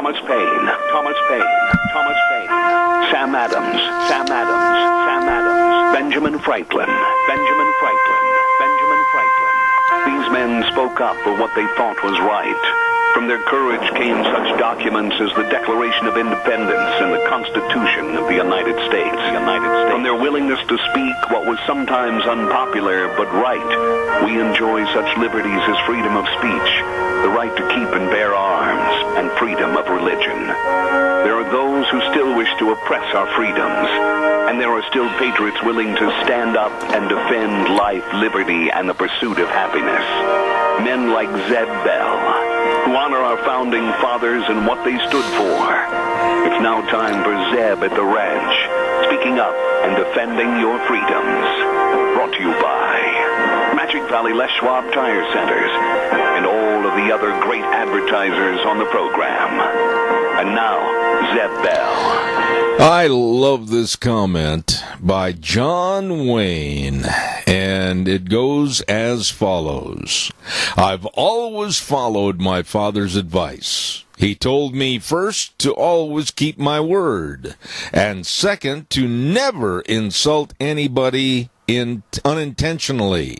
Thomas Paine, Thomas Paine, Thomas Paine, Sam Adams, Sam Adams, Sam Adams, Benjamin Franklin, Benjamin Franklin, Benjamin Franklin. These men spoke up for what they thought was right. From their courage came such documents as the Declaration of Independence and the Constitution of the United States. From their willingness to speak what was sometimes unpopular but right, we enjoy such liberties as freedom of speech, the right to keep and bear arms, and freedom of religion. There are those who still wish to oppress our freedoms, and there are still patriots willing to stand up and defend life, liberty, and the pursuit of happiness. Men like Zeb Bell, who honor our founding fathers and what they stood for. It's now time for Zeb at the ranch, speaking up and defending your freedoms. Brought to you by Magic Valley Les Schwab Tire Centers and all of the other great advertisers on the program. And now, Zeb Bell. I love this comment by John Wayne, and it goes as follows. I've always followed my father's advice. He told me first to always keep my word, and second to never insult anybody unintentionally.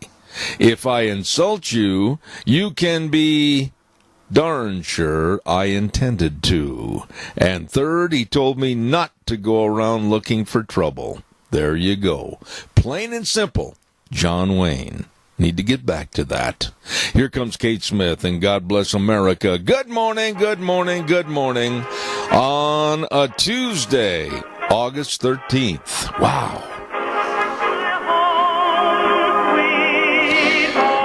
If I insult you, you can be darn sure I intended to. And third, he told me not to go around looking for trouble. There you go. Plain and simple, John Wayne. Need to get back to that. Here comes Kate Smith, and God bless America. Good morning, good morning, good morning. On a Tuesday, August 13th. Wow.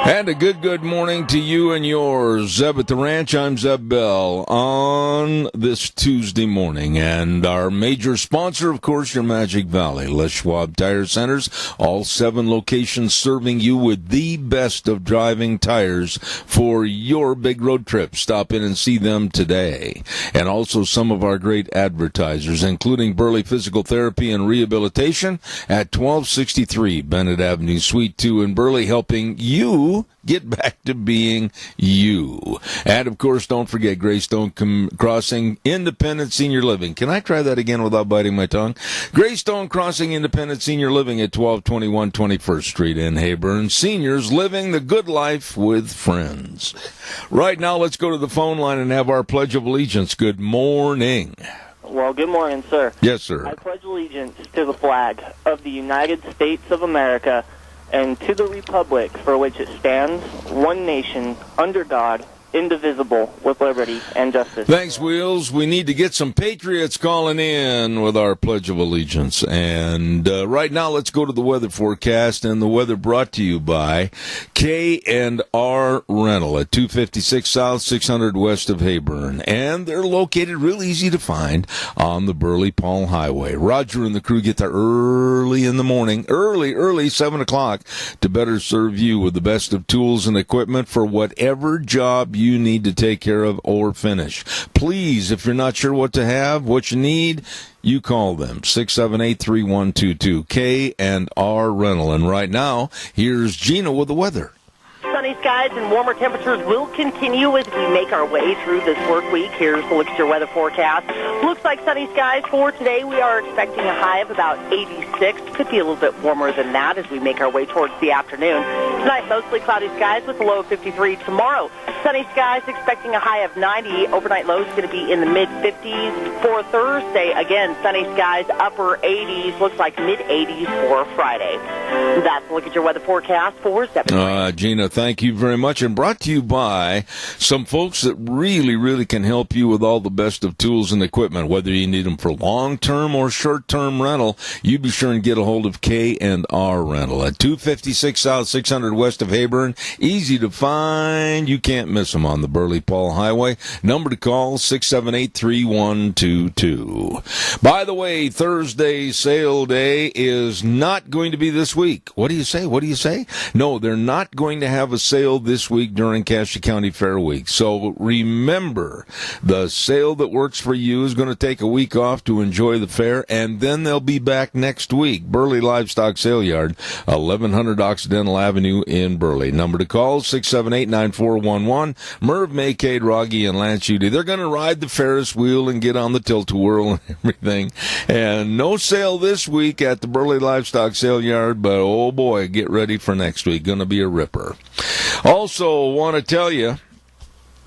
And a good morning to you and yours. Zeb at the Ranch, I'm Zeb Bell on this Tuesday morning. And our major sponsor, of course, your Magic Valley, Les Schwab Tire Centers. All 7 locations serving you with the best of driving tires for your big road trip. Stop in and see them today. And also some of our great advertisers, including Burley Physical Therapy and Rehabilitation at 1263 Bennett Avenue, Suite 2 in Burley, helping you get back to being you. And, of course, don't forget Greystone Crossing Independent Senior Living. Can I try that again without biting my tongue? Greystone Crossing Independent Senior Living at 1221 21st Street in Heyburn. Seniors living the good life with friends. Right now, let's go to the phone line and have our Pledge of Allegiance. Good morning. Well, good morning, sir. Yes, sir. I pledge allegiance to the flag of the United States of America and to the republic for which it stands, one nation, under God, indivisible, with liberty and justice. Thanks, Wheels. We need to get some patriots calling in with our Pledge of Allegiance. And right now, let's go to the weather forecast, and the weather brought to you by K&R Rental at 256 South, 600 west of Heyburn. And they're located real easy to find on the Burley-Paul Highway. Roger and the crew get there early in the morning, early, 7 o'clock, to better serve you with the best of tools and equipment for whatever job you need to take care of or finish. Please, if you're not sure what to have, what you need, you call them, 678-3122, K&R Rental. And right now, here's Gina with the weather. Sunny skies and warmer temperatures will continue as we make our way through this work week. Here's the look at your weather forecast. Looks like sunny skies for today. We are expecting a high of about 86. Could be a little bit warmer than that as we make our way towards the afternoon. Tonight, mostly cloudy skies with a low of 53. Tomorrow, sunny skies, expecting a high of 90. Overnight low is going to be in the mid-50s. For Thursday, again, sunny skies, upper 80s. Looks like mid-80s for Friday. That's a look at your weather forecast for 7. Gina, thank you very much. And brought to you by some folks that really can help you with all the best of tools and equipment, whether you need them for long-term or short-term rental. You be sure and get a hold of K&R Rental at 256 South, 600 west of Heyburn. Easy to find. You can't miss them on the Burley-Paul Highway. Number to call, 678-3122. By the way, Thursday sale day is not going to be this week. What do you say? No, they're not going to have a sale this week during Cassia County Fair Week. So remember, the sale that works for you is going to take a week off to enjoy the fair, and then they'll be back next week. Burley Livestock Sale Yard, 1100 Occidental Avenue Avenue in Burley. Number to call, 678-9411. Merv, May, Cade, Rogge, and Lance Udy. They're going to ride the Ferris wheel and get on the tilt-a-whirl and everything. And no sale this week at the Burley Livestock Sale Yard, but oh boy, get ready for next week. Going to be a ripper. Also, want to tell you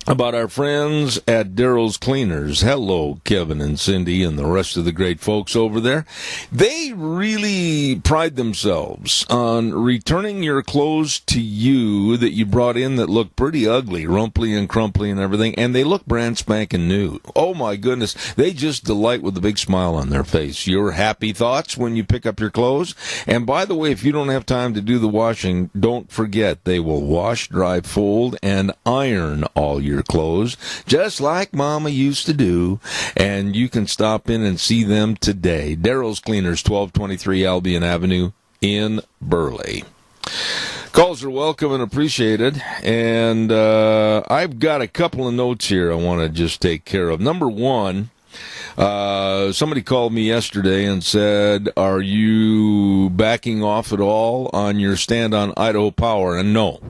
about our friends at Daryl's Cleaners. Hello, Kevin and Cindy and the rest of the great folks over there. They really pride themselves on returning your clothes to you that you brought in that look pretty ugly, rumply and crumply and everything, and they look brand spanking new. Oh, my goodness. They just delight with a big smile on their face. Your happy thoughts when you pick up your clothes. And by the way, if you don't have time to do the washing, don't forget they will wash, dry, fold, and iron all your clothes, just like Mama used to do, and you can stop in and see them today. Daryl's Cleaners, 1223 Albion Avenue in Burley. Calls are welcome and appreciated, and I've got a couple of notes here I want to just take care of. Number one, somebody called me yesterday and said, are you backing off at all on your stand on Idaho Power? And no,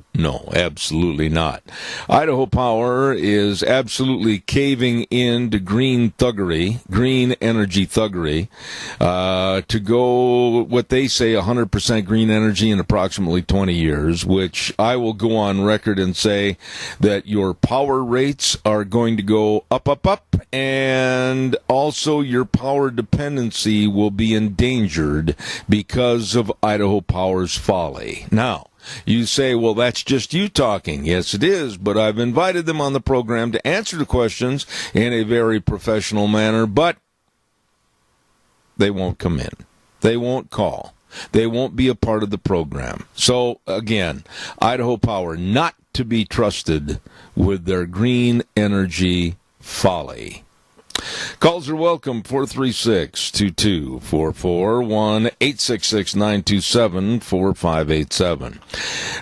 absolutely not. Idaho Power is absolutely caving into green energy thuggery, to go what they say 100% green energy in approximately 20 years, which I will go on record and say that your power rates are going to go up, and also your power dependency will be endangered because of Idaho Power's folly. Now, you say, well, that's just you talking. Yes, it is, but I've invited them on the program to answer the questions in a very professional manner, but they won't come in. They won't call. They won't be a part of the program. So, again, Idaho Power not to be trusted with their green energy folly. Calls are welcome, 436-2244, 1-866-927-4587.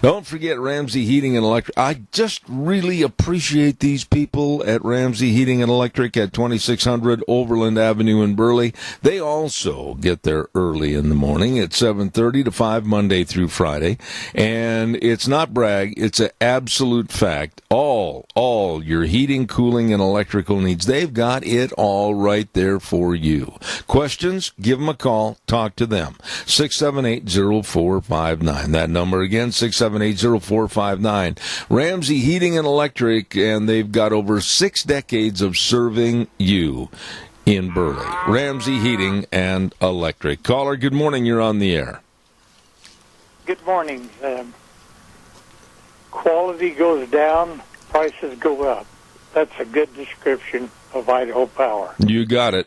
Don't forget Ramsey Heating and Electric. I just really appreciate these people at Ramsey Heating and Electric at 2600 Overland Avenue in Burley. They also get there early in the morning at 7:30 to 5 Monday through Friday. And it's not brag, it's an absolute fact. All your heating, cooling, and electrical needs, they've got it all right there for you. Questions? Give them a call. Talk to them. 678-0459. That number again, 678-0459. Ramsey Heating and Electric, and they've got over 6 decades of serving you in Burley. Ramsey Heating and Electric. Caller, good morning. You're on the air. Good morning. Quality goes down, prices go up. That's a good description of Idaho Power. You got it.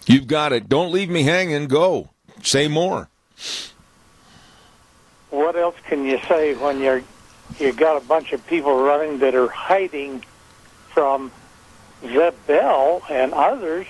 You've got it. Don't leave me hanging. Go. Say more. What else can you say when you got a bunch of people running that are hiding from Zeb Bell and others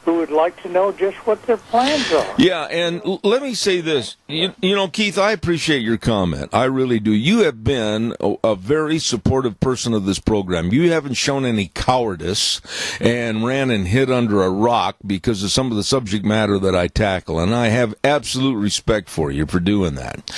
who would like to know just what their plans are? Yeah, and let me say this. You know, Keith, I appreciate your comment. I really do. You have been a very supportive person of this program. You haven't shown any cowardice and ran and hid under a rock because of some of the subject matter that I tackle, and I have absolute respect for you for doing that.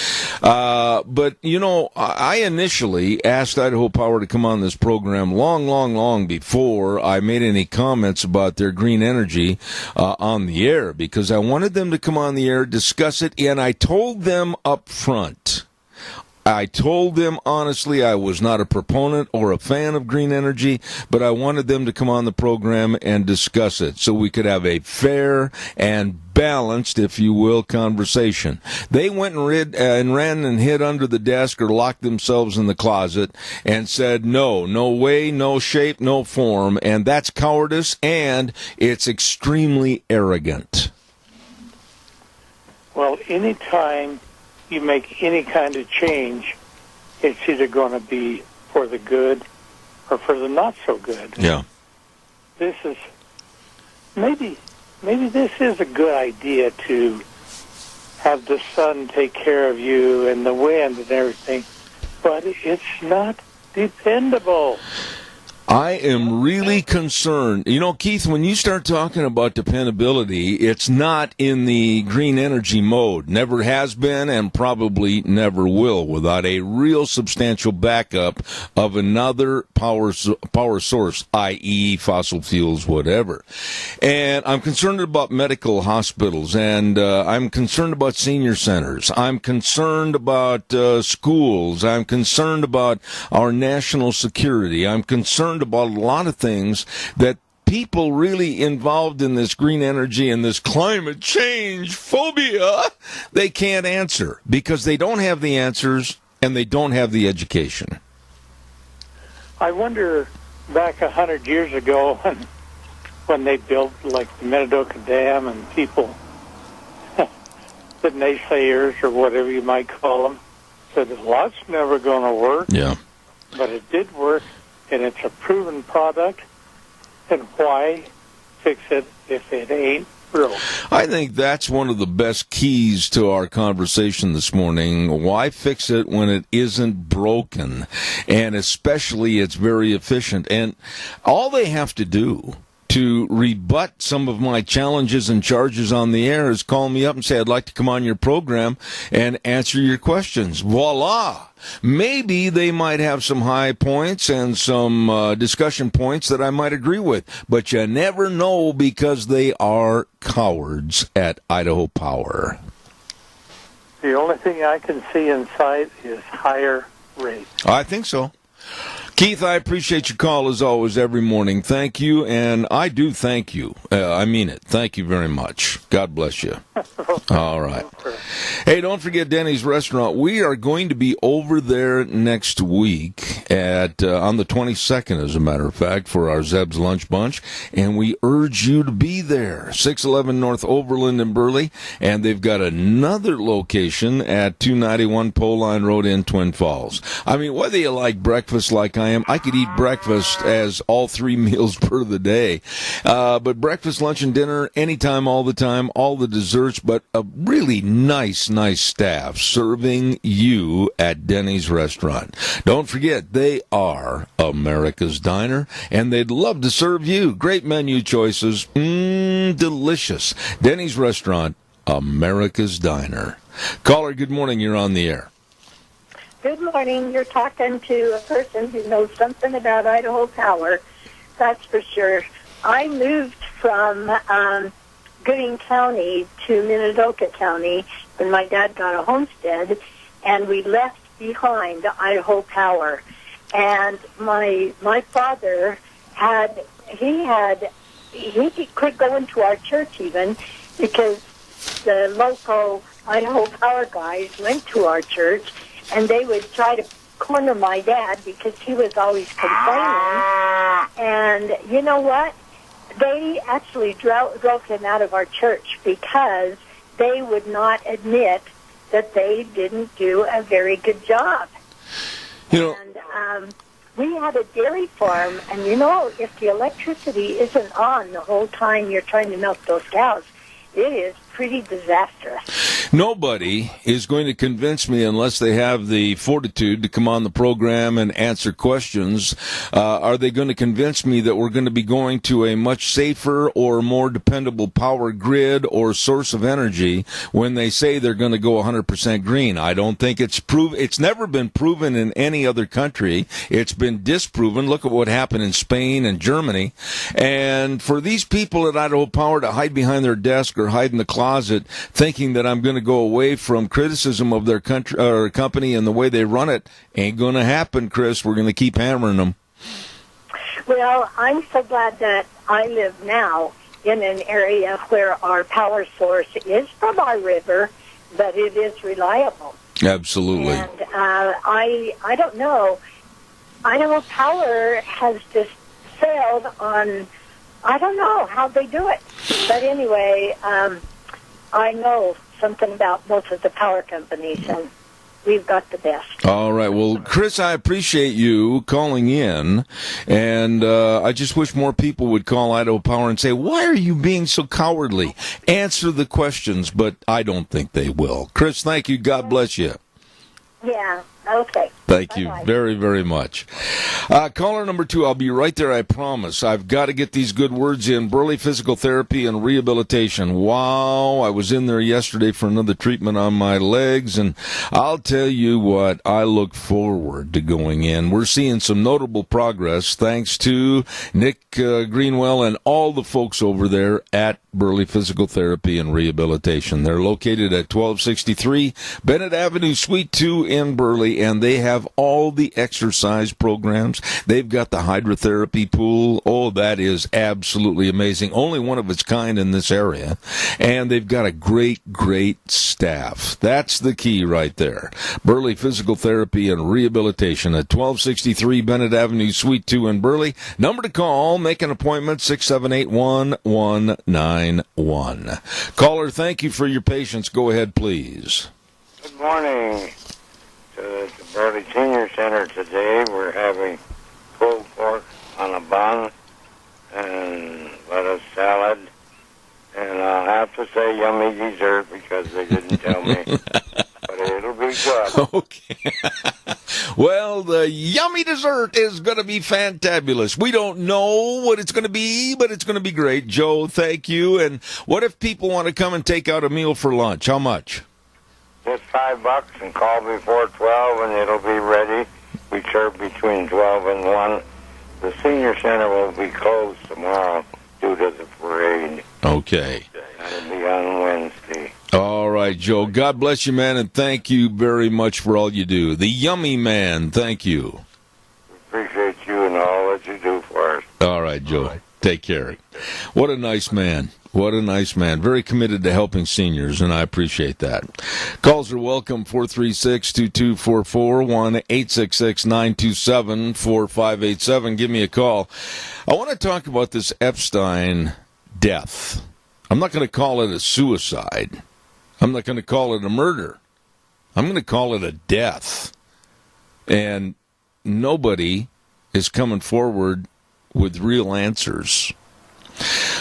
But, you know, I initially asked Idaho Power to come on this program long before I made any comments about their green energy on the air, because I wanted them to come on the air, discuss it, and I told them up front. I told them honestly I was not a proponent or a fan of green energy, but I wanted them to come on the program and discuss it so we could have a fair and balanced, if you will, conversation. They went and ran and hid under the desk or locked themselves in the closet and said, no way, no shape, no form, and that's cowardice, and it's extremely arrogant. Well, anytime you make any kind of change, it's either going to be for the good or for the not so good. Yeah. This is maybe this is a good idea to have the sun take care of you and the wind and everything, but it's not dependable. I am really concerned. You know, Keith, when you start talking about dependability, it's not in the green energy mode. Never has been and probably never will without a real substantial backup of another power source, i.e. fossil fuels, whatever. And I'm concerned about medical hospitals, and I'm concerned about senior centers. I'm concerned about schools. I'm concerned about our national security. I'm concerned about a lot of things that people really involved in this green energy and this climate change phobia, they can't answer because they don't have the answers and they don't have the education. I wonder back 100 years ago when they built like the Minidoka Dam and people, the naysayers or whatever you might call them, said, well, that's never going to work. Yeah. But it did work, and it's a proven product. And why fix it if it ain't broke? I think that's one of the best keys to our conversation this morning. Why fix it when it isn't broken? And especially it's very efficient. And all they have to do to rebut some of my challenges and charges on the air is call me up and say, I'd like to come on your program and answer your questions. Voila! Maybe they might have some high points and some discussion points that I might agree with, but you never know because they are cowards at Idaho Power. The only thing I can see in sight is higher rates. I think so. Keith, I appreciate your call as always every morning. Thank you, and I do thank you. I mean it. Thank you very much. God bless you. All right. Hey, don't forget Denny's Restaurant. We are going to be over there next week at on the 22nd, as a matter of fact, for our Zeb's Lunch Bunch, and we urge you to be there. 611 North Overland in Burley, and they've got another location at 291 Pole Line Road in Twin Falls. I mean, whether you like breakfast like I could eat breakfast as all 3 meals per the day. But breakfast, lunch, and dinner, anytime, all the time, all the desserts, but a really nice staff serving you at Denny's Restaurant. Don't forget, they are America's Diner, and they'd love to serve you. Great menu choices. Delicious. Denny's Restaurant, America's Diner. Caller, good morning. You're on the air. Good morning. You're talking to a person who knows something about Idaho Power, that's for sure. I moved from Gooding County to Minidoka County when my dad got a homestead, and we left behind Idaho Power. And my father he could go into our church even because the local Idaho Power guys went to our church, and they would try to corner my dad because he was always complaining. And you know what? They actually drove him out of our church because they would not admit that they didn't do a very good job. You know, And we had a dairy farm, and you know, if the electricity isn't on the whole time you're trying to milk those cows, it is pretty disastrous. Nobody is going to convince me unless they have the fortitude to come on the program and answer questions. Are they going to convince me that we're going to be going to a much safer or more dependable power grid or source of energy when they say they're going to go 100% green? I don't think it's proven. It's never been proven in any other country. It's been disproven. Look at what happened in Spain and Germany. And for these people at Idaho Power to hide behind their desk or hide in the closet thinking that I'm going to go away from criticism of their country or company and the way they run it ain't going to happen, Chris. We're going to keep hammering them. Well, I'm so glad that I live now in an area where our power source is from our river, but it is reliable. Absolutely. And I don't know. Idaho Power has just sailed on, I don't know how they do it. But anyway, I know something about both of the power companies, and we've got the best. All right. Well, Chris, I appreciate you calling in, and I just wish more people would call Idaho Power and say, why are you being so cowardly? Answer the questions, but I don't think they will. Chris, thank you. God bless you. Yeah. Okay. Thank you Bye-bye. very, very much. Caller number 2, I'll be right there, I promise. I've got to get these good words in. Burley Physical Therapy and Rehabilitation. Wow, I was in there yesterday for another treatment on my legs, and I'll tell you what, I look forward to going in. We're seeing some notable progress thanks to Nick Greenwell and all the folks over there at Burley Physical Therapy and Rehabilitation. They're located at 1263 Bennett Avenue, Suite 2 in Burley, and they have all the exercise programs. They've got the hydrotherapy pool. Oh, that is absolutely amazing. Only one of its kind in this area. And they've got a great, great staff. That's the key right there. Burley Physical Therapy and Rehabilitation at 1263 Bennett Avenue, Suite 2 in Burley. Number to call, make an appointment, 678-1191. Caller, thank you for your patience. Go ahead, please. Good morning to the Burley Senior Center today. We're having pulled pork on a bun and lettuce salad. And I'll have to say yummy dessert because they didn't tell me. But it'll be good. Okay. Well, the yummy dessert is going to be fantabulous. We don't know what it's going to be, but it's going to be great. Joe, thank you. And what if people want to come and take out a meal for lunch? How much? Just $5 and call before 12 and it'll be ready. We serve between 12 and 1. The senior center will be closed tomorrow due to the parade. Okay. It'll be on Wednesday. All right, Joe. God bless you, man, and thank you very much for all you do. The Yummy Man, thank you. We appreciate you and all that you do for us. All right, Joe. Take care. What a nice man. What a nice man. Very committed to helping seniors, and I appreciate that. Calls are welcome, 436-2244, 1-866-927-4587. Give me a call. I want to talk about this Epstein death. I'm not going to call it a suicide. I'm not going to call it a murder. I'm going to call it a death. And nobody is coming forward with real answers.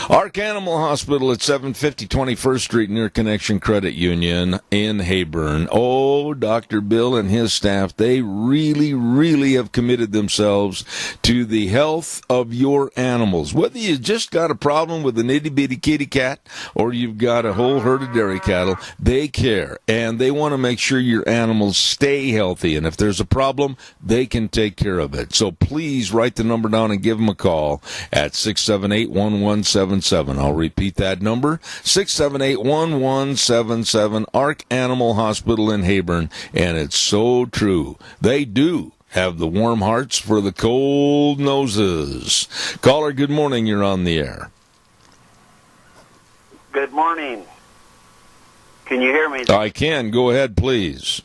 Arc Animal Hospital at 750 21st Street near Connection Credit Union in Heyburn. Oh, Dr. Bill and his staff, they really, really have committed themselves to the health of your animals. Whether you just got a problem with an itty-bitty kitty cat or you've got a whole herd of dairy cattle, they care. And they want to make sure your animals stay healthy. And if there's a problem, they can take care of it. So please write the number down and give them a call at 678-1177. I'll repeat that number, 678-1177, Arc Animal Hospital in Heyburn. And it's so true. They do have the warm hearts for the cold noses. Caller, good morning. You're on the air. Good morning. Can you hear me? I can. Go ahead, please.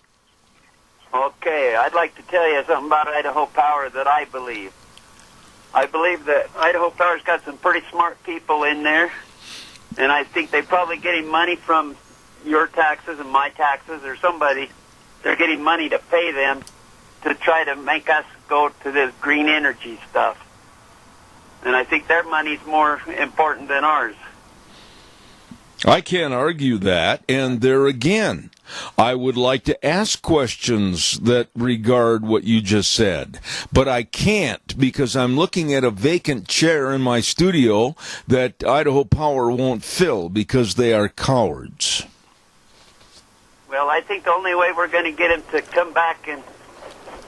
Okay, I'd like to tell you something about Idaho Power that I believe. I believe that Idaho Power's got some pretty smart people in there, and I think they're probably getting money from your taxes and my taxes or somebody. They're getting money to pay them to try to make us go to this green energy stuff. And I think their money's more important than ours. I can't argue that, and there again, I would like to ask questions that regard what you just said, but I can't because I'm looking at a vacant chair in my studio that Idaho Power won't fill because they are cowards. Well, I think the only way we're going to get them to come back and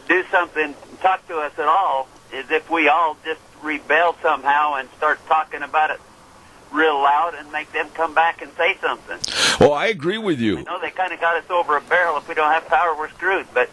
do something, talk to us at all, is if we all just rebel somehow and start talking about it real loud and make them come back and say something. Well, I agree with you. I know they kind of got us over a barrel. If we don't have power, we're screwed, but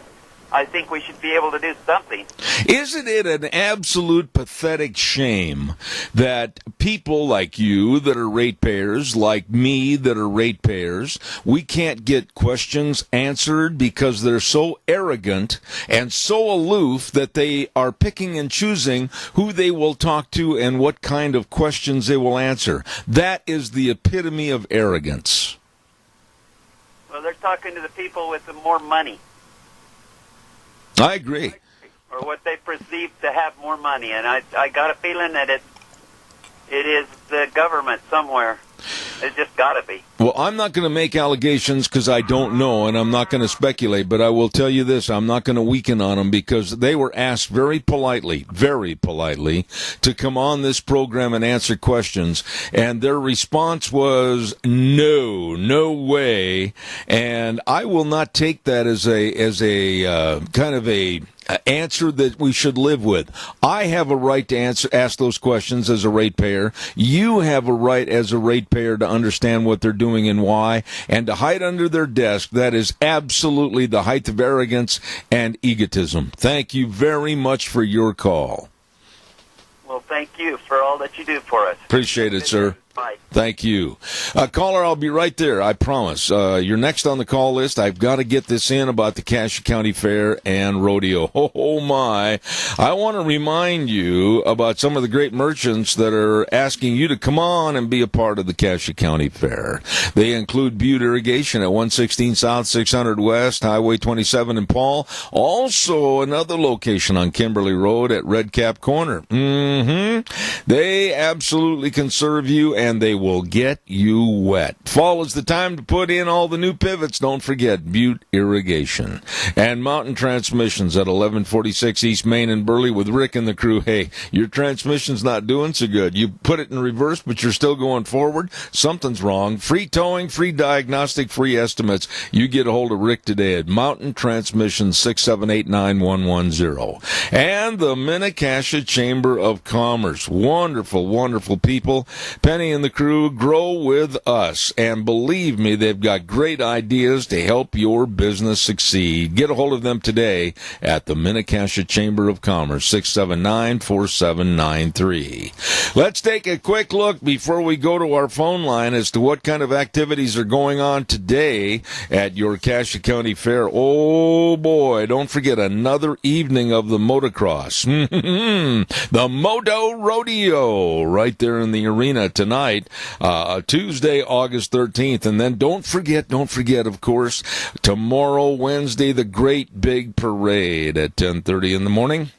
I think we should be able to do something. Isn't it an absolute pathetic shame that people like you that are ratepayers, like me that are ratepayers, we can't get questions answered because they're so arrogant and so aloof that they are picking and choosing who they will talk to and what kind of questions they will answer. That is the epitome of arrogance. Well, they're talking to the people with the more money. I agree. Or what they perceive to have more money, and I got a feeling that it is the government somewhere. It's just got to be. Well, I'm not going to make allegations because I don't know, and I'm not going to speculate, but I will tell you this, I'm not going to weaken on them because they were asked very politely, to come on this program and answer questions, and their response was no way, and I will not take that as a kind of a answer that we should live with. I have a right to ask those questions as a ratepayer. You have a right as a ratepayer to understand what they're doing and why, and to hide under their desk, that is absolutely the height of arrogance and egotism. Thank you very much for your call. Well, thank you for all that you do for us. Appreciate it, sir. Bye. Thank you. Caller, I'll be right there, I promise. You're next on the call list. I've got to get this in about the Cassia County Fair and Rodeo. Oh, my. I want to remind you about some of the great merchants that are asking you to come on and be a part of the Cassia County Fair. They include Butte Irrigation at 116 South, 600 West, Highway 27 in Paul. Also, another location on Kimberly Road at Red Cap Corner. They absolutely can serve you, and they will get you wet. Fall is the time to put in all the new pivots. Don't forget Butte Irrigation. And Mountain Transmissions at 1146 East Main in Burley with Rick and the crew. Hey, your transmission's not doing so good. You put it in reverse, but you're still going forward. Something's wrong. Free towing, free diagnostic, free estimates. You get a hold of Rick today at Mountain Transmissions, 678-9110. And the Minnecasia Chamber of Commerce. Wonderful, wonderful people. Penny and the crew grow with us, and believe me, they've got great ideas to help your business succeed. Get a hold of them today at the Minnecasia Chamber of Commerce, 679-4793. Let's take a quick look before we go to our phone line as to what kind of activities are going on today at your Cassia County Fair. Oh boy, don't forget another evening of the motocross. The Moto Rodeo right there in the arena tonight, Tuesday, August 13th. And then don't forget, of course, tomorrow, Wednesday, the great big parade at 10:30 in the morning.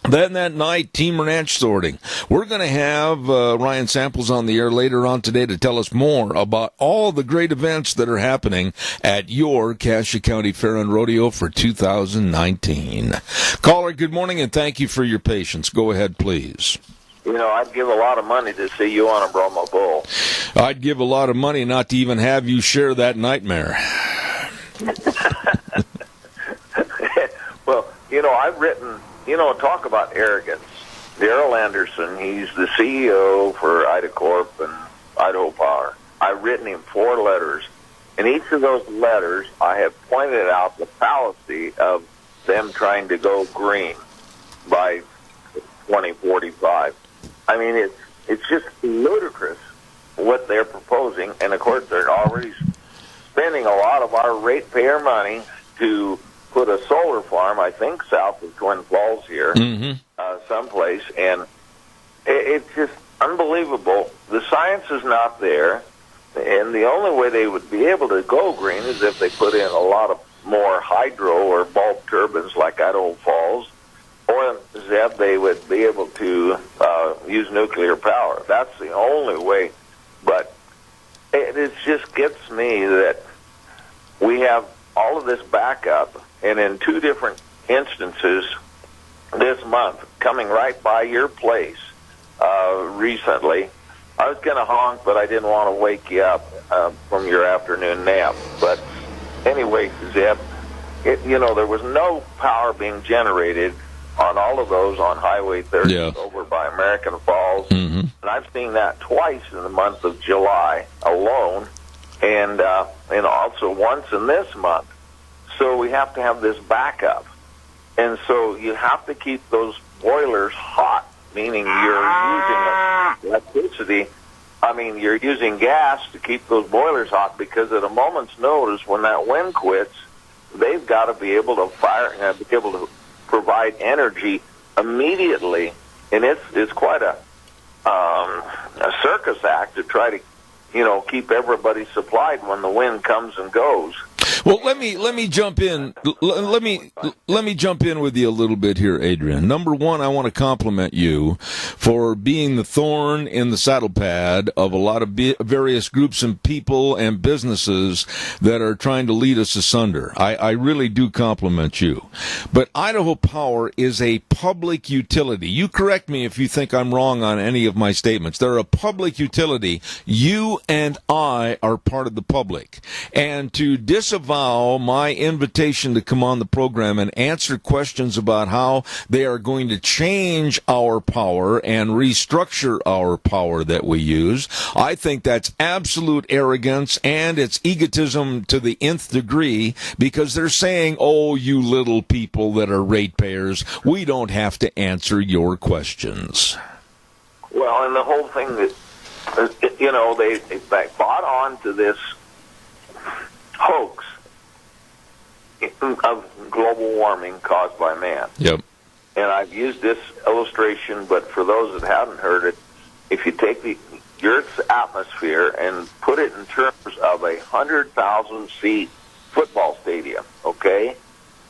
Then that night, Team Ranch sorting. We're going to have Ryan Samples on the air later on today to tell us more about all the great events that are happening at your Cassia County Fair and Rodeo for 2019. Caller, good morning, and thank you for your patience. Go ahead, please. You know, I'd give a lot of money to see you on a Bromo Bull. I'd give a lot of money not to even have you share that nightmare. Well, you know, I've written, talk about arrogance. Darrell Anderson, he's the CEO for Idacorp and Idaho Power. I've written him 4 letters. In each of those letters, I have pointed out the fallacy of them trying to go green by 2045. I mean, it's just ludicrous what they're proposing, and of course they're already spending a lot of our ratepayer money to put a solar farm, I think, south of Twin Falls here, someplace, and it's just unbelievable. The science is not there, and the only way they would be able to go green is if they put in a lot of more hydro or bulk turbines like Idaho Falls, or Zeb, they would be able to use nuclear power. That's the only way. But it just gets me that we have all of this backup, and in 2 different instances this month, coming right by your place recently, I was going to honk, but I didn't want to wake you up from your afternoon nap. But anyway, Zeb, there was no power being generated on all of those on Highway 30 over by American Falls. And I've seen that twice in the month of July alone, and also once in this month. So we have to have this backup. And so you have to keep those boilers hot, meaning you're using electricity. I mean, you're using gas to keep those boilers hot, because at a moment's notice, when that wind quits, they've got to be able to be able to provide energy immediately, and it's quite a circus act to try to keep everybody supplied when the wind comes and goes. Well, let me jump in. Let me jump in with you a little bit here, Adrian. Number one, I want to compliment you for being the thorn in the saddle pad of a lot of various groups and people and businesses that are trying to lead us asunder. I really do compliment you. But Idaho Power is a public utility. You correct me if you think I'm wrong on any of my statements. They're a public utility. You and I are part of the public. And to disavow my invitation to come on the program and answer questions about how they are going to change our power and restructure our power that we use, I think that's absolute arrogance, and it's egotism to the nth degree, because they're saying, oh, you little people that are ratepayers, we don't have to answer your questions. Well, and the whole thing that, they bought on to this hoax of global warming caused by man. Yep. And I've used this illustration, but for those that haven't heard it, if you take the Earth's atmosphere and put it in terms of 100,000-seat football stadium, okay?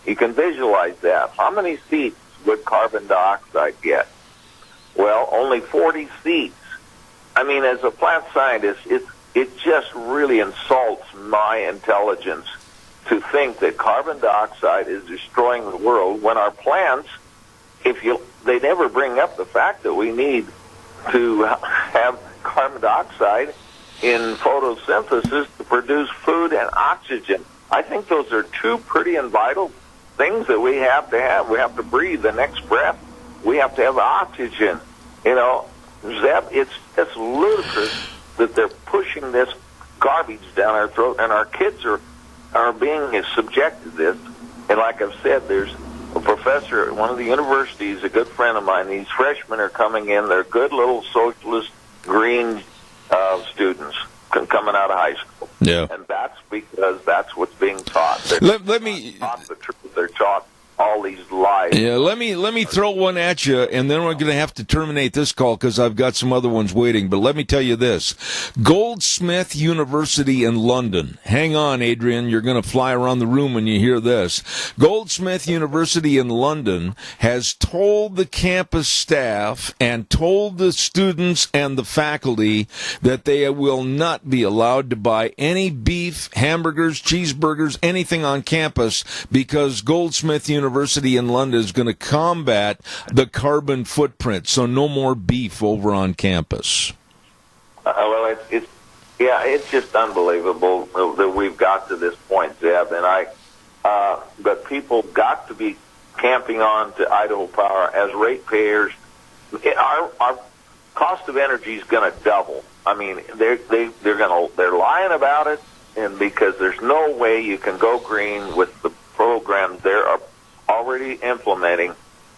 You can visualize that. How many seats would carbon dioxide get? Well, only 40 seats. I mean, as a plant scientist, it just really insults my intelligence to think that carbon dioxide is destroying the world when our plants, they never bring up the fact that we need to have carbon dioxide in photosynthesis to produce food and oxygen. I think those are two pretty and vital things that we have to have. We have to breathe the next breath. We have to have oxygen. Zeb, it's just ludicrous that they're pushing this garbage down our throat, and our kids are being subjected to this. And like I've said, there's a professor at one of the universities, a good friend of mine. These freshmen are coming in. They're good little socialist green students coming out of high school. Yeah. And that's because that's what's being taught. Let me taught the truth. They're taught all these lies. Yeah, let me throw one at you, and then we're going to have to terminate this call because I've got some other ones waiting. But let me tell you this. Goldsmith University in London. Hang on, Adrian. You're going to fly around the room when you hear this. Goldsmith University in London has told the campus staff and told the students and the faculty that they will not be allowed to buy any beef, hamburgers, cheeseburgers, anything on campus because Goldsmith University in London is going to combat the carbon footprint, so no more beef over on campus. Well, it's just unbelievable that we've got to this point, Zeb. And but people got to be camping on to Idaho Power as ratepayers. Our cost of energy is going to double. I mean, they're lying about it, and because there's no way you can go green with the programs they're already implementing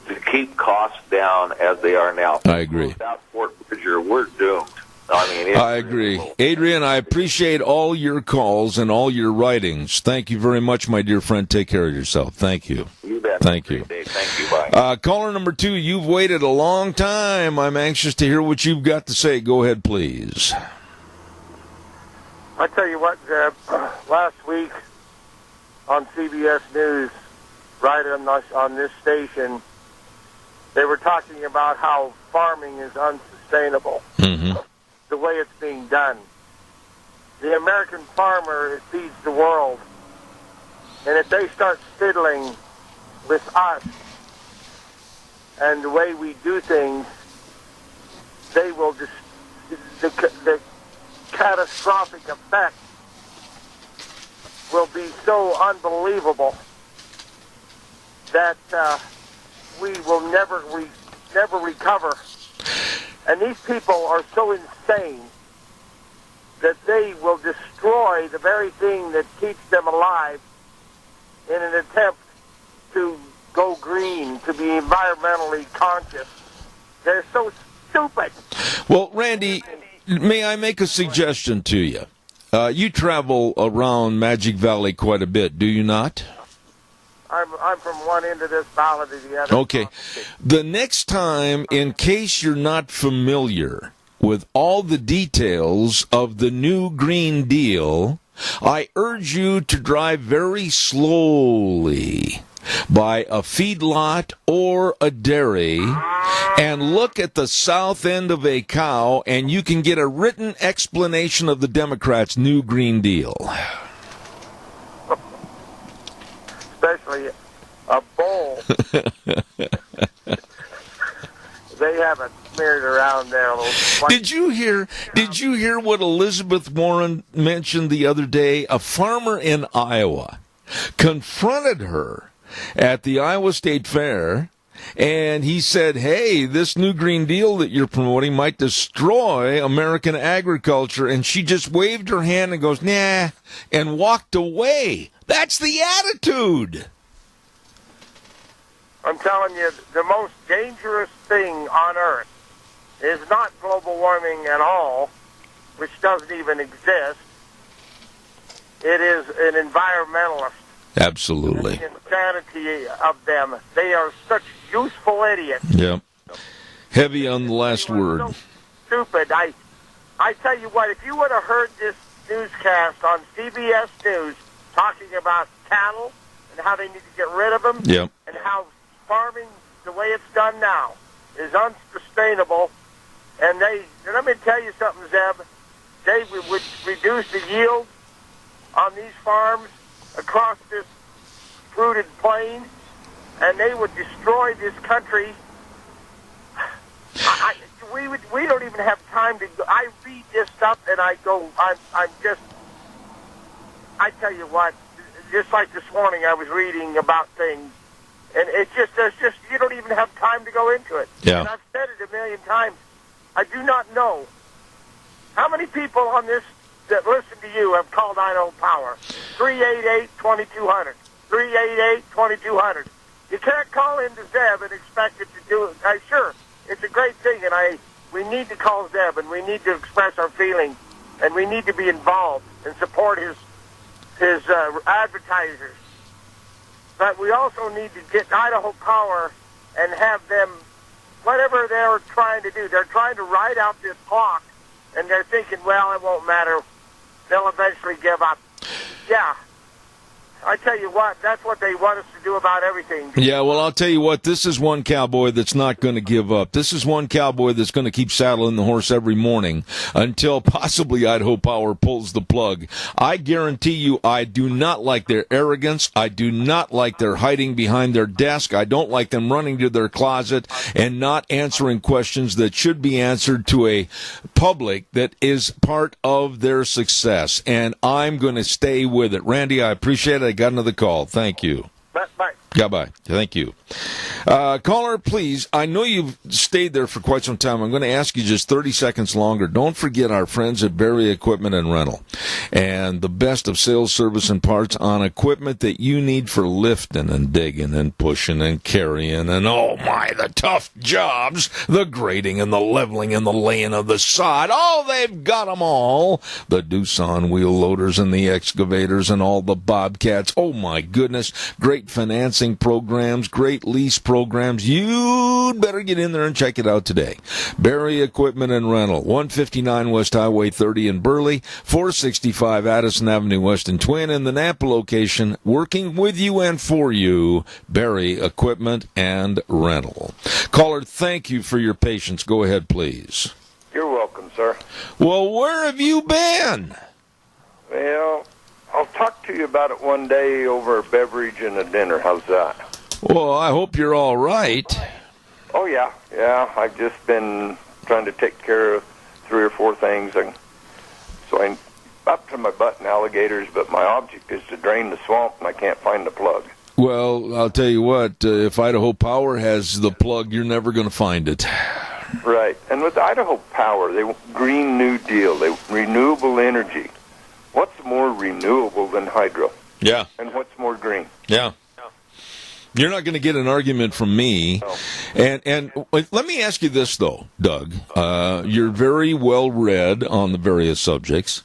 to keep costs down as they are now. I agree. Without Fort Bridger, we're doomed. I agree. Adrian, I appreciate all your calls and all your writings. Thank you very much, my dear friend. Take care of yourself. Thank you. You bet. Thank you. Thank you. Bye. Caller number 2, you've waited a long time. I'm anxious to hear what you've got to say. Go ahead, please. I tell you what, Zeb, last week on CBS News, right on this station, they were talking about how farming is unsustainable, the way it's being done. The American farmer feeds the world, and if they start fiddling with us and the way we do things, they will just the catastrophic effect will be so unbelievable that we will never recover. And these people are so insane that they will destroy the very thing that keeps them alive in an attempt to go green, to be environmentally conscious. They're so stupid. Well, Randy, may I make a suggestion to you? You travel around Magic Valley quite a bit, do you not? I'm from one end of this valley to the other. Okay. The next time, in case you're not familiar with all the details of the new Green Deal, I urge you to drive very slowly by a feedlot or a dairy and look at the south end of a cow, and you can get a written explanation of the Democrats' new Green Deal. Especially a bull. They haven't smeared around there. Did you hear what Elizabeth Warren mentioned the other day? A farmer in Iowa confronted her at the Iowa State Fair, and he said, hey, this new Green Deal that you're promoting might destroy American agriculture. And she just waved her hand and goes, nah, and walked away. That's the attitude. I'm telling you, the most dangerous thing on Earth is not global warming at all, which doesn't even exist. It is an environmentalist. Absolutely. The insanity of them. They are such useful idiots. Yep. Heavy on the last word. So stupid. I tell you what, if you would have heard this newscast on CBS News talking about cattle and how they need to get rid of them, yep, and how farming, the way it's done now, is unsustainable, and let me tell you something, Zeb, they would reduce the yield on these farms across this fruited plain, and they would destroy this country. We don't even have time to go. I read this stuff and I go, I tell you what, just like this morning I was reading about things, and there's just, you don't even have time to go into it. Yeah. And I've said it a million times. I do not know how many people on this that listen to you have called Idaho Power. 388-2200. 388-2200. You can't call into Zeb and expect it to do it. Sure, it's a great thing, and we need to call Zeb, and we need to express our feelings, and we need to be involved and support his advertisers. But we also need to get Idaho Power and have them, whatever they're trying to do, they're trying to ride out this clock, and they're thinking, well, it won't matter. They'll eventually give up. Yeah. I tell you what, that's what they want us to do about everything. Yeah, well, I'll tell you what, this is one cowboy that's not going to give up. This is one cowboy that's going to keep saddling the horse every morning until possibly Idaho Power pulls the plug. I guarantee you, I do not like their arrogance. I do not like their hiding behind their desk. I don't like them running to their closet and not answering questions that should be answered to a public that is part of their success. And I'm going to stay with it. Randy, I appreciate it. I got another call. Thank you. Bye. Goodbye. Thank you. Caller, please, I know you've stayed there for quite some time. I'm going to ask you just 30 seconds longer. Don't forget our friends at Berry Equipment and Rental and the best of sales, service, and parts on equipment that you need for lifting and digging and pushing and carrying and, oh my, the tough jobs, the grading and the leveling and the laying of the sod. Oh, they've got them all. The Doosan wheel loaders and the excavators and all the Bobcats. Oh my goodness. Great financing programs, great lease programs. You'd better get in there and check it out today. Berry Equipment and Rental, 159 West Highway 30 in Burley, 465 Addison Avenue West in Twin, and the Napa location, working with you and for you, Berry Equipment and Rental. Caller, thank you for your patience. Go ahead, please. You're welcome, sir. Well, where have you been? Well, I'll talk to you about it one day over a beverage and a dinner. How's that? Well, I hope you're all right. Oh, yeah. I've just been trying to take care of 3 or 4 things. So I'm up to my butt in alligators, but my object is to drain the swamp, and I can't find the plug. Well, I'll tell you what, if Idaho Power has the plug, you're never going to find it. Right. And with Idaho Power, they Green New Deal, they renewable energy. What's more renewable than hydro? Yeah. And what's more green? Yeah. You're not going to get an argument from me. No. And let me ask you this, though, Doug. You're very well read on the various subjects.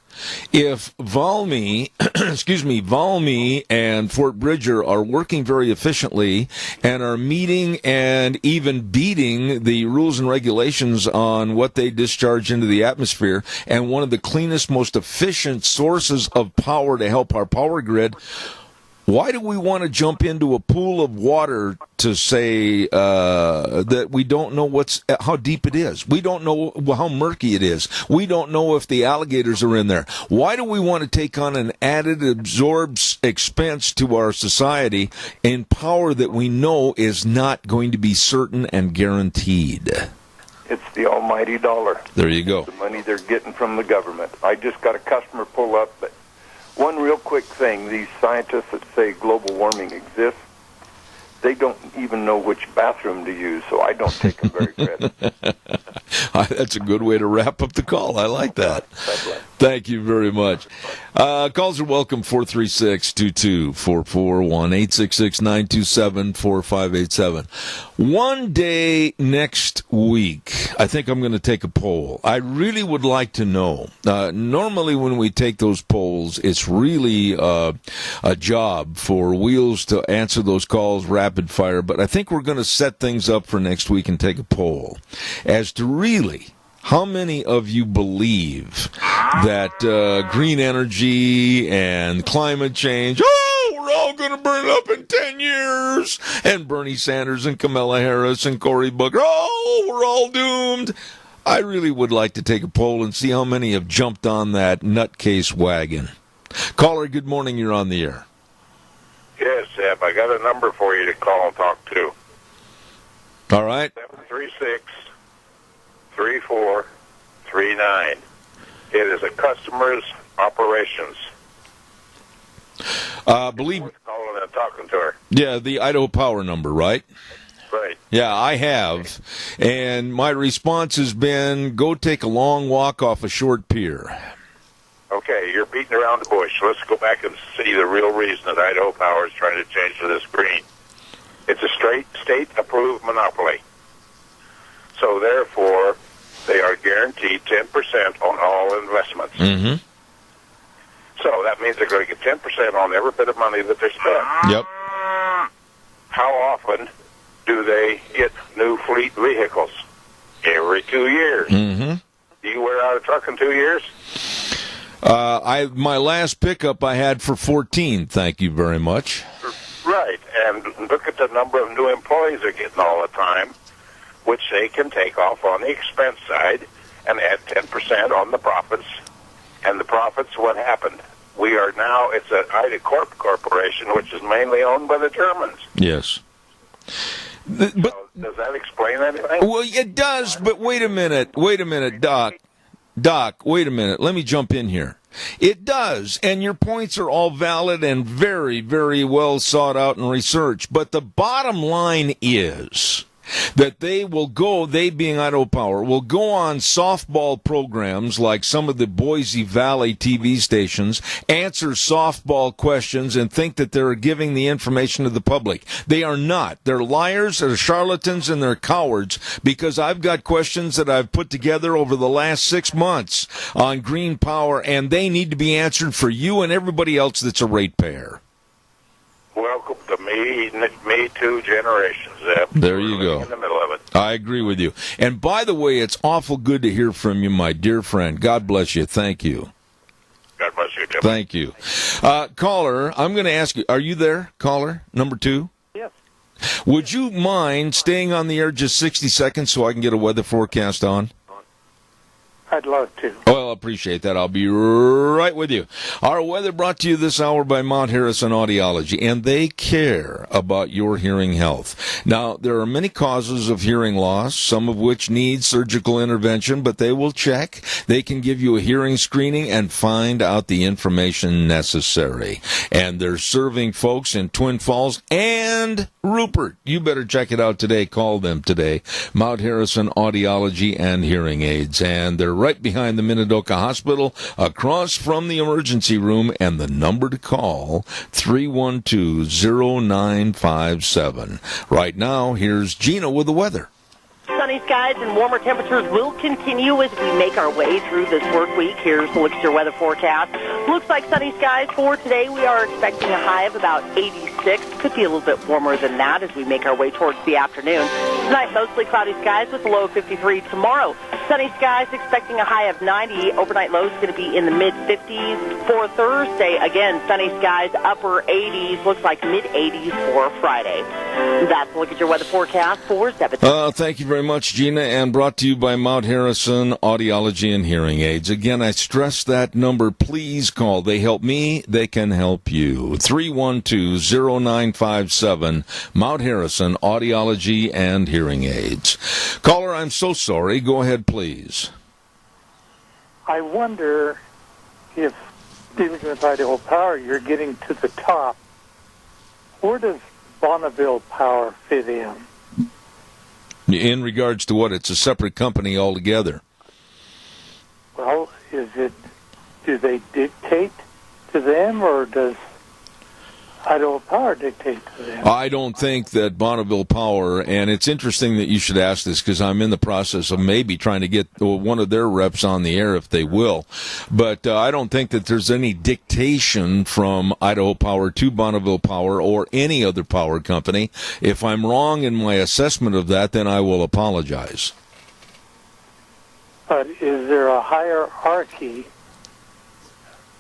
If Valmy, Valmy and Fort Bridger are working very efficiently and are meeting and even beating the rules and regulations on what they discharge into the atmosphere, and one of the cleanest, most efficient sources of power to help our power grid, why do we want to jump into a pool of water to say that we don't know how deep it is? We don't know how murky it is. We don't know if the alligators are in there. Why do we want to take on an added absorbed expense to our society in power that we know is not going to be certain and guaranteed? It's the almighty dollar. There you go. The money they're getting from the government. I just got a customer pull up, but one real quick thing, these scientists that say global warming exists, they don't even know which bathroom to use, so I don't take them very credit. That's a good way to wrap up the call. I like that. Thank you very much. Calls are welcome, 436-2244, 1-866-927-4587. One day next week, I think I'm going to take a poll. I really would like to know. Normally when we take those polls, it's really a job for Wheels to answer those calls rapid fire, but I think we're going to set things up for next week and take a poll as to really how many of you believe that green energy and climate change, we're all going to burn up in 10 years, and Bernie Sanders and Kamala Harris and Cory Booker, we're all doomed. I really would like to take a poll and see how many have jumped on that nutcase wagon. Caller, good morning. You're on the air. Yes, Zeb, I got a number for you to call and talk to. All right. 736-3439. It is a customer's operations. Believe calling and talking to her. Yeah, the Idaho Power number, right? Right. Yeah, I have. And my response has been, go take a long walk off a short pier. Okay, you're beating around the bush. Let's go back and see the real reason that Idaho Power is trying to change to this green. It's a straight state-approved monopoly. So, therefore, they are guaranteed 10% on all investments. Mm-hmm. So that means they're going to get 10% on every bit of money that they spend. Yep. How often do they get new fleet vehicles? Every 2 years. Mm-hmm. Do you wear out a truck in 2 years? My last pickup I had for 14. Thank you very much. Right, and look at the number of new employees they're getting all the time, which they can take off on the expense side and add 10% on the profits. And the profits, what happened? We are now, it's an Idaho Corporation, which is mainly owned by the Germans. Yes. But so does that explain anything? Well, it does, but wait a minute, Doc. Doc, wait a minute. Let me jump in here. It does, and your points are all valid and very, very well sought out and researched. But the bottom line is that they being Idaho Power, will go on softball programs like some of the Boise Valley TV stations, answer softball questions, and think that they're giving the information to the public. They are not. They're liars, they're charlatans, and they're cowards, because I've got questions that I've put together over the last 6 months on green power, and they need to be answered for you and everybody else that's a ratepayer. Welcome to Me Too generation, Zeb. There you go. In the middle of it. I agree with you. And by the way, it's awful good to hear from you, my dear friend. God bless you. Thank you. God bless you, Jim. Thank you. Caller, I'm going to ask you, are you there, caller, number 2? Yes. Would you mind staying on the air just 60 seconds so I can get a weather forecast on? I'd love to. Well, I appreciate that. I'll be right with you. Our weather brought to you this hour by Mount Harrison Audiology, and they care about your hearing health. Now, there are many causes of hearing loss, some of which need surgical intervention, but they will check. They can give you a hearing screening and find out the information necessary. And they're serving folks in Twin Falls and Rupert. You better check it out today. Call them today. Mount Harrison Audiology and Hearing Aids. And they're right behind the Minidoka Udoka Hospital, across from the emergency room, and the number to call, 312-0957. Right now, here's Gina with the weather. Sunny skies and warmer temperatures will continue as we make our way through this work week. Here's the look at your weather forecast. Looks like sunny skies for today. We are expecting a high of about 86. Could be a little bit warmer than that as we make our way towards the afternoon. Tonight, mostly cloudy skies with a low of 53. Tomorrow, sunny skies, expecting a high of 90. Overnight low is going to be in the mid-50s. For Thursday, again, sunny skies, upper 80s. Looks like mid-80s for Friday. That's a look at your weather forecast for Zebedee. Thank you very much, Gina, and brought to you by Mount Harrison Audiology and Hearing Aids. Again, I stress that number. Please call. They help me. They can help you. 312-0957, Mount Harrison Audiology and Hearing Aids. Caller, I'm so sorry. Go ahead, please. I wonder if, dealing with Idaho Power, you're getting to the top. Where does Bonneville Power fit in? In regards to what? It's a separate company altogether. Well, do they dictate to them, or does Idaho Power dictate to them? I don't think that Bonneville Power, and it's interesting that you should ask this because I'm in the process of maybe trying to get one of their reps on the air if they will. But I don't think that there's any dictation from Idaho Power to Bonneville Power or any other power company. If I'm wrong in my assessment of that, then I will apologize. But is there a hierarchy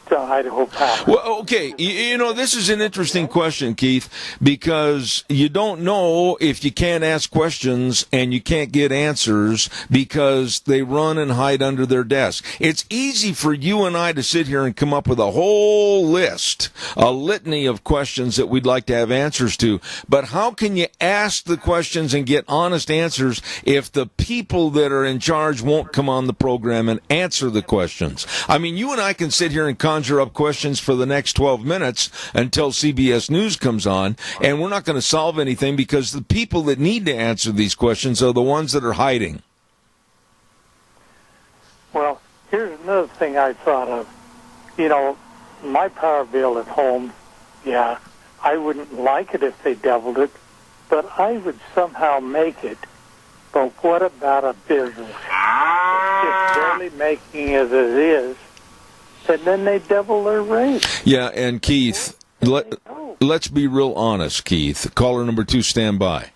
to Idaho Power? Well, okay, you know, this is an interesting question, Keith, because you don't know if you can't ask questions and you can't get answers because they run and hide under their desk. It's easy for you and I to sit here and come up with a whole list, a litany of questions that we'd like to have answers to, but how can you ask the questions and get honest answers if the people that are in charge won't come on the program and answer the questions? I mean, you and I can sit here and conjure up questions for the next 12 minutes until CBS News comes on, and we're not going to solve anything because the people that need to answer these questions are the ones that are hiding. Well, here's another thing I thought of. You know, my power bill at home, yeah, I wouldn't like it if they doubled it, but I would somehow make it. But what about a business? It's barely making as it is, and then they double their rate. Yeah, and Keith, let's be real honest, Keith. Caller number 2, stand by.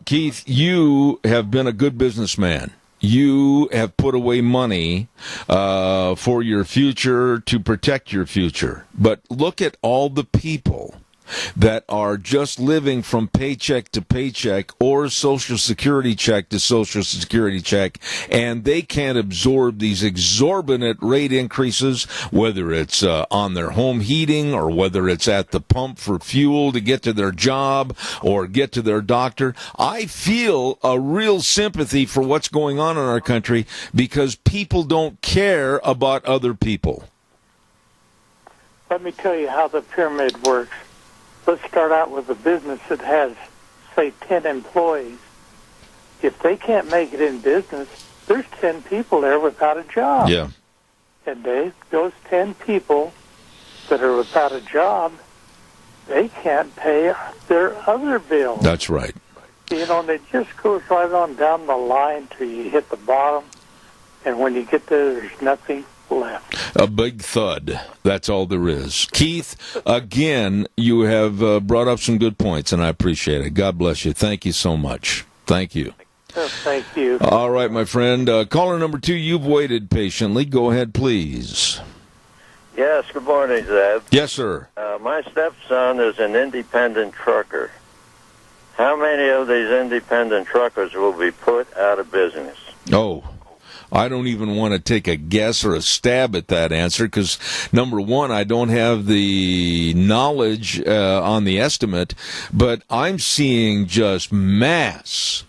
Keith, you have been a good businessman. You have put away money for your future to protect your future. But look at all the people that are just living from paycheck to paycheck or Social Security check to Social Security check, and they can't absorb these exorbitant rate increases, whether it's on their home heating or whether it's at the pump for fuel to get to their job or get to their doctor. I feel a real sympathy for what's going on in our country because people don't care about other people. Let me tell you how the pyramid works. Let's start out with a business that has, say, 10 employees. If they can't make it in business, there's 10 people there without a job. Yeah. And those 10 people that are without a job, they can't pay their other bills. That's right. You know, and it just goes right on down the line till you hit the bottom, and when you get there, there's nothing left. A big thud. That's all there is. Keith, again, you have brought up some good points, and I appreciate it. God bless you. Thank you so much. Thank you. Thank you. All right, my friend. Caller number 2, you've waited patiently. Go ahead, please. Yes, good morning, Zeb. Yes, sir. My stepson is an independent trucker. How many of these independent truckers will be put out of business? Oh, I don't even want to take a guess or a stab at that answer because, number one, I don't have the knowledge on the estimate, but I'm seeing just mass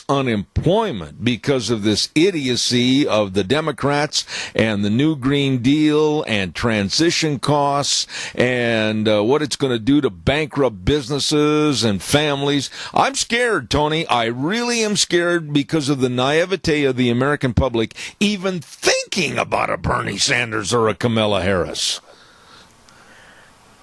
unemployment because of this idiocy of the Democrats and the new Green Deal and transition costs and what it's going to do to bankrupt businesses and families. I'm scared, Tony. I really am scared because of the naivete of the American American public even thinking about a Bernie Sanders or a Kamala Harris?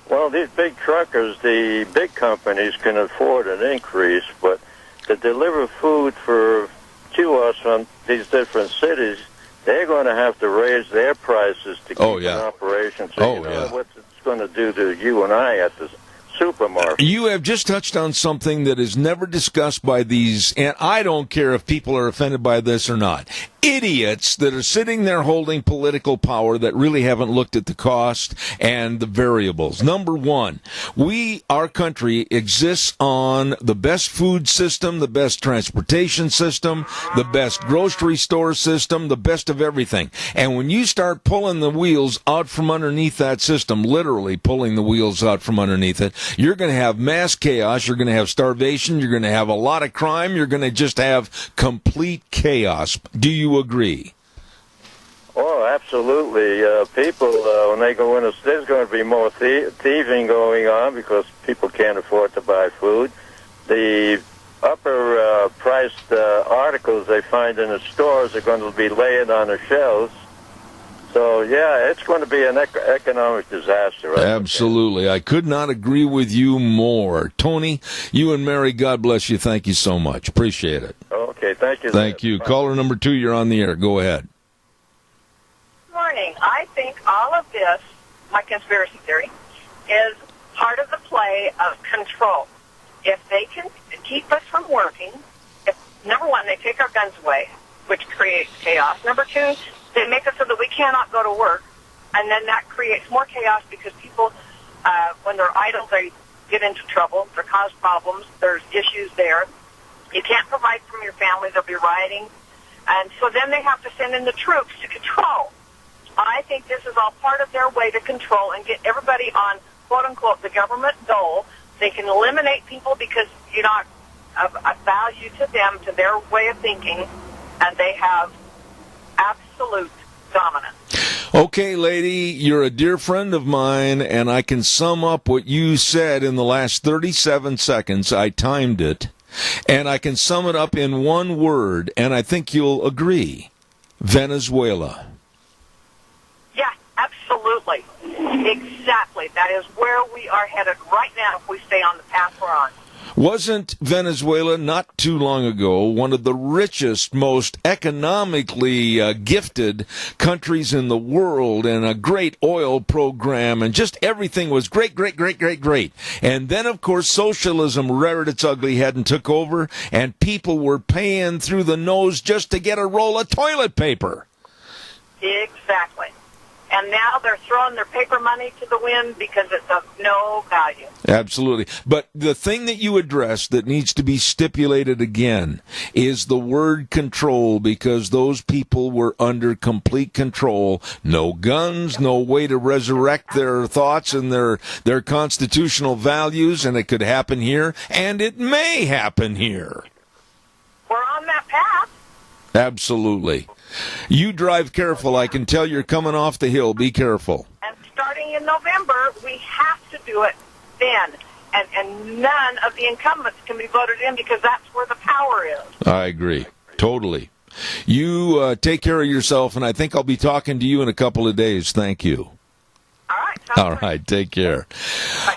Well, these big truckers, the big companies can afford an increase, but to deliver food to us from these different cities, they're going to have to raise their prices to keep an operation. So what it's going to do to you and I at the supermarket. You have just touched on something that is never discussed by these, and I don't care if people are offended by this or not, idiots that are sitting there holding political power that really haven't looked at the cost and the variables. Number one, our country exists on the best food system, the best transportation system, the best grocery store system, the best of everything. And when you start pulling the wheels out from underneath that system, literally pulling the wheels out from underneath it, you're going to have mass chaos, you're going to have starvation, you're going to have a lot of crime, you're going to just have complete chaos. Do you agree? Oh, absolutely. People, when they go in, there's going to be more thieving going on because people can't afford to buy food. The upper priced articles they find in the stores are going to be laying on the shelves. So, yeah, it's going to be an economic disaster. Absolutely. I could not agree with you more. Tony, you and Mary, God bless you. Thank you so much. Appreciate it. Okay, thank you. Thank you. Bye. Caller number 2, you're on the air. Go ahead. Good morning. I think all of this, my conspiracy theory, is part of the play of control. If they can keep us from working, number one, they take our guns away, which creates chaos. Number two, they make it so that we cannot go to work, and then that creates more chaos because people, when they're idle, they get into trouble. They cause problems. There's issues there. You can't provide for your family. They'll be rioting. And so then they have to send in the troops to control. I think this is all part of their way to control and get everybody on, quote-unquote, the government dole. They can eliminate people because you're not of value to them, to their way of thinking, and they have absolute dominance. Okay, lady, you're a dear friend of mine, and I can sum up what you said in the last 37 seconds. I timed it, and I can sum it up in one word, and I think you'll agree. Venezuela. Yeah, absolutely. Exactly. That is where we are headed right now if we stay on the path we're on. Wasn't Venezuela not too long ago one of the richest, most economically gifted countries in the world, and a great oil program, and just everything was great, great, great, great, great. And then, of course, socialism reared its ugly head and took over, and people were paying through the nose just to get a roll of toilet paper. Exactly. And now they're throwing their paper money to the wind because it's of no value. Absolutely. But the thing that you addressed that needs to be stipulated again is the word control, because those people were under complete control. No guns, no way to resurrect their thoughts and their constitutional values, and it could happen here, and it may happen here. We're on that path. Absolutely. You drive careful. I can tell you're coming off the hill. Be careful. And starting in November, we have to do it then. And none of the incumbents can be voted in because that's where the power is. I agree. Totally. You take care of yourself, and I think I'll be talking to you in a couple of days. Thank you. All right, take care.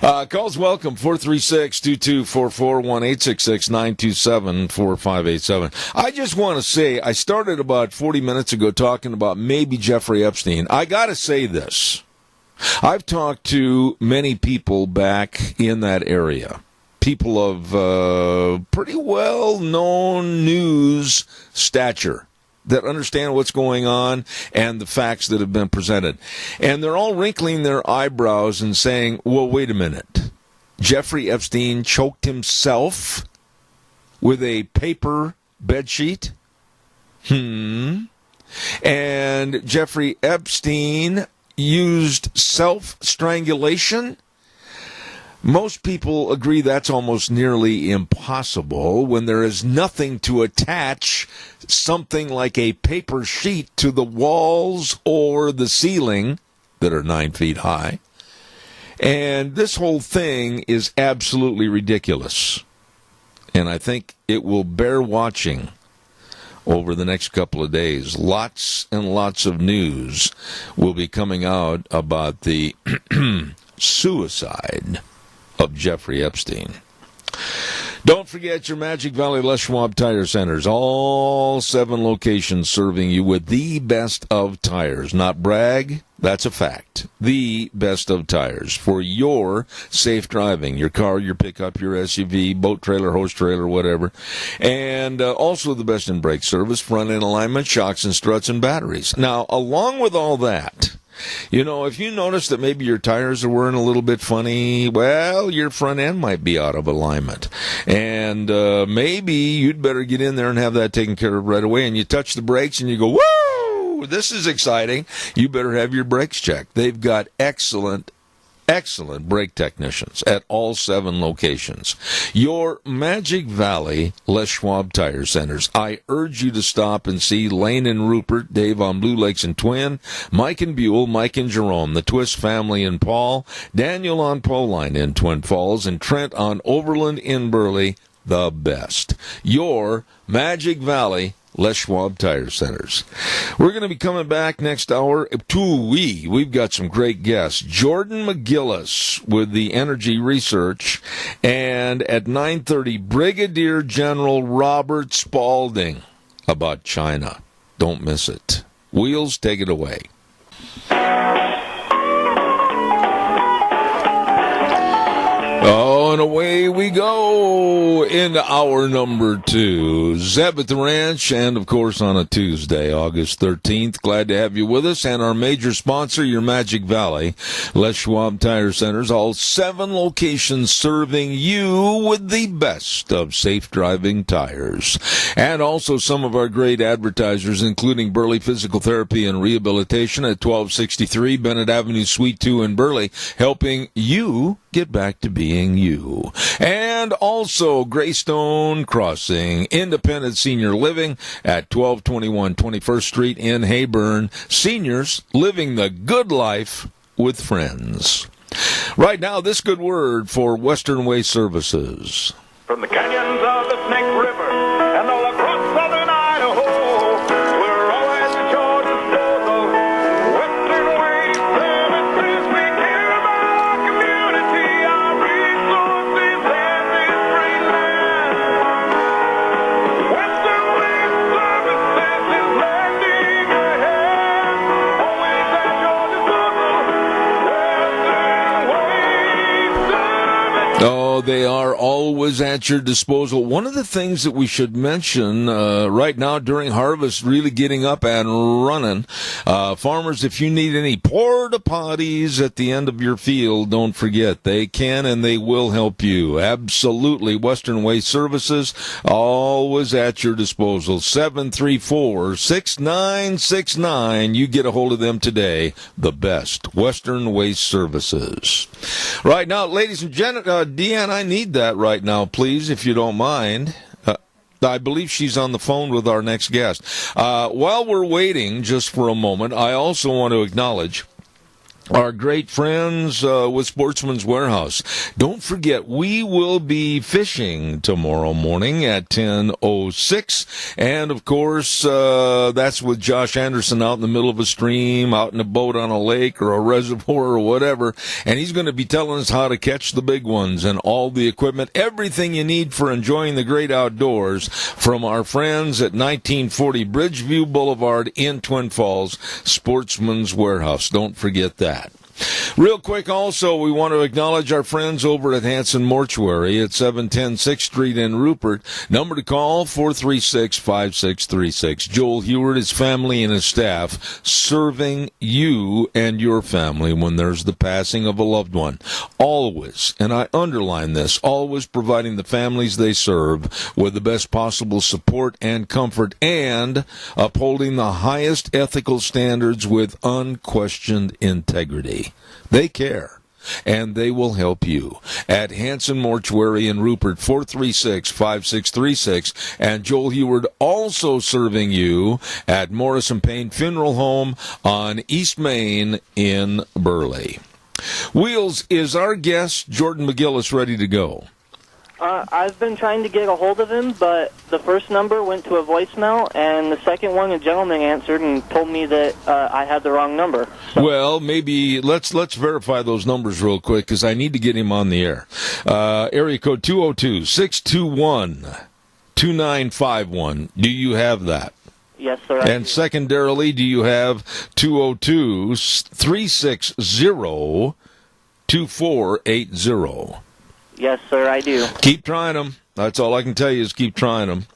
Calls welcome, 436-2244, 1-866-927-4587. I just want to say, I started about 40 minutes ago talking about maybe Jeffrey Epstein. I got to say this. I've talked to many people back in that area, people of pretty well-known news stature, that understand what's going on and the facts that have been presented. And they're all wrinkling their eyebrows and saying, well, wait a minute. Jeffrey Epstein choked himself with a paper bedsheet? And Jeffrey Epstein used self-strangulation? Most people agree that's almost nearly impossible when there is nothing to attach something like a paper sheet to the walls or the ceiling that are 9 feet high. And this whole thing is absolutely ridiculous. And I think it will bear watching over the next couple of days. Lots and lots of news will be coming out about the suicide of Jeffrey Epstein. Don't forget your Magic Valley Les Schwab Tire Centers. All 7 locations serving you with the best of tires. Not brag, that's a fact. The best of tires for your safe driving. Your car, your pickup, your SUV, boat trailer, horse trailer, whatever. And also the best in brake service, front end alignment, shocks and struts, and batteries. Now, along with all that, you know, if you notice that maybe your tires are wearing a little bit funny, well, your front end might be out of alignment. And maybe you'd better get in there and have that taken care of right away. And you touch the brakes and you go, woo, this is exciting. You better have your brakes checked. They've got excellent brake technicians at all 7 locations. Your Magic Valley Les Schwab Tire Centers. I urge you to stop and see Lane and Rupert, Dave on Blue Lakes and Twin, Mike and Buell, Mike and Jerome, the Twist family in Paul, Daniel on Pauline in Twin Falls, and Trent on Overland in Burley. The best. Your Magic Valley Les Schwab Tire Centers. We're going to be coming back next hour. We've got some great guests. Jordan McGillis with the Energy Research. And at 9:30, Brigadier General Robert Spalding about China. Don't miss it. Wheels, take it away. Oh, and away we go into hour number 2. Zeb at the Ranch, and of course on a Tuesday, August 13th. Glad to have you with us. And our major sponsor, your Magic Valley Les Schwab Tire Centers. All 7 locations serving you with the best of safe driving tires. And also some of our great advertisers, including Burley Physical Therapy and Rehabilitation at 1263 Bennett Avenue, Suite 2 in Burley, helping you get back to being you. And also Greystone Crossing, Independent Senior Living at 1221 21st Street in Hayburn. Seniors living the good life with friends. Right now, this good word for Western Way Services. From the canyons of the Snake River and all across southern Idaho, we're always at your disposal. Western Way Services, we care about our community, our resources, and this great land. Western Way Services is lending a hand, always at your disposal. Western Way Services. Oh, they are always at your disposal. One of the things that we should mention right now during harvest, really getting up and running, farmers, if you need any porta potties at the end of your field, don't forget, they can and they will help you. Absolutely. Western Way Services, always at your disposal. 734-6969. You get a hold of them today. The best. Western Way Services. Right now, ladies and gentlemen, Deanne, I need that right now, please, if you don't mind. I believe she's on the phone with our next guest. While we're waiting just for a moment, I also want to acknowledge our great friends with Sportsman's Warehouse. Don't forget, we will be fishing tomorrow morning at 10:06. And, of course, that's with Josh Anderson out in the middle of a stream, out in a boat on a lake or a reservoir or whatever. And he's going to be telling us how to catch the big ones and all the equipment, everything you need for enjoying the great outdoors from our friends at 1940 Bridgeview Boulevard in Twin Falls, Sportsman's Warehouse. Don't forget that. Real quick, also, we want to acknowledge our friends over at Hanson Mortuary at 710 6th Street in Rupert. Number to call, 436-5636. Joel Heward, his family, and his staff serving you and your family when there's the passing of a loved one. Always, and I underline this, always providing the families they serve with the best possible support and comfort, and upholding the highest ethical standards with unquestioned integrity. They care, and they will help you. At Hanson Mortuary in Rupert, 436-5636, and Joel Heward also serving you at Morrison Payne Funeral Home on East Main in Burley. Wheels, is our guest Jordan McGillis ready to go? I've been trying to get a hold of him, but the first number went to a voicemail, and the second one, a gentleman answered and told me that I had the wrong number. So. Well, maybe let's verify those numbers real quick, because I need to get him on the air. Area code 202-621-2951. Do you have that? Yes, sir. And secondarily, do you have 202-360-2480? Yes, sir, I do. Keep trying them. That's all I can tell you is keep trying them.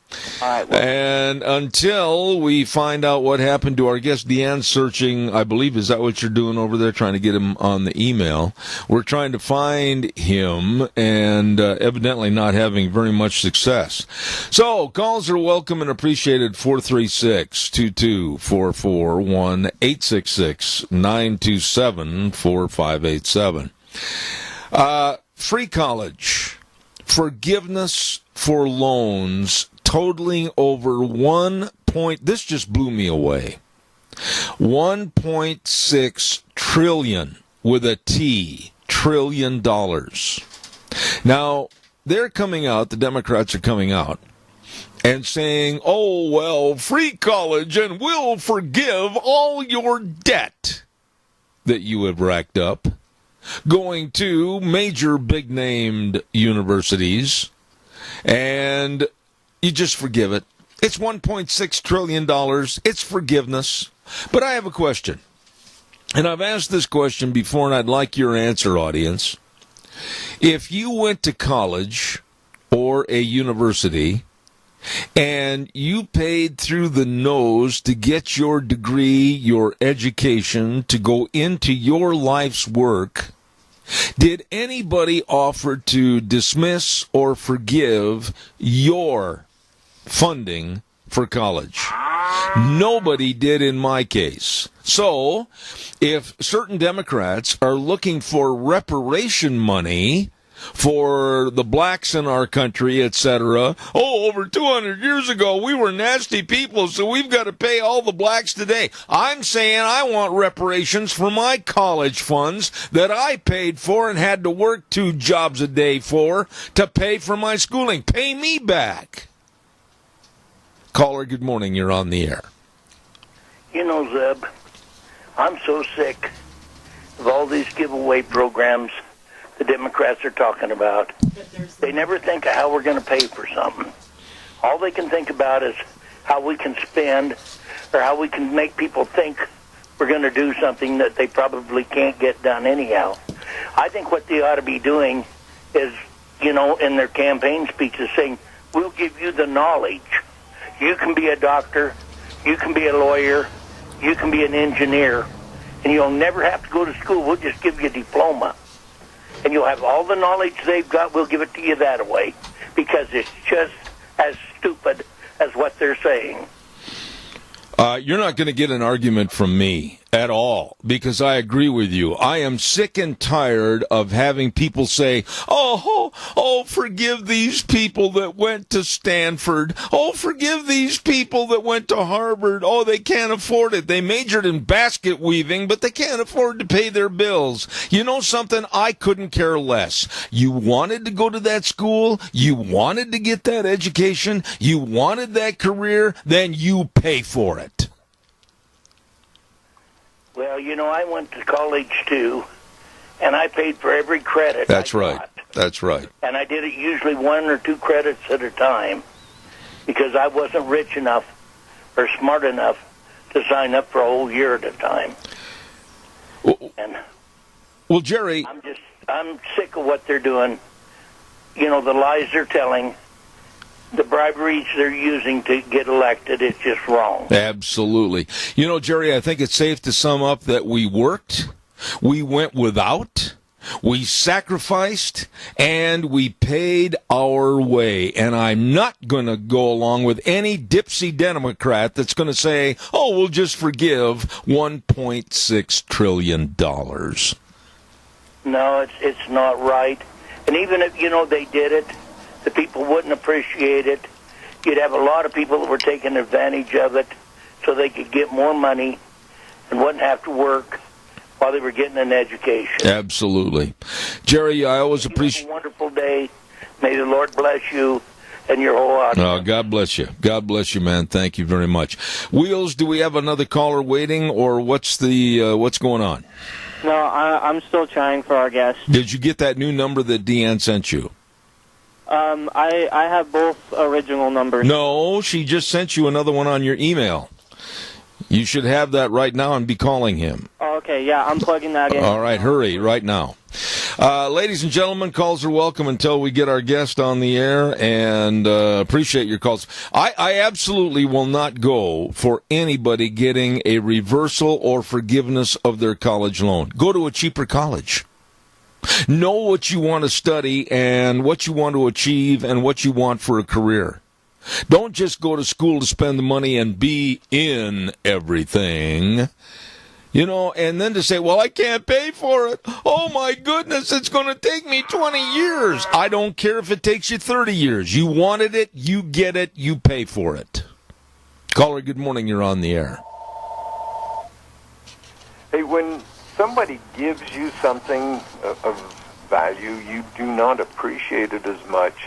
All right. Well, and until we find out what happened to our guest, Deanne's searching, I believe, is that what you're doing over there, trying to get him on the email? We're trying to find him and evidently not having very much success. So, calls are welcome and appreciated. 436-2244, 1-866-927-4587. Free college. Forgiveness for loans totaling over this just blew me away. $1.6 trillion with a T, trillion dollars. Now, they're coming out, the Democrats are coming out and saying, oh, well, free college and we'll forgive all your debt that you have racked up going to major big-named universities, and you just forgive it. It's $1.6 trillion. It's forgiveness. But I have a question, and I've asked this question before, and I'd like your answer, audience. If you went to college or a university and you paid through the nose to get your degree, your education, to go into your life's work, did anybody offer to dismiss or forgive your funding for college? Nobody did in my case. So, if certain Democrats are looking for reparation money for the blacks in our country, etc. Oh, over 200 years ago, we were nasty people, so we've got to pay all the blacks today. I'm saying I want reparations for my college funds that I paid for and had to work 2 jobs a day for to pay for my schooling. Pay me back. Caller, good morning. You're on the air. You know, Zeb, I'm so sick of all these giveaway programs the Democrats are talking about. They never think of how we're going to pay for something. All they can think about is how we can spend or how we can make people think we're going to do something that they probably can't get done anyhow. I think what they ought to be doing is, you know, in their campaign speeches saying, we'll give you the knowledge. You can be a doctor, you can be a lawyer, you can be an engineer, and you'll never have to go to school. We'll just give you a diploma. And you'll have all the knowledge they've got. We'll give it to you that way, because it's just as stupid as what they're saying. You're not going to get an argument from me at all, because I agree with you. I am sick and tired of having people say, oh, forgive these people that went to Stanford. Oh, forgive these people that went to Harvard. Oh, they can't afford it. They majored in basket weaving, but they can't afford to pay their bills. You know something? I couldn't care less. You wanted to go to that school. You wanted to get that education. You wanted that career. Then you pay for it. Well, you know, I went to college, too, and I paid for every credit. That's right. That's right. And I did it usually 1 or 2 credits at a time because I wasn't rich enough or smart enough to sign up for a whole year at a time. Well, Jerry, I'm sick of what they're doing. You know, the lies they're telling, the briberies they're using to get elected, it's just wrong. Absolutely. You know, Jerry, I think it's safe to sum up that we worked, we went without, we sacrificed, and we paid our way. And I'm not going to go along with any dipsy Democrat that's going to say, oh, we'll just forgive $1.6 trillion. No, it's not right. And even if, you know, they did it, the people wouldn't appreciate it. You'd have a lot of people that were taking advantage of it so they could get more money and wouldn't have to work while they were getting an education. Absolutely. Jerry, I always appreciate... Have a wonderful day. May the Lord bless you and your whole audience. Oh, God bless you. God bless you, man. Thank you very much. Wheels, do we have another caller waiting, or what's going on? No, I'm still trying for our guest. Did you get that new number that Deanne sent you? I have both original numbers. No, she just sent you another one on your email. You should have that right now and be calling him. Oh, okay, yeah, I'm plugging that in. All right, hurry right now. Ladies and gentlemen, calls are welcome until we get our guest on the air, and appreciate your calls. I absolutely will not go for anybody getting a reversal or forgiveness of their college loan. Go to a cheaper college. Know what you want to study and what you want to achieve and what you want for a career. Don't just go to school to spend the money and be in everything. You know, and then to say, well, I can't pay for it. Oh, my goodness, it's going to take me 20 years. I don't care if it takes you 30 years. You wanted it, you get it, you pay for it. Caller, good morning. You're on the air. Hey, when somebody gives you something of value, you do not appreciate it as much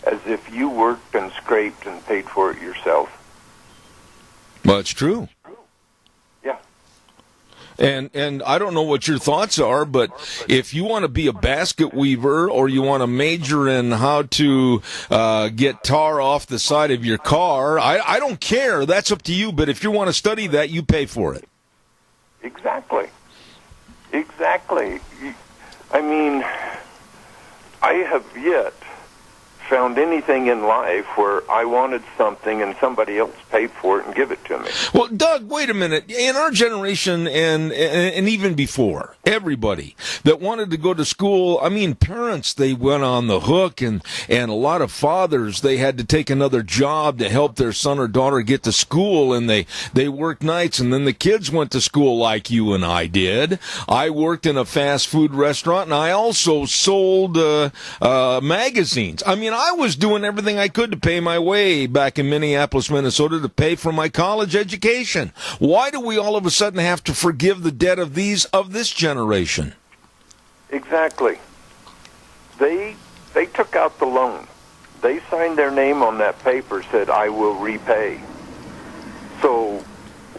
as if you worked and scraped and paid for it yourself. Well, it's true. Yeah. And I don't know what your thoughts are, but if you want to be a basket weaver or you want to major in how to get tar off the side of your car, I don't care. That's up to you. But if you want to study that, you pay for it. Exactly. I mean, I have yet found anything in life where I wanted something and somebody else paid for it and give it to me. Well, Doug, wait a minute. In our generation and even before, everybody that wanted to go to school, I mean, parents, they went on the hook, and a lot of fathers, they had to take another job to help their son or daughter get to school, and they worked nights, and then the kids went to school like you and I did. I worked in a fast food restaurant, and I also sold magazines. I mean, I was doing everything I could to pay my way back in Minneapolis, Minnesota, to pay for my college education. Why do we all of a sudden have to forgive the debt of this generation? Exactly. They took out the loan. They signed their name on that paper, said, I will repay. So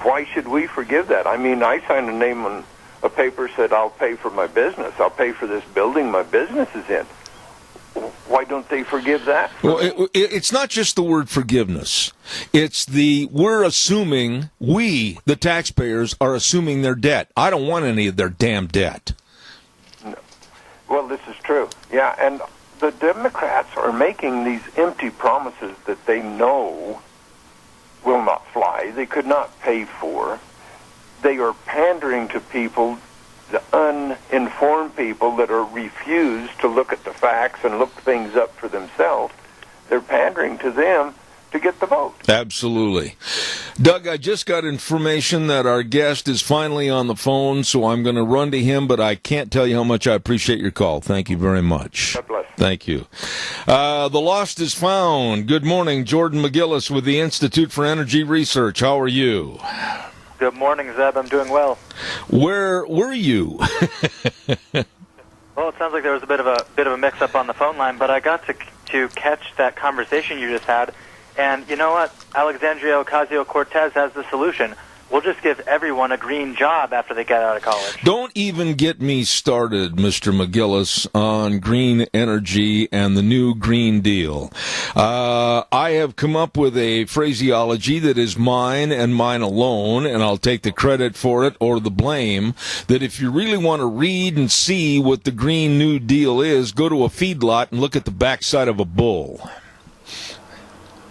why should we forgive that? I mean, I signed a name on a paper, said, I'll pay for my business. I'll pay for this building my business is in. Why don't they forgive that? Well, it's not just the word forgiveness. It's we're assuming, we, the taxpayers, are assuming their debt. I don't want any of their damn debt. No. Well, this is true. Yeah, and the Democrats are making these empty promises that they know will not fly, they could not pay for. They are pandering to people, the uninformed people that are refused to look at the facts and look things up for themselves. They're pandering to them to get the vote. Absolutely. Doug, I just got information that our guest is finally on the phone, so I'm going to run to him, but I can't tell you how much I appreciate your call. Thank you very much. God bless. Thank you. The lost is found. Good morning, Jordan McGillis with the Institute for Energy Research. How are you? Good morning, Zeb. I'm doing well. Where were you? Well, it sounds like there was a bit of a mix-up on the phone line, but I got to catch that conversation you just had. And you know what? Alexandria Ocasio-Cortez has the solution. We'll just give everyone a green job after they get out of college. Don't even get me started, Mr. McGillis, on green energy and the new Green Deal. I have come up with a phraseology that is mine and mine alone, and I'll take the credit for it or the blame, that if you really want to read and see what the Green New Deal is, go to a feedlot and look at the backside of a bull.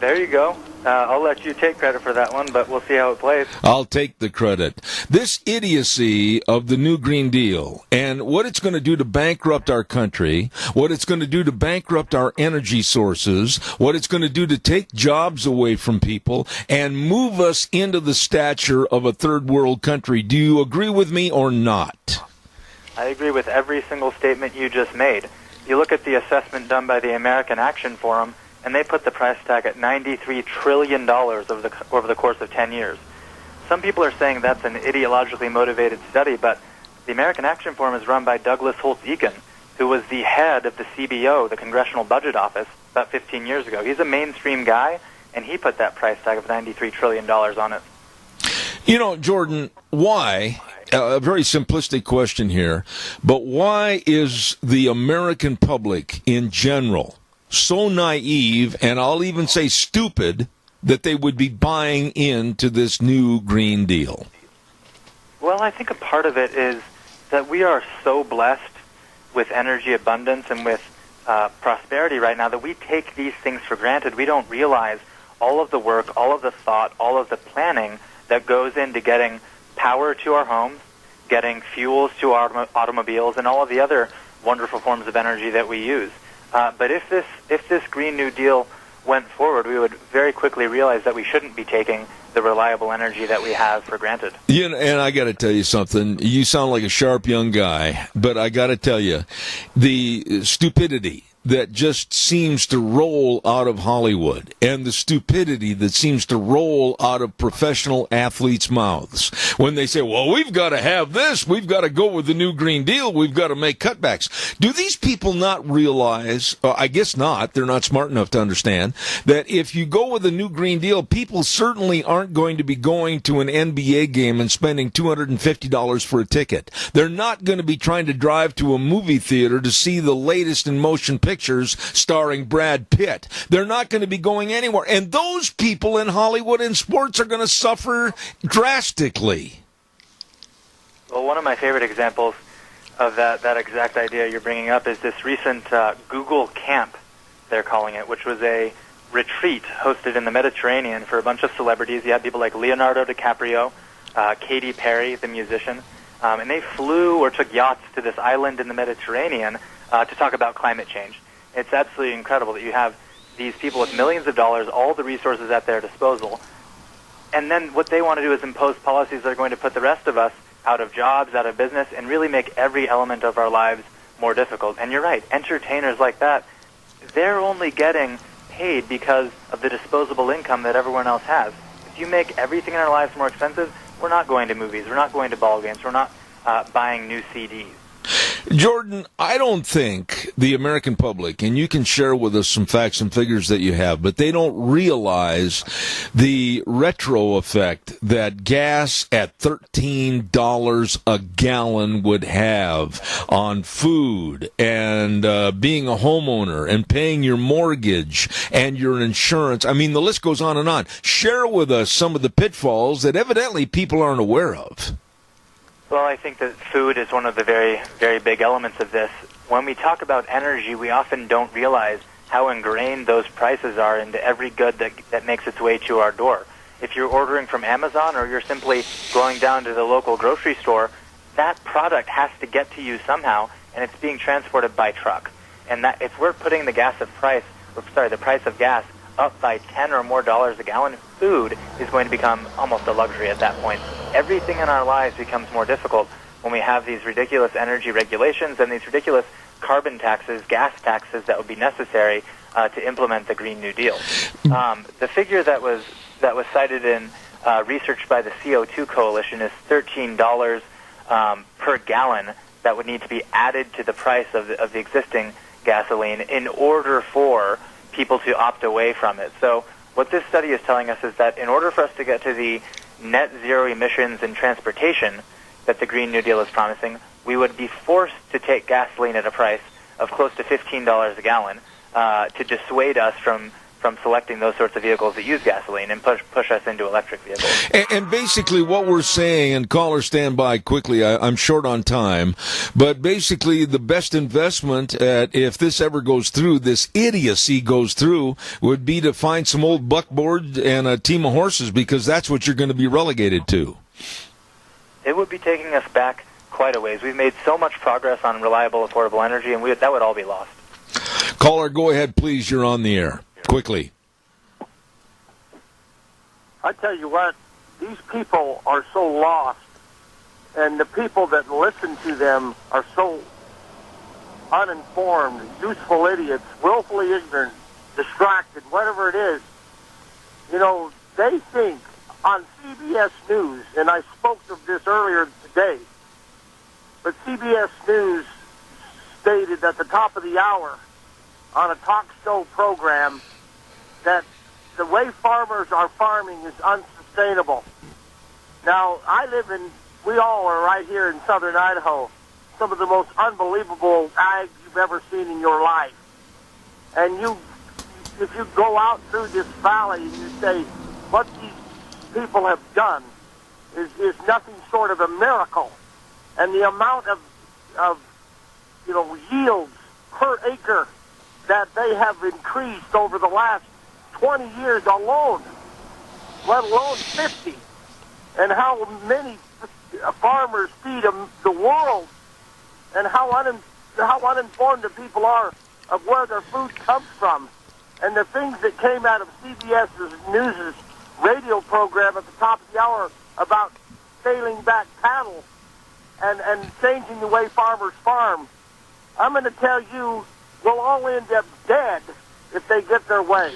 There you go. I'll let you take credit for that one, but we'll see how it plays. I'll take the credit. This idiocy of the new Green Deal and what it's going to do to bankrupt our country, what it's going to do to bankrupt our energy sources, what it's going to do to take jobs away from people and move us into the stature of a third world country. Do you agree with me or not? I agree with every single statement you just made. You look at the assessment done by the American Action Forum, and they put the price tag at $93 trillion over the course of 10 years. Some people are saying that's an ideologically motivated study, but the American Action Forum is run by Douglas Holtz-Eakin. who was the head of the CBO, the Congressional Budget Office, about 15 years ago. He's a mainstream guy, and he put that price tag of $93 trillion on it. You know, Jordan, why? A very simplistic question here, but why is the American public in general so naive, and I'll even say stupid, that they would be buying into this new Green Deal? Well, I think a part of it is that we are so blessed with energy abundance and with prosperity right now that we take these things for granted. We don't realize all of the work, all of the thought, all of the planning that goes into getting power to our homes, getting fuels to our automobiles, and all of the other wonderful forms of energy that we use. But if this Green New Deal went forward, we would very quickly realize that we shouldn't be taking the reliable energy that we have for granted. You know, and I got to tell you something. You sound like a sharp young guy, but I got to tell you, the stupidity that just seems to roll out of Hollywood and the stupidity that seems to roll out of professional athletes' mouths when they say, well, we've got to have this, we've got to go with the new Green Deal, we've got to make cutbacks. Do these people not realize, I guess not, they're not smart enough to understand, that if you go with the new Green Deal, people certainly aren't going to be going to an NBA game and spending $250 for a ticket. They're not going to be trying to drive to a movie theater to see the latest in motion pictures starring Brad Pitt. They're not going to be going anywhere. And those people in Hollywood and sports are going to suffer drastically. Well, one of my favorite examples of that exact idea you're bringing up is this recent Google Camp, they're calling it, which was a retreat hosted in the Mediterranean for a bunch of celebrities. You had people like Leonardo DiCaprio, Katy Perry, the musician, and they flew or took yachts to this island in the Mediterranean to talk about climate change. It's absolutely incredible that you have these people with millions of dollars, all the resources at their disposal, and then what they want to do is impose policies that are going to put the rest of us out of jobs, out of business, and really make every element of our lives more difficult. And you're right, entertainers like that, they're only getting paid because of the disposable income that everyone else has. If you make everything in our lives more expensive, we're not going to movies, we're not going to ball games, we're not buying new CDs. Jordan, I don't think the American public, and you can share with us some facts and figures that you have, but they don't realize the retro effect that gas at $13 a gallon would have on food and being a homeowner and paying your mortgage and your insurance. I mean, the list goes on and on. Share with us some of the pitfalls that evidently people aren't aware of. Well, I think that food is one of the very, very big elements of this. When we talk about energy, we often don't realize how ingrained those prices are into every good that makes its way to our door. If you're ordering from Amazon or you're simply going down to the local grocery store, that product has to get to you somehow, and it's being transported by truck. And that if we're putting the price of gas up by $10 or more a gallon, food is going to become almost a luxury at that point. Everything in our lives becomes more difficult when we have these ridiculous energy regulations and these ridiculous carbon taxes, gas taxes that would be necessary to implement the Green New Deal. The figure that was cited in research by the CO2 Coalition is $13 per gallon that would need to be added to the price of the existing gasoline in order for people to opt away from it. So what this study is telling us is that in order for us to get to the net zero emissions in transportation that the Green New Deal is promising, we would be forced to take gasoline at a price of close to $15 a gallon to dissuade us from selecting those sorts of vehicles that use gasoline and push us into electric vehicles. And basically what we're saying, and callers stand by quickly, I'm short on time, but basically the best investment, if this ever goes through, this idiocy goes through, would be to find some old buckboard and a team of horses, because that's what you're going to be relegated to. It would be taking us back quite a ways. We've made so much progress on reliable, affordable energy, and that would all be lost. Caller, go ahead, please. You're on the air. Quickly. I tell you what, these people are so lost, and the people that listen to them are so uninformed, useful idiots, willfully ignorant, distracted, whatever it is. You know, they think on CBS News, and I spoke of this earlier today, but CBS News stated at the top of the hour on a talk show program that the way farmers are farming is unsustainable. Now, we all are right here in southern Idaho, some of the most unbelievable ag you've ever seen in your life. And if you go out through this valley and you say, what these people have done is nothing short of a miracle. And the amount of yields per acre that they have increased over the last 20 years alone, let alone 50, and how many farmers feed the world, and how uninformed the people are of where their food comes from, and the things that came out of CBS's News' radio program at the top of the hour about scaling back cattle and changing the way farmers farm. I'm going to tell you, we'll all end up dead if they get their way.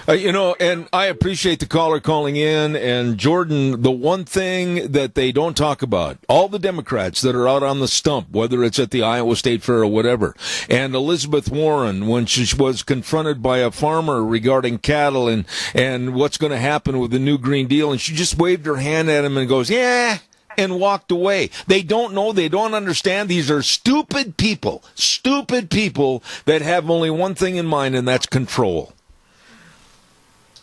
And I appreciate the caller calling in. And, Jordan, the one thing that they don't talk about, all the Democrats that are out on the stump, whether it's at the Iowa State Fair or whatever, and Elizabeth Warren, when she was confronted by a farmer regarding cattle and what's going to happen with the new Green Deal, and she just waved her hand at him and goes, yeah, and walked away. They don't know. They don't understand. These are stupid people that have only one thing in mind, and that's control.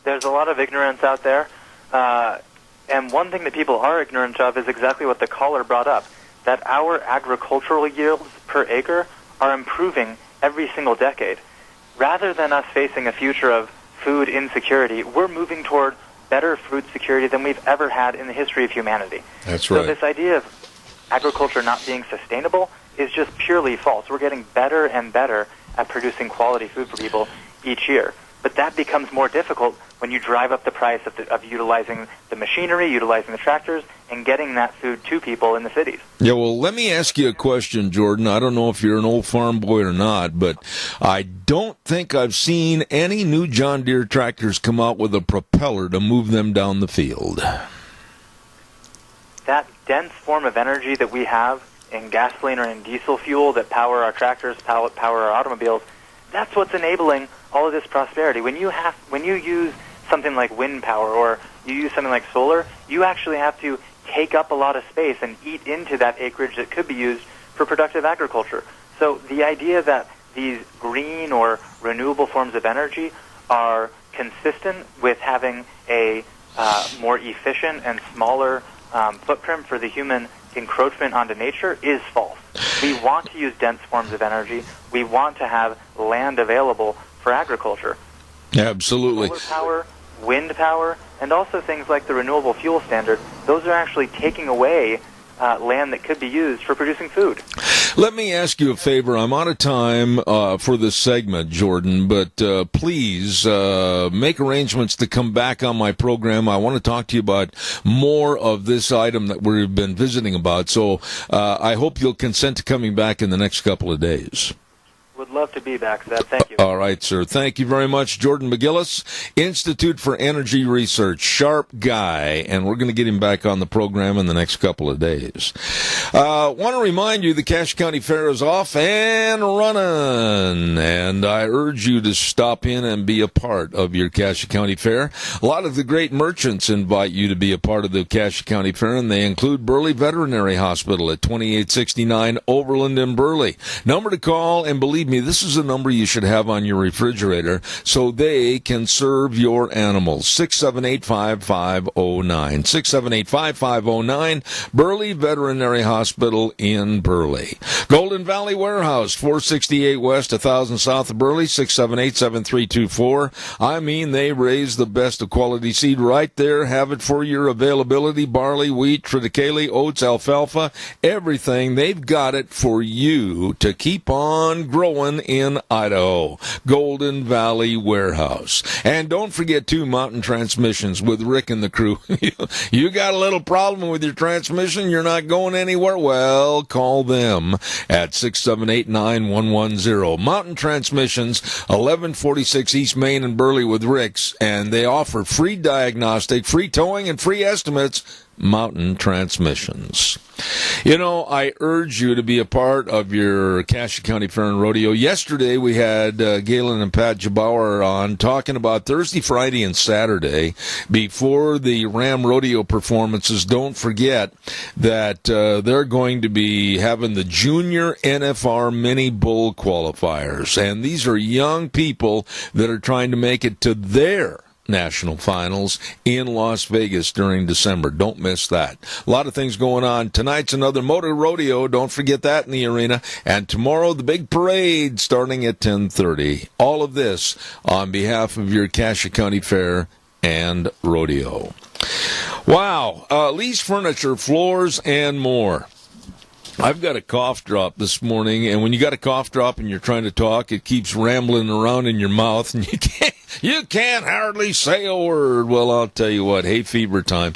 There's a lot of ignorance out there, and one thing that people are ignorant of is exactly what the caller brought up, that our agricultural yields per acre are improving every single decade. Rather than us facing a future of food insecurity, we're moving toward better food security than we've ever had in the history of humanity. That's right. So this idea of agriculture not being sustainable is just purely false. We're getting better and better at producing quality food for people each year. But that becomes more difficult when you drive up the price of utilizing the machinery, utilizing the tractors, and getting that food to people in the cities. Yeah, well, let me ask you a question, Jordan. I don't know if you're an old farm boy or not, but I don't think I've seen any new John Deere tractors come out with a propeller to move them down the field. That dense form of energy that we have in gasoline or in diesel fuel that power our tractors, power our automobiles, that's what's enabling all of this prosperity. When you use something like wind power or you use something like solar, you actually have to take up a lot of space and eat into that acreage that could be used for productive agriculture. So the idea that these green or renewable forms of energy are consistent with having a more efficient and smaller footprint for the human encroachment onto nature is false. We want to use dense forms of energy. We want to have land available for agriculture. Absolutely. Solar power, wind power, and also things like the renewable fuel standard, those are actually taking away land that could be used for producing food. Let me ask you a favor. I'm out of time for this segment, Jordan, but please make arrangements to come back on my program. I want to talk to you about more of this item that we've been visiting about, so I hope you'll consent to coming back in the next couple of days. Would love to be back, Seth. Thank you. All right, sir. Thank you very much. Jordan McGillis, Institute for Energy Research. Sharp guy, and we're going to get him back on the program in the next couple of days. Want to remind you the Cache County Fair is off and running, and I urge you to stop in and be a part of your Cache County Fair. A lot of the great merchants invite you to be a part of the Cache County Fair, and they include Burley Veterinary Hospital at 2869 Overland in Burley. Number to call, and believe me, this is a number you should have on your refrigerator so they can serve your animals. 678-5509. 678-5509. Burley Veterinary Hospital in Burley. Golden Valley Warehouse, 468 West, 1000 South of Burley, 678-7324. I mean, they raise the best of quality seed right there. Have it for your availability. Barley, wheat, triticale, oats, alfalfa, everything. They've got it for you to keep on growing in Idaho. Golden Valley Warehouse. And don't forget, too, Mountain Transmissions with Rick and the crew. You got a little problem with your transmission, you're not going anywhere? Well, call them at 678-9110. Mountain Transmissions, 1146 East Main in Burley with Rick's, and they offer free diagnostic, free towing, and free estimates Mountain Transmissions. You know, I urge you to be a part of your Cassia County Fair and Rodeo. Yesterday we had Galen and Pat Jabauer on talking about Thursday, Friday, and Saturday before the Ram Rodeo performances. Don't forget that they're going to be having the Junior NFR Mini Bull qualifiers. And these are young people that are trying to make it to their national finals in Las Vegas during December. Don't miss that. A lot of things going on. Tonight's another motor rodeo. Don't forget that in the arena. And tomorrow, the big parade starting at 10:30. All of this on behalf of your Cassia County Fair and Rodeo. Wow. Lee's Furniture, Floors, and More. I've got a cough drop this morning, and when you got a cough drop and you're trying to talk, it keeps rambling around in your mouth, and you can't hardly say a word. Well, I'll tell you what, hay fever time.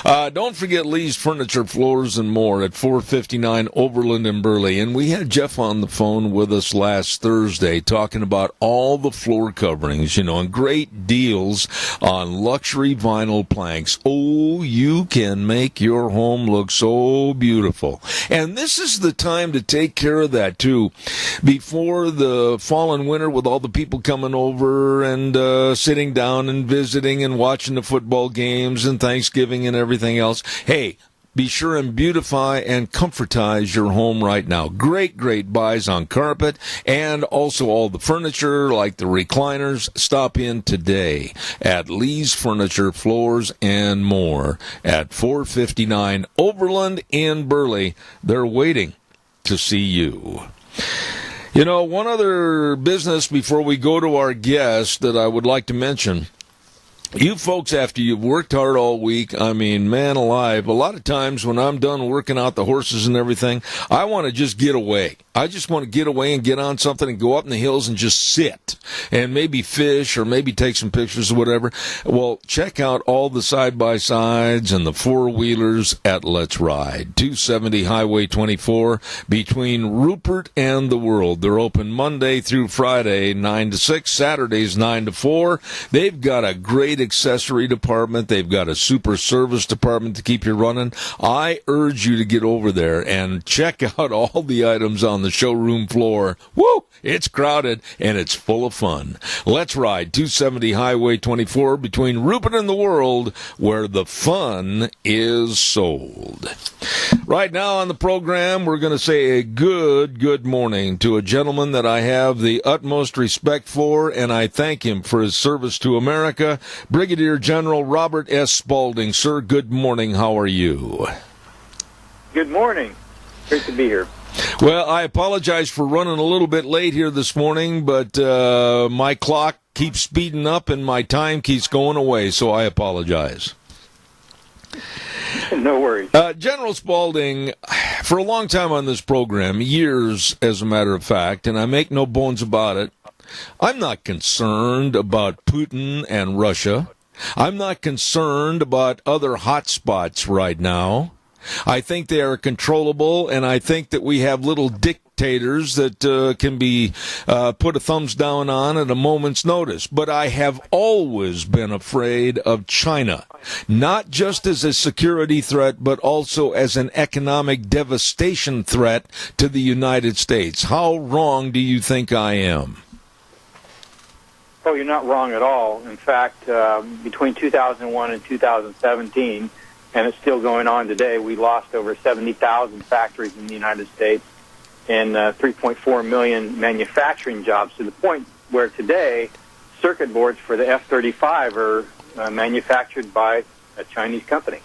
Don't forget Lee's Furniture, Floors, and More at 459 Overland in Burley. And we had Jeff on the phone with us last Thursday talking about all the floor coverings, you know, and great deals on luxury vinyl planks. Oh, you can make your home look so beautiful. And this is the time to take care of that, too. Before the fall and winter with all the people coming over and sitting down and visiting and watching the football games and Thanksgiving and everything else. Hey, be sure and beautify and comfortize your home right now. Great, great buys on carpet and also all the furniture like the recliners. Stop in today at Lee's Furniture, Floors, and More at 459 Overland in Burley. They're waiting to see you. You know, one other business before we go to our guest that I would like to mention. You folks, after you've worked hard all week, I mean, man alive, a lot of times when I'm done working out the horses and everything, I want to just get away. I just want to get away and get on something and go up in the hills and just sit and maybe fish or maybe take some pictures or whatever. Well, check out all the side-by-sides and the four-wheelers at Let's Ride. 270 Highway 24 between Rupert and the World. They're open Monday through Friday, 9 to 6, Saturdays 9 to 4. They've got a great accessory department. They've got a super service department to keep you running. I urge you to get over there and check out all the items on the showroom floor. Woo! It's crowded and it's full of fun. Let's Ride, 270 Highway 24 between Rupert and the World, where the fun is sold. Right now on the program, we're going to say a good morning to a gentleman that I have the utmost respect for, and I thank him for his service to America. Brigadier General Robert S. Spaulding. Sir, good morning. How are you? Good morning. Great to be here. Well, I apologize for running a little bit late here this morning, but my clock keeps speeding up and my time keeps going away, so I apologize. No worries. General Spaulding, for a long time on this program, years as a matter of fact, and I make no bones about it, I'm not concerned about Putin and Russia. I'm not concerned about other hot spots right now. I think they are controllable, and I think that we have little dictators that can be put a thumbs down on at a moment's notice. But I have always been afraid of China, not just as a security threat, but also as an economic devastation threat to the United States. How wrong do you think I am? Oh, you're not wrong at all. In fact, between 2001 and 2017, and it's still going on today, we lost over 70,000 factories in the United States and 3.4 million manufacturing jobs, to the point where today circuit boards for the F-35 are manufactured by a Chinese company.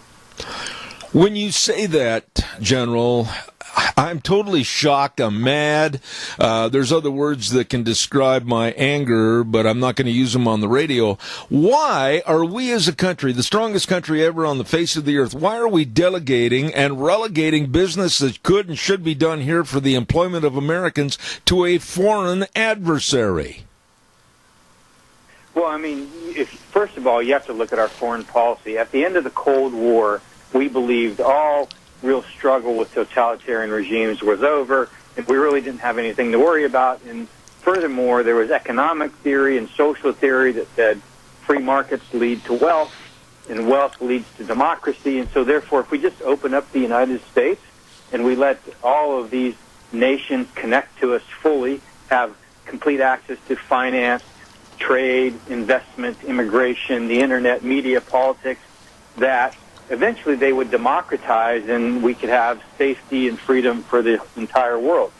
When you say that, General, I'm totally shocked. I'm mad. There's other words that can describe my anger, but I'm not going to use them on the radio. Why are we as a country, the strongest country ever on the face of the earth, why are we delegating and relegating business that could and should be done here for the employment of Americans to a foreign adversary? Well, I mean, first of all, you have to look at our foreign policy. At the end of the Cold War, we believed all real struggle with totalitarian regimes was over, and we really didn't have anything to worry about. And furthermore, there was economic theory and social theory that said free markets lead to wealth, and wealth leads to democracy. And so, therefore, if we just open up the United States and we let all of these nations connect to us fully, have complete access to finance, trade, investment, immigration, the internet, media, politics, that eventually they would democratize and we could have safety and freedom for the entire world.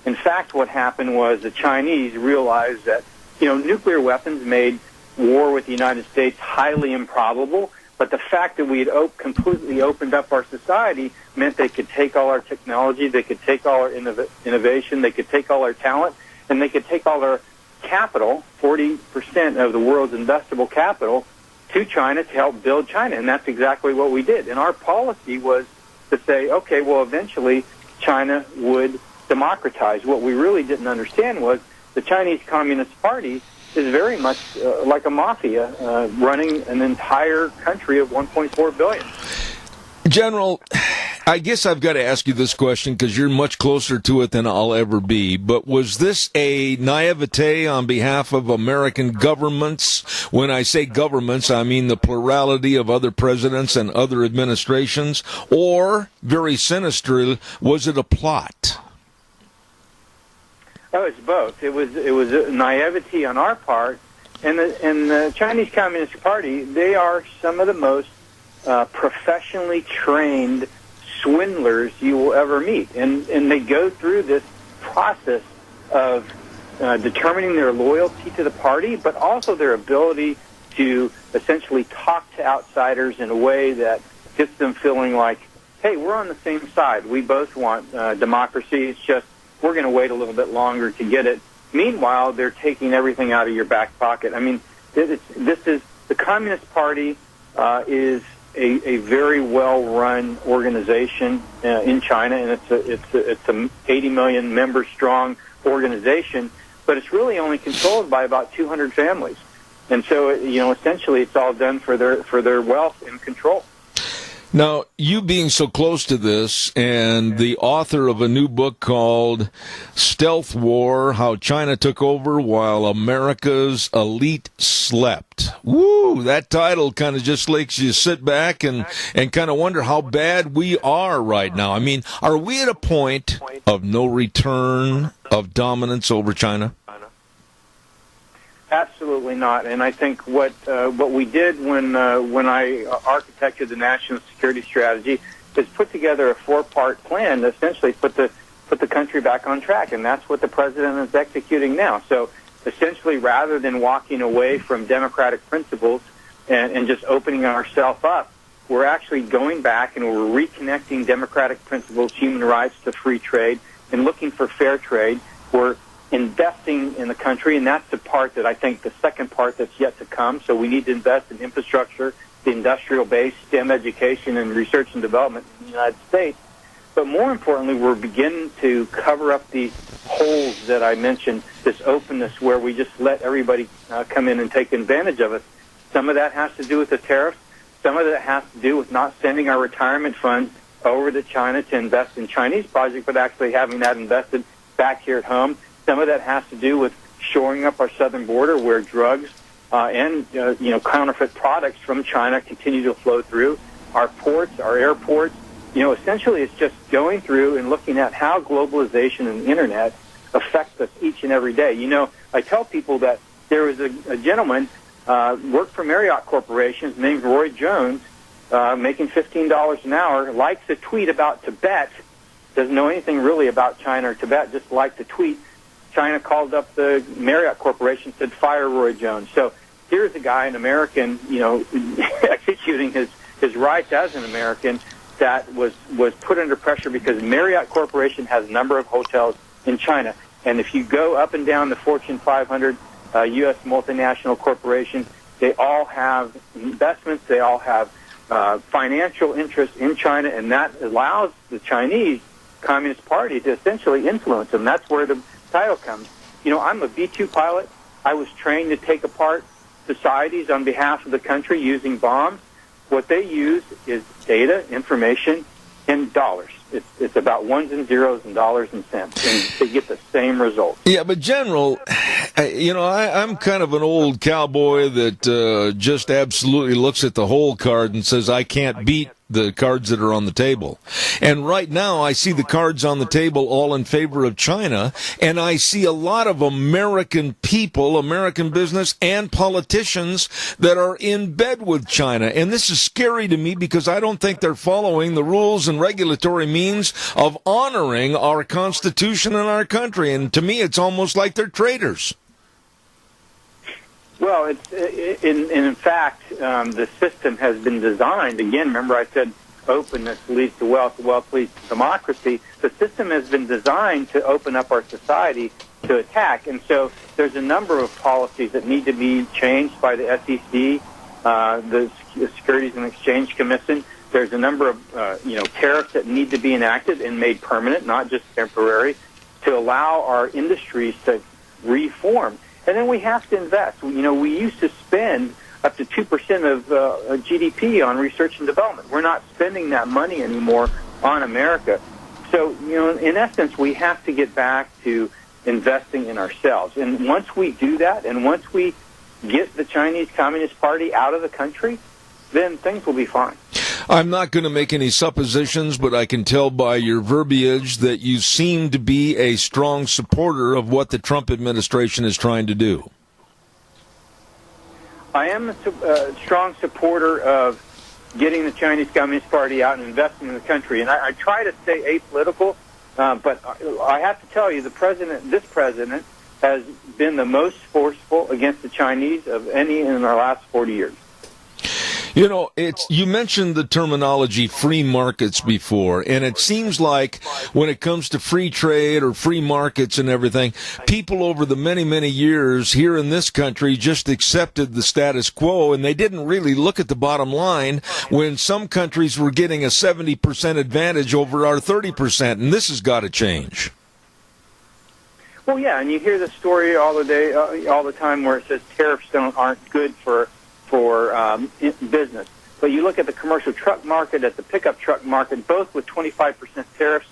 In fact, what happened was the Chinese realized that, nuclear weapons made war with the United States highly improbable, but the fact that we had completely opened up our society meant they could take all our technology, they could take all our innovation, they could take all our talent, and they could take all our capital, 40% of the world's investable capital, to China to help build China. And that's exactly what we did. And our policy was to say, okay, well, eventually China would democratize. What we really didn't understand was the Chinese Communist Party is very much like a mafia running an entire country of 1.4 billion. General, I guess I've got to ask you this question because you're much closer to it than I'll ever be, but was this a naivete on behalf of American governments? When I say governments, I mean the plurality of other presidents and other administrations, or, very sinisterly, was it a plot? Oh, it's both. It was a naivety on our part, and the Chinese Communist Party, they are some of the most professionally trained swindlers you will ever meet. And they go through this process of determining their loyalty to the party, but also their ability to essentially talk to outsiders in a way that gets them feeling like, hey, we're on the same side. We both want democracy. It's just we're going to wait a little bit longer to get it. Meanwhile, they're taking everything out of your back pocket. I mean, this is the Communist Party is a very well-run organization in China, and it's a 80 million member strong organization, but it's really only controlled by about 200 families, and so essentially it's all done for their wealth and control. Now, you being so close to this and the author of a new book called Stealth War, How China Took Over While America's Elite Slept. Woo, that title kind of just makes you sit back and kind of wonder how bad we are right now. I mean, are we at a point of no return of dominance over China? Absolutely not. And I think what we did when I architected the national security strategy is put together a 4-part plan to essentially put the country back on track, and that's what the president is executing now. So essentially, rather than walking away from democratic principles and just opening ourselves up, we're actually going back and we're reconnecting democratic principles, human rights to free trade, and looking for fair trade. We're investing in the country, and that's the part that I think the second part that's yet to come. So we need to invest in infrastructure, the industrial base, STEM education, and research and development in the United States. But more importantly, we're beginning to cover up the holes that I mentioned, this openness where we just let everybody come in and take advantage of us. Some of that has to do with the tariffs. Some of that has to do with not sending our retirement funds over to China to invest in Chinese projects, but actually having that invested back here at home. Some of that has to do with shoring up our southern border where drugs and counterfeit products from China continue to flow through our ports, our airports. Essentially it's just going through and looking at how globalization and the internet affects us each and every day. I tell people that there was a gentleman worked for Marriott Corporation named Roy Jones, making $15 an hour, likes a tweet about Tibet, doesn't know anything really about China or Tibet, just liked the tweet. China called up the Marriott Corporation, said, fire Roy Jones. So here's a guy, an American, executing his rights as an American that was put under pressure because Marriott Corporation has a number of hotels in China. And if you go up and down the Fortune 500 U.S. multinational corporations, they all have investments, they all have financial interests in China, and that allows the Chinese Communist Party to essentially influence them. That's where the title comes. I'm a B-2 pilot. I was trained to take apart societies on behalf of the country using bombs. What they use is data, information, and dollars. It's about ones and zeros and dollars and cents, and they get the same result. Yeah, but General, I'm kind of an old cowboy that just absolutely looks at the whole card and says, I can't beat the cards that are on the table. And right now, I see the cards on the table all in favor of China, and I see a lot of American people, American business, and politicians that are in bed with China. And this is scary to me because I don't think they're following the rules and regulatory means of honoring our Constitution and our country. And to me, it's almost like they're traitors. Well, in fact, the system has been designed. Again, remember I said openness leads to wealth, wealth leads to democracy. The system has been designed to open up our society to attack. And so there's a number of policies that need to be changed by the SEC, the Securities and Exchange Commission. There's a number of tariffs that need to be enacted and made permanent, not just temporary, to allow our industries to reform. And then we have to invest. We used to spend up to 2% of GDP on research and development. We're not spending that money anymore on America. So, in essence, we have to get back to investing in ourselves. And once we do that, and once we get the Chinese Communist Party out of the country, then things will be fine. I'm not going to make any suppositions, but I can tell by your verbiage that you seem to be a strong supporter of what the Trump administration is trying to do. I am a strong supporter of getting the Chinese Communist Party out and investing in the country. And I try to stay apolitical, but I have to tell you, this president has been the most forceful against the Chinese of any in our last 40 years. You mentioned the terminology free markets before, and it seems like when it comes to free trade or free markets and everything, people over the many, many years here in this country just accepted the status quo, and they didn't really look at the bottom line when some countries were getting a 70% advantage over our 30%, and this has got to change. Well, yeah, and you hear the story all the time where it says tariffs aren't good for business. But you look at the commercial truck market, at the pickup truck market, both with 25% tariffs,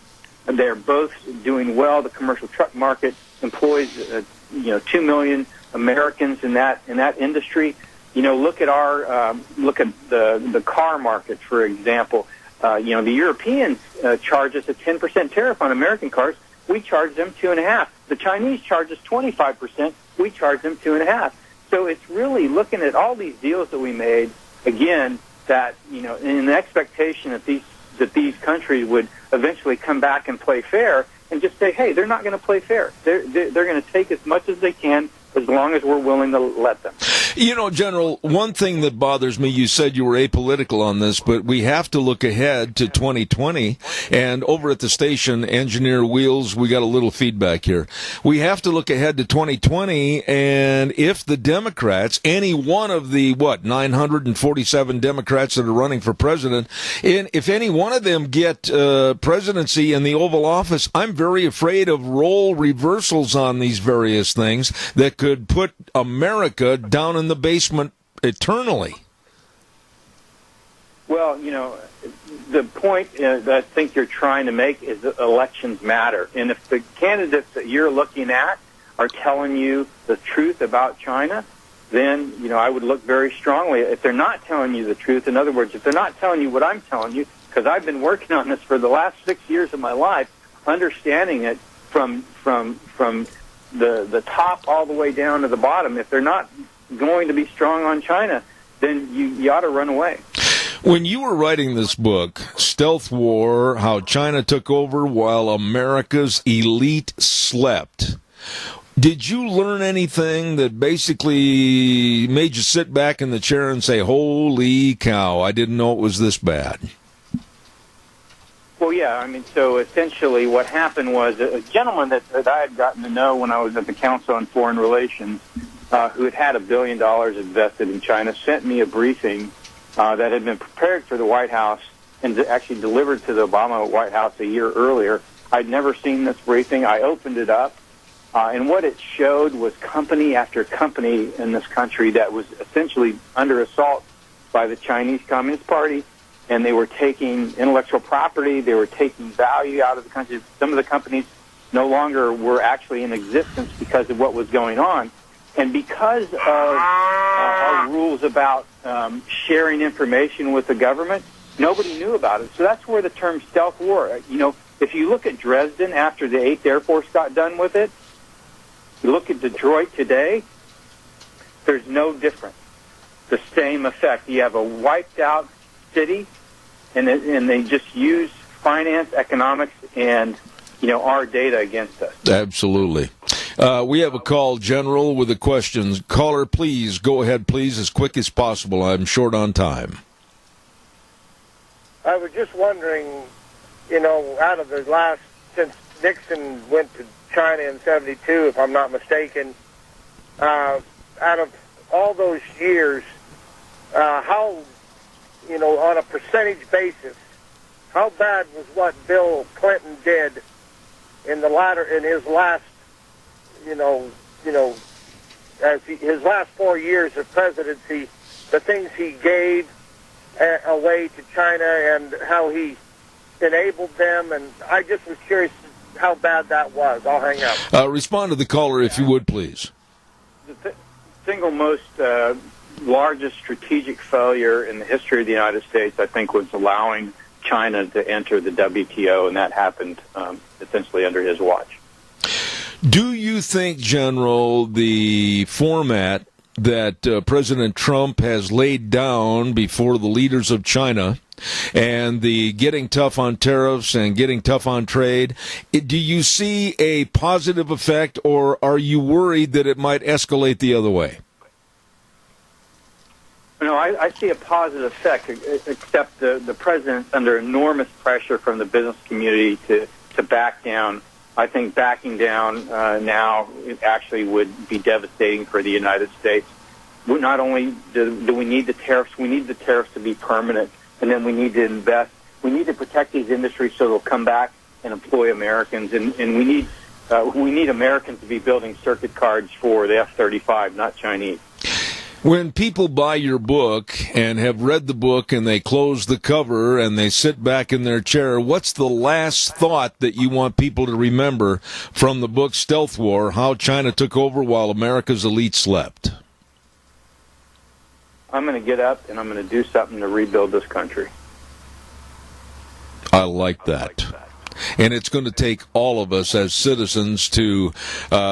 and they're both doing well. The commercial truck market employs 2 million Americans in that industry. Look at the car market, for example. The Europeans charge us a 10% tariff on American cars. We charge them 2.5%. The Chinese charge us 25%. We charge them 2.5%. So it's really looking at all these deals that we made, again, that, in the expectation that these countries would eventually come back and play fair and just say, hey, they're not going to play fair. They're going to take as much as they can as long as we're willing to let them. General, one thing that bothers me, you said you were apolitical on this, but we have to look ahead to 2020. And over at the station, Engineer Wheels, we got a little feedback here. We have to look ahead to 2020, and if the Democrats, any one of the, 947 Democrats that are running for president, if any one of them get presidency in the Oval Office, I'm very afraid of role reversals on these various things that could put America down in the basement eternally. Well, the point that I think you're trying to make is that elections matter. And if the candidates that you're looking at are telling you the truth about China, then, I would look very strongly. If they're not telling you the truth, in other words, if they're not telling you what I'm telling you, because I've been working on this for the last 6 years of my life, understanding it from the top all the way down to the bottom. If they're not going to be strong on China, then you ought to run away. When you were writing this book, Stealth War, How China Took Over While America's Elite Slept, did you learn anything that basically made you sit back in the chair and say, holy cow, I didn't know it was this bad? Well, yeah, so essentially what happened was a gentleman that I had gotten to know when I was at the Council on Foreign Relations, who had $1 billion invested in China, sent me a briefing that had been prepared for the White House and actually delivered to the Obama White House a year earlier. I'd never seen this briefing. I opened it up, and what it showed was company after company in this country that was essentially under assault by the Chinese Communist Party, and they were taking intellectual property, they were taking value out of the country. Some of the companies no longer were actually in existence because of what was going on. And because of our rules about sharing information with the government, nobody knew about it. So that's where the term stealth war, if you look at Dresden after the 8th Air Force got done with it, you look at Detroit today, there's no difference. The same effect. You have a wiped out city, and they just use finance, economics, and our data against us. Absolutely. We have a call, General, with the questions. Caller, please, go ahead, please, as quick as possible. I'm short on time. I was just wondering, out of the last, since Nixon went to China in 72, if I'm not mistaken, out of all those years, how, on a percentage basis, how bad was what Bill Clinton did in his last, his last 4 years of presidency, the things he gave away to China and how he enabled them, and I just was curious how bad that was. I'll hang up. Respond to the caller, if you would, please. The single most largest strategic failure in the history of the United States, I think, was allowing China to enter the WTO, and that happened essentially under his watch. Do you think, General, the format that President Trump has laid down before the leaders of China and the getting tough on tariffs and getting tough on trade, do you see a positive effect, or are you worried that it might escalate the other way? No, I see a positive effect, except the president's under enormous pressure from the business community to back down. I think backing down now actually would be devastating for the United States. Not only do we need the tariffs, we need the tariffs to be permanent, and then we need to invest. We need to protect these industries so they'll come back and employ Americans, and we need Americans to be building circuit cards for the F-35, not Chinese. When people buy your book and have read the book and they close the cover and they sit back in their chair, what's the last thought that you want people to remember from the book Stealth War, How China Took Over While America's Elite Slept? I'm going to get up and I'm going to do something to rebuild this country. I like that. And it's going to take all of us as citizens to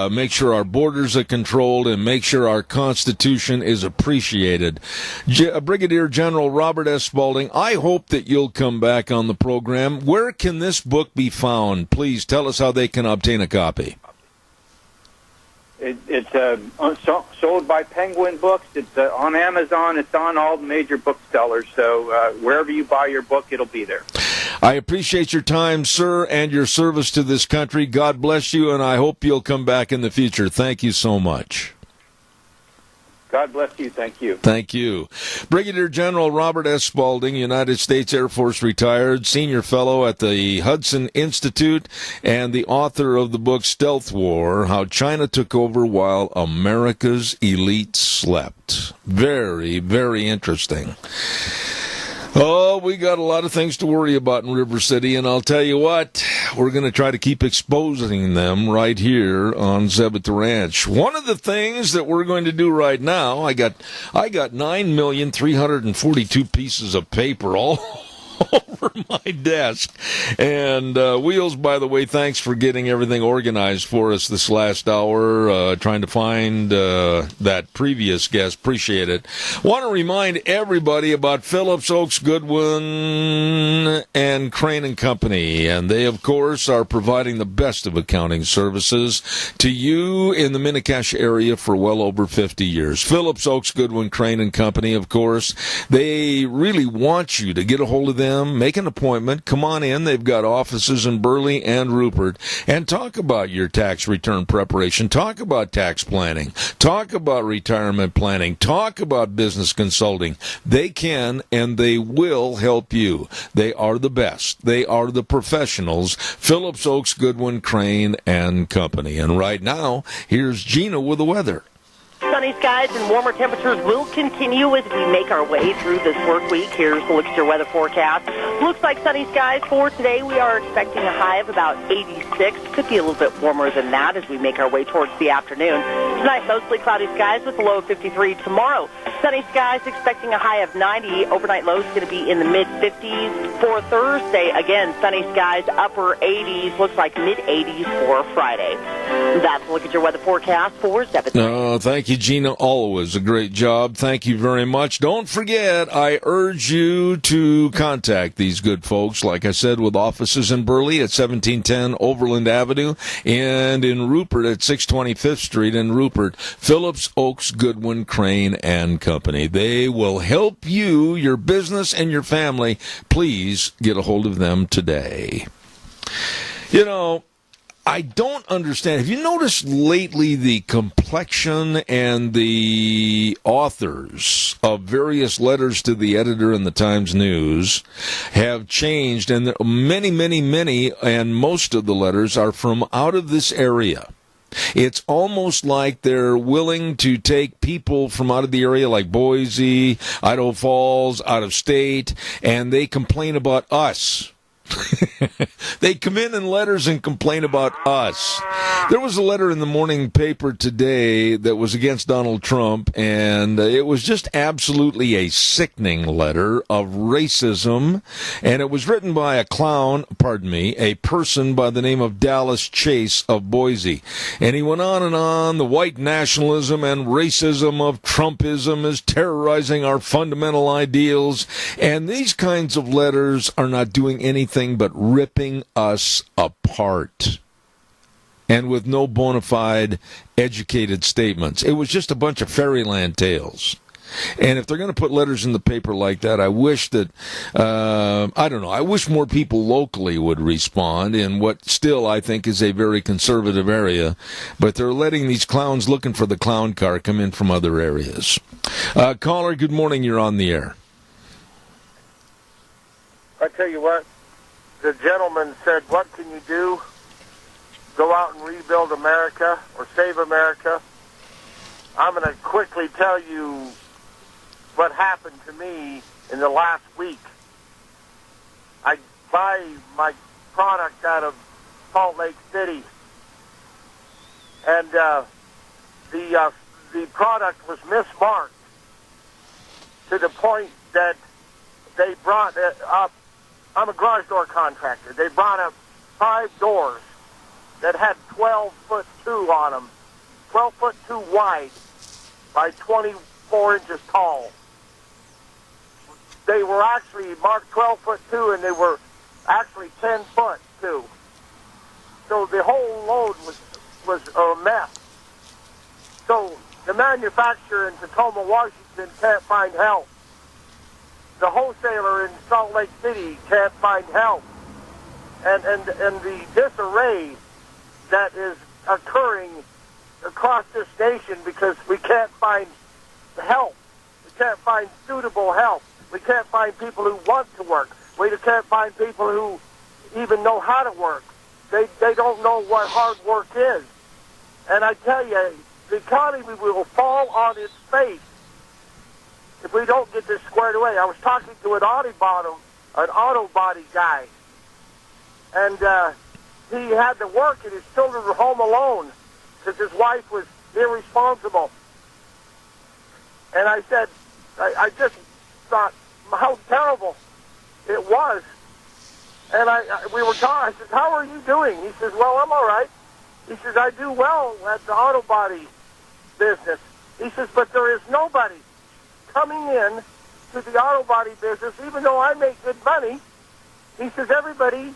make sure our borders are controlled and make sure our Constitution is appreciated. Brigadier General Robert S. Spaulding, I hope that you'll come back on the program. Where can this book be found? Please tell us how they can obtain a copy. It's sold by Penguin Books. It's on Amazon. It's on all the major booksellers. So wherever you buy your book, it'll be there. I appreciate your time, sir, and your service to this country. God bless you, and I hope you'll come back in the future. Thank you so much. God bless you. Thank you. Thank you. Brigadier General Robert S. Spaulding, United States Air Force retired, senior fellow at the Hudson Institute, and the author of the book Stealth War, How China Took Over While America's Elite Slept. Very, very interesting. Oh, we got a lot of things to worry about in River City, and I'll tell you what, we're going to try to keep exposing them right here on Zeb at the Ranch. One of the things that we're going to do right now, I got 9,342 pieces of paper all over my desk. And Wheels, by the way, thanks for getting everything organized for us this last hour, trying to find that previous guest. Appreciate it. Want to remind everybody about Phillips Oaks Goodwin and Crane and Company. And they, of course, are providing the best of accounting services to you in the Mini-Cash area for well over 50 years. Phillips Oaks Goodwin, Crane and Company, of course, they really want you to get a hold of them. Make an appointment. Come on in. They've got offices in Burley and Rupert. And talk about your tax return preparation. Talk about tax planning. Talk about retirement planning. Talk about business consulting. They can and they will help you. They are the best. They are the professionals. Phillips Oaks Goodwin, Crane and Company. And right now, here's Gina with the weather. Sunny skies and warmer temperatures will continue as we make our way through this work week. Here's the look at your weather forecast. Looks like sunny skies for today. We are expecting a high of about 86. Could be a little bit warmer than that as we make our way towards the afternoon. Tonight, mostly cloudy skies with a low of 53. Tomorrow, sunny skies, expecting a high of 90. Overnight low is going to be in the mid-50s. For Thursday, again, sunny skies, upper 80s. Looks like mid-80s for Friday. That's a look at your weather forecast for 7. Thank you, Gina. Always a great job. Thank you very much. Don't forget, I urge you to contact these good folks, like I said, with offices in Burley at 1710 Overland Avenue and in Rupert at 625th Street in Rupert. Phillips, Oaks, Goodwin, Crane, and Company. They will help you, your business, and your family. Please get a hold of them today. You know, I don't understand. Have you noticed lately the complexion and the authors of various letters to the editor in the Times News have changed? And many, and most of the letters are from out of this area. It's almost like they're willing to take people from out of the area like Boise, Idaho Falls, out of state, and they complain about us. They come in letters and complain about us. There was a letter in the morning paper today that was against Donald Trump, and it was just absolutely a sickening letter of racism, and it was written by a person by the name of Dallas Chase of Boise. And he went on and on, the white nationalism and racism of Trumpism is terrorizing our fundamental ideals, and these kinds of letters are not doing anything but ripping us apart, and with no bona fide educated statements. It was just a bunch of fairyland tales. And if they're going to put letters in the paper like that, I wish that, I wish more people locally would respond in what still I think is a very conservative area. But they're letting these clowns looking for the clown car come in from other areas. Caller, good morning. You're on the air. I tell you what, the gentleman said, what can you do? Go out and rebuild America or save America. I'm going to quickly tell you what happened to me in the last week. I buy my product out of Salt Lake City, and the product was mismarked to the point that they brought it up. I'm a garage door contractor. They brought up 5 doors that had 12'2" on them, 12'2" wide by 24 inches tall. They were actually marked 12'2", and they were actually 10 foot too. So the whole load was a mess. So the manufacturer in Tacoma, Washington can't find help. The wholesaler in Salt Lake City can't find help. And the disarray that is occurring across this nation because we can't find help. We can't find suitable help. We can't find people who want to work. We can't find people who even know how to work. They don't know what hard work is. And I tell you, the economy will fall on its face if we don't get this squared away. I was talking to an auto body guy, and he had to work, and his children were home alone because his wife was irresponsible. And I said, I just thought how terrible it was. And we were talking. I said, how are you doing? He says, well, I'm all right. He says, I do well at the auto body business. He says, but there is nobody coming in to the auto body business, even though I make good money. He says, everybody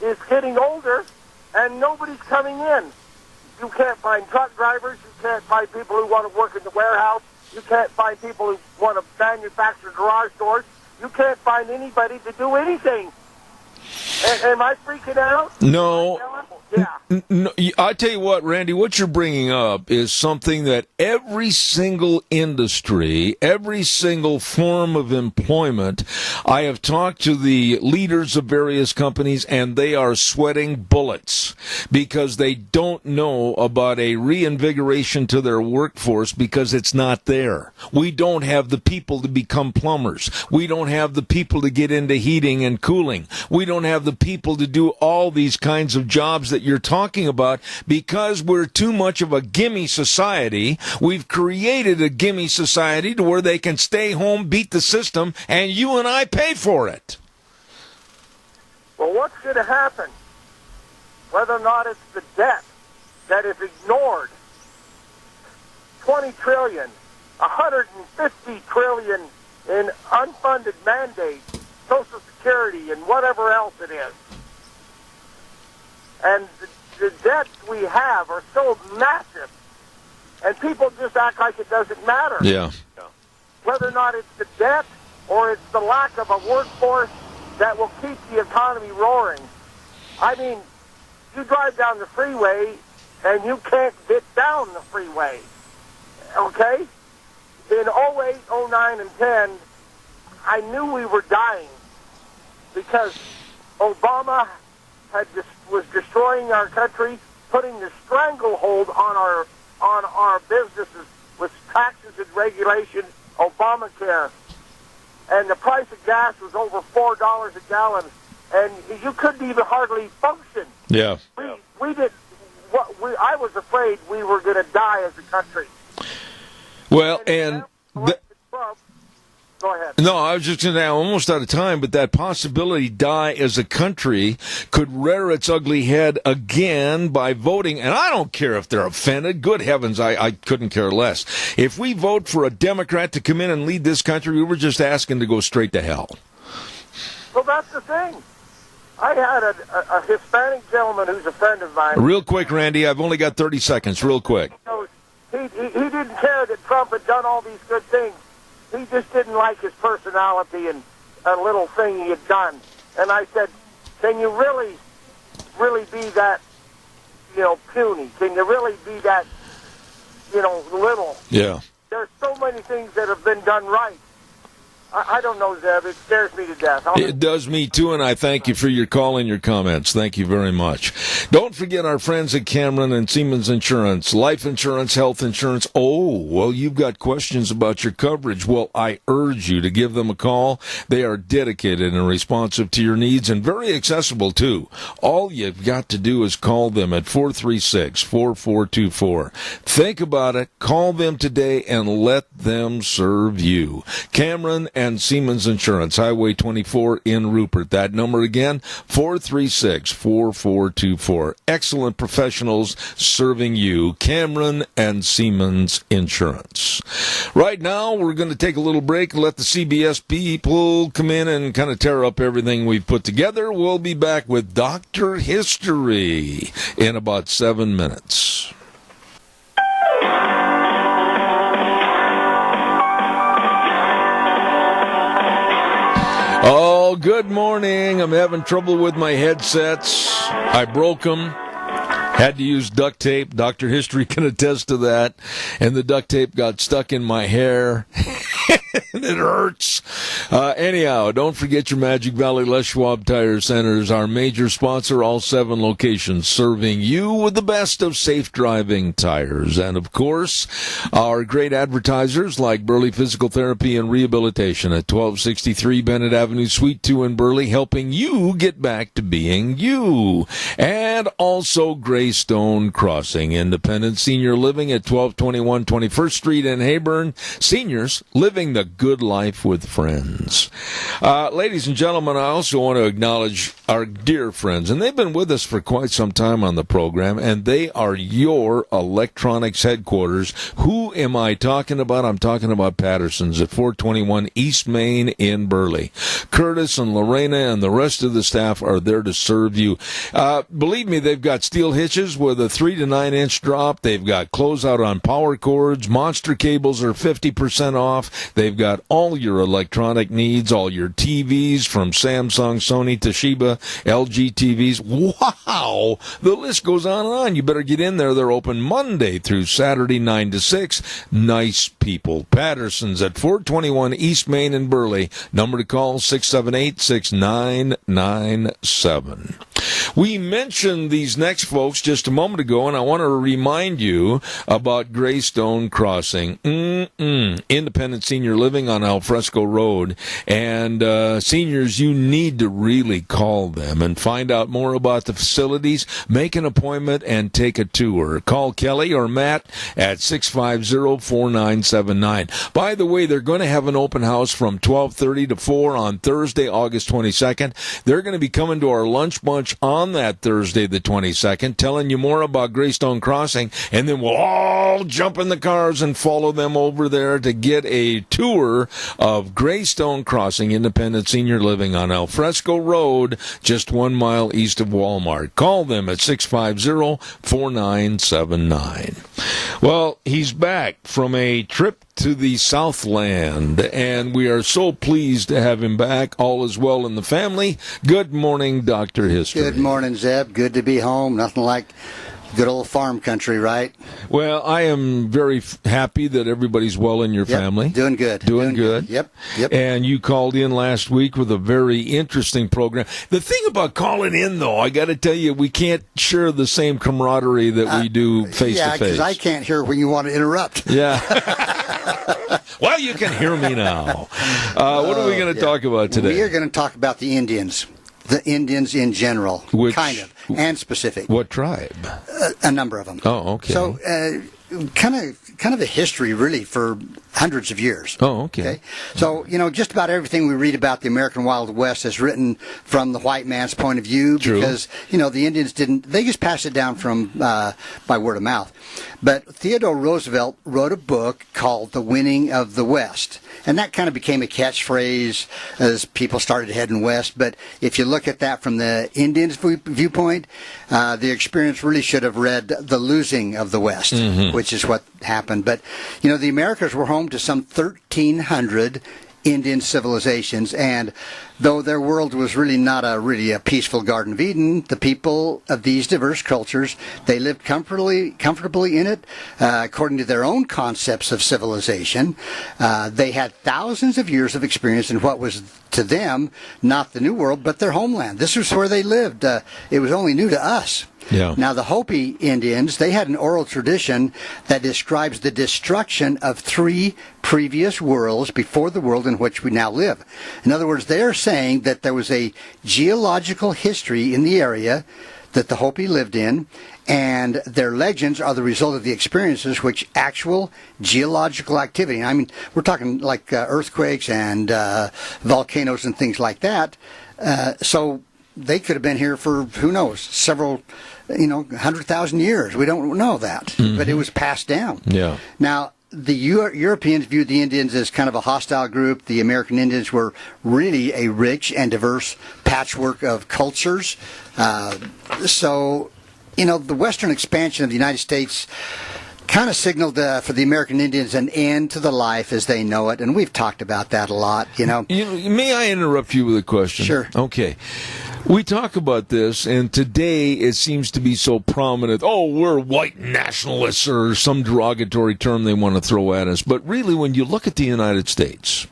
is getting older, and nobody's coming in. You can't find truck drivers. You can't find people who want to work in the warehouse. You can't find people who want to manufacture garage doors. You can't find anybody to do anything. Am I freaking out? No. No, I tell you what, Randy, what you're bringing up is something that every single industry, every single form of employment, I have talked to the leaders of various companies, and they are sweating bullets because they don't know about a reinvigoration to their workforce because it's not there. We don't have the people to become plumbers. We don't have the people to get into heating and cooling. We don't have the people to do all these kinds of jobs that you're talking about because we're too much of a gimme society. We've created a gimme society to where they can stay home, beat the system, and you and I pay for it. Well, what's going to happen? Whether or not it's the debt that is ignored, 20 trillion, 150 trillion in unfunded mandates, Social Security, and whatever else it is. And the debts we have are so massive, and people just act like it doesn't matter. Yeah. Whether or not it's the debt or it's the lack of a workforce that will keep the economy roaring. I mean, you drive down the freeway and you can't get down the freeway. Okay? In 08, 09, and 10, I knew we were dying because Obama was destroying our country, putting the stranglehold on our businesses with taxes and regulation, Obamacare, and the price of gas was over $4 a gallon, and you couldn't even hardly function. Yeah. We did. I was afraid we were going to die as a country. Well, and go ahead. No, I was just going to say, I'm almost out of time, but that possibility die as a country could rear its ugly head again by voting. And I don't care if they're offended. Good heavens, I couldn't care less. If we vote for a Democrat to come in and lead this country, we were just asking to go straight to hell. Well, that's the thing. I had a Hispanic gentleman who's a friend of mine. Real quick, Randy, I've only got 30 seconds. Real quick. He didn't care that Trump had done all these good things. He just didn't like his personality and a little thing he had done. And I said, can you really be that, puny? Can you really be that, little? Yeah. There's so many things that have been done right. I don't know, Zeb. It scares me to death. It does me, too, and I thank you for your call and your comments. Thank you very much. Don't forget our friends at Cameron and Siemens Insurance. Life insurance, health insurance. Oh, well, you've got questions about your coverage. Well, I urge you to give them a call. They are dedicated and responsive to your needs and very accessible, too. All you've got to do is call them at 436-4424. Think about it. Call them today and let them serve you. Cameron and Siemens Insurance, Highway 24 in Rupert. That number again, 436-4424. Excellent professionals serving you. Cameron and Siemens Insurance. Right now, we're going to take a little break and let the CBS people come in and kind of tear up everything we've put together. We'll be back with Dr. History in about 7 minutes. Oh, good morning. I'm having trouble with my headsets. I broke them. Had to use duct tape. Dr. History can attest to that. And the duct tape got stuck in my hair. And it hurts. Anyhow, don't forget your Magic Valley Les Schwab Tire Centers, our major sponsor, all 7 locations, serving you with the best of safe driving tires. And, of course, our great advertisers like Burley Physical Therapy and Rehabilitation at 1263 Bennett Avenue, Suite 2 in Burley, helping you get back to being you. And also Greystone Crossing, Independent Senior Living at 1221 21st Street in Hayburn. Seniors living the good life with friends. Ladies and gentlemen, I also want to acknowledge our dear friends, and they've been with us for quite some time on the program, and they are your electronics headquarters. Who am I talking about? I'm talking about Patterson's at 421 East Main in Burley. Curtis and Lorena and the rest of the staff are there to serve you. Believe me, they've got steel hitches with a 3 to 9 inch drop. They've got closeout on power cords. Monster cables are 50% off. They've got all your electronic needs, all your TVs from Samsung, Sony, Toshiba, LG TVs. Wow! The list goes on and on. You better get in there. They're open Monday through Saturday, 9 to 6. Nice people. Patterson's at 421 East Main in Burley. Number to call, 678-6997. We mentioned these next folks just a moment ago, and I want to remind you about Greystone Crossing. Independent Senior Living on Alfresco Road. And seniors, you need to really call them and find out more about the facilities. Make an appointment and take a tour. Call Kelly or Matt at 650-4979. By the way, they're going to have an open house from 12:30 to 4 on Thursday, August 22nd. They're going to be coming to our lunch bunch on that Thursday, the 22nd, telling you more about Greystone Crossing, and then we'll all jump in the cars and follow them over there to get a tour of Greystone Crossing Independent Senior Living on Alfresco Road, just 1 mile east of Walmart. Call them at 650-4979. Well, he's back from a trip to the Southland, and we are so pleased to have him back. All is well in the family. Good morning, Dr. History. Good morning, Zeb. Good to be home. Nothing like good old farm country, right? Well, I am very happy that everybody's well in your family. Doing good. Doing good. Yep. And you called in last week with a very interesting program. The thing about calling in, though, I got to tell you, we can't share the same camaraderie that we do face-to-face. Yeah, because I can't hear when you want to interrupt. Yeah. Well, you can hear me now. What are we going to talk about today? We are going to talk about the Indians. The Indians in general, kind of, and specific. What tribe? A number of them. Oh, okay. So, kind of a history, really, for hundreds of years. Oh, okay. So, just about everything we read about the American Wild West is written from the white man's point of view. True. Because, the Indians they just passed it down from by word of mouth. But Theodore Roosevelt wrote a book called The Winning of the West. And that kind of became a catchphrase as people started heading west. But if you look at that from the Indians' viewpoint, the experience really should have read The Losing of the West, which is what happened. But, the Americas were home to some 1,300 Indian civilizations, and though their world was really not a peaceful Garden of Eden, the people of these diverse cultures, they lived comfortably in it, according to their own concepts of civilization. They had thousands of years of experience in what was to them not the New World, but their homeland. This was where they lived. It was only new to us. Yeah. Now, the Hopi Indians, they had an oral tradition that describes the destruction of 3 previous worlds before the world in which we now live. In other words, they're saying that there was a geological history in the area that the Hopi lived in, and their legends are the result of the experiences which actual geological activity. I mean, we're talking like earthquakes and volcanoes and things like that. So they could have been here for, who knows, several 100,000 years. We don't know that, but it was passed down. Yeah. Now, the Europeans viewed the Indians as kind of a hostile group. The American Indians were really a rich and diverse patchwork of cultures. So, the Western expansion of the United States kind of signaled for the American Indians an end to the life as they know it, and we've talked about that a lot, May I interrupt you with a question? Sure. Okay. We talk about this, and today it seems to be so prominent. Oh, we're white nationalists, or some derogatory term they want to throw at us. But really, when you look at the United States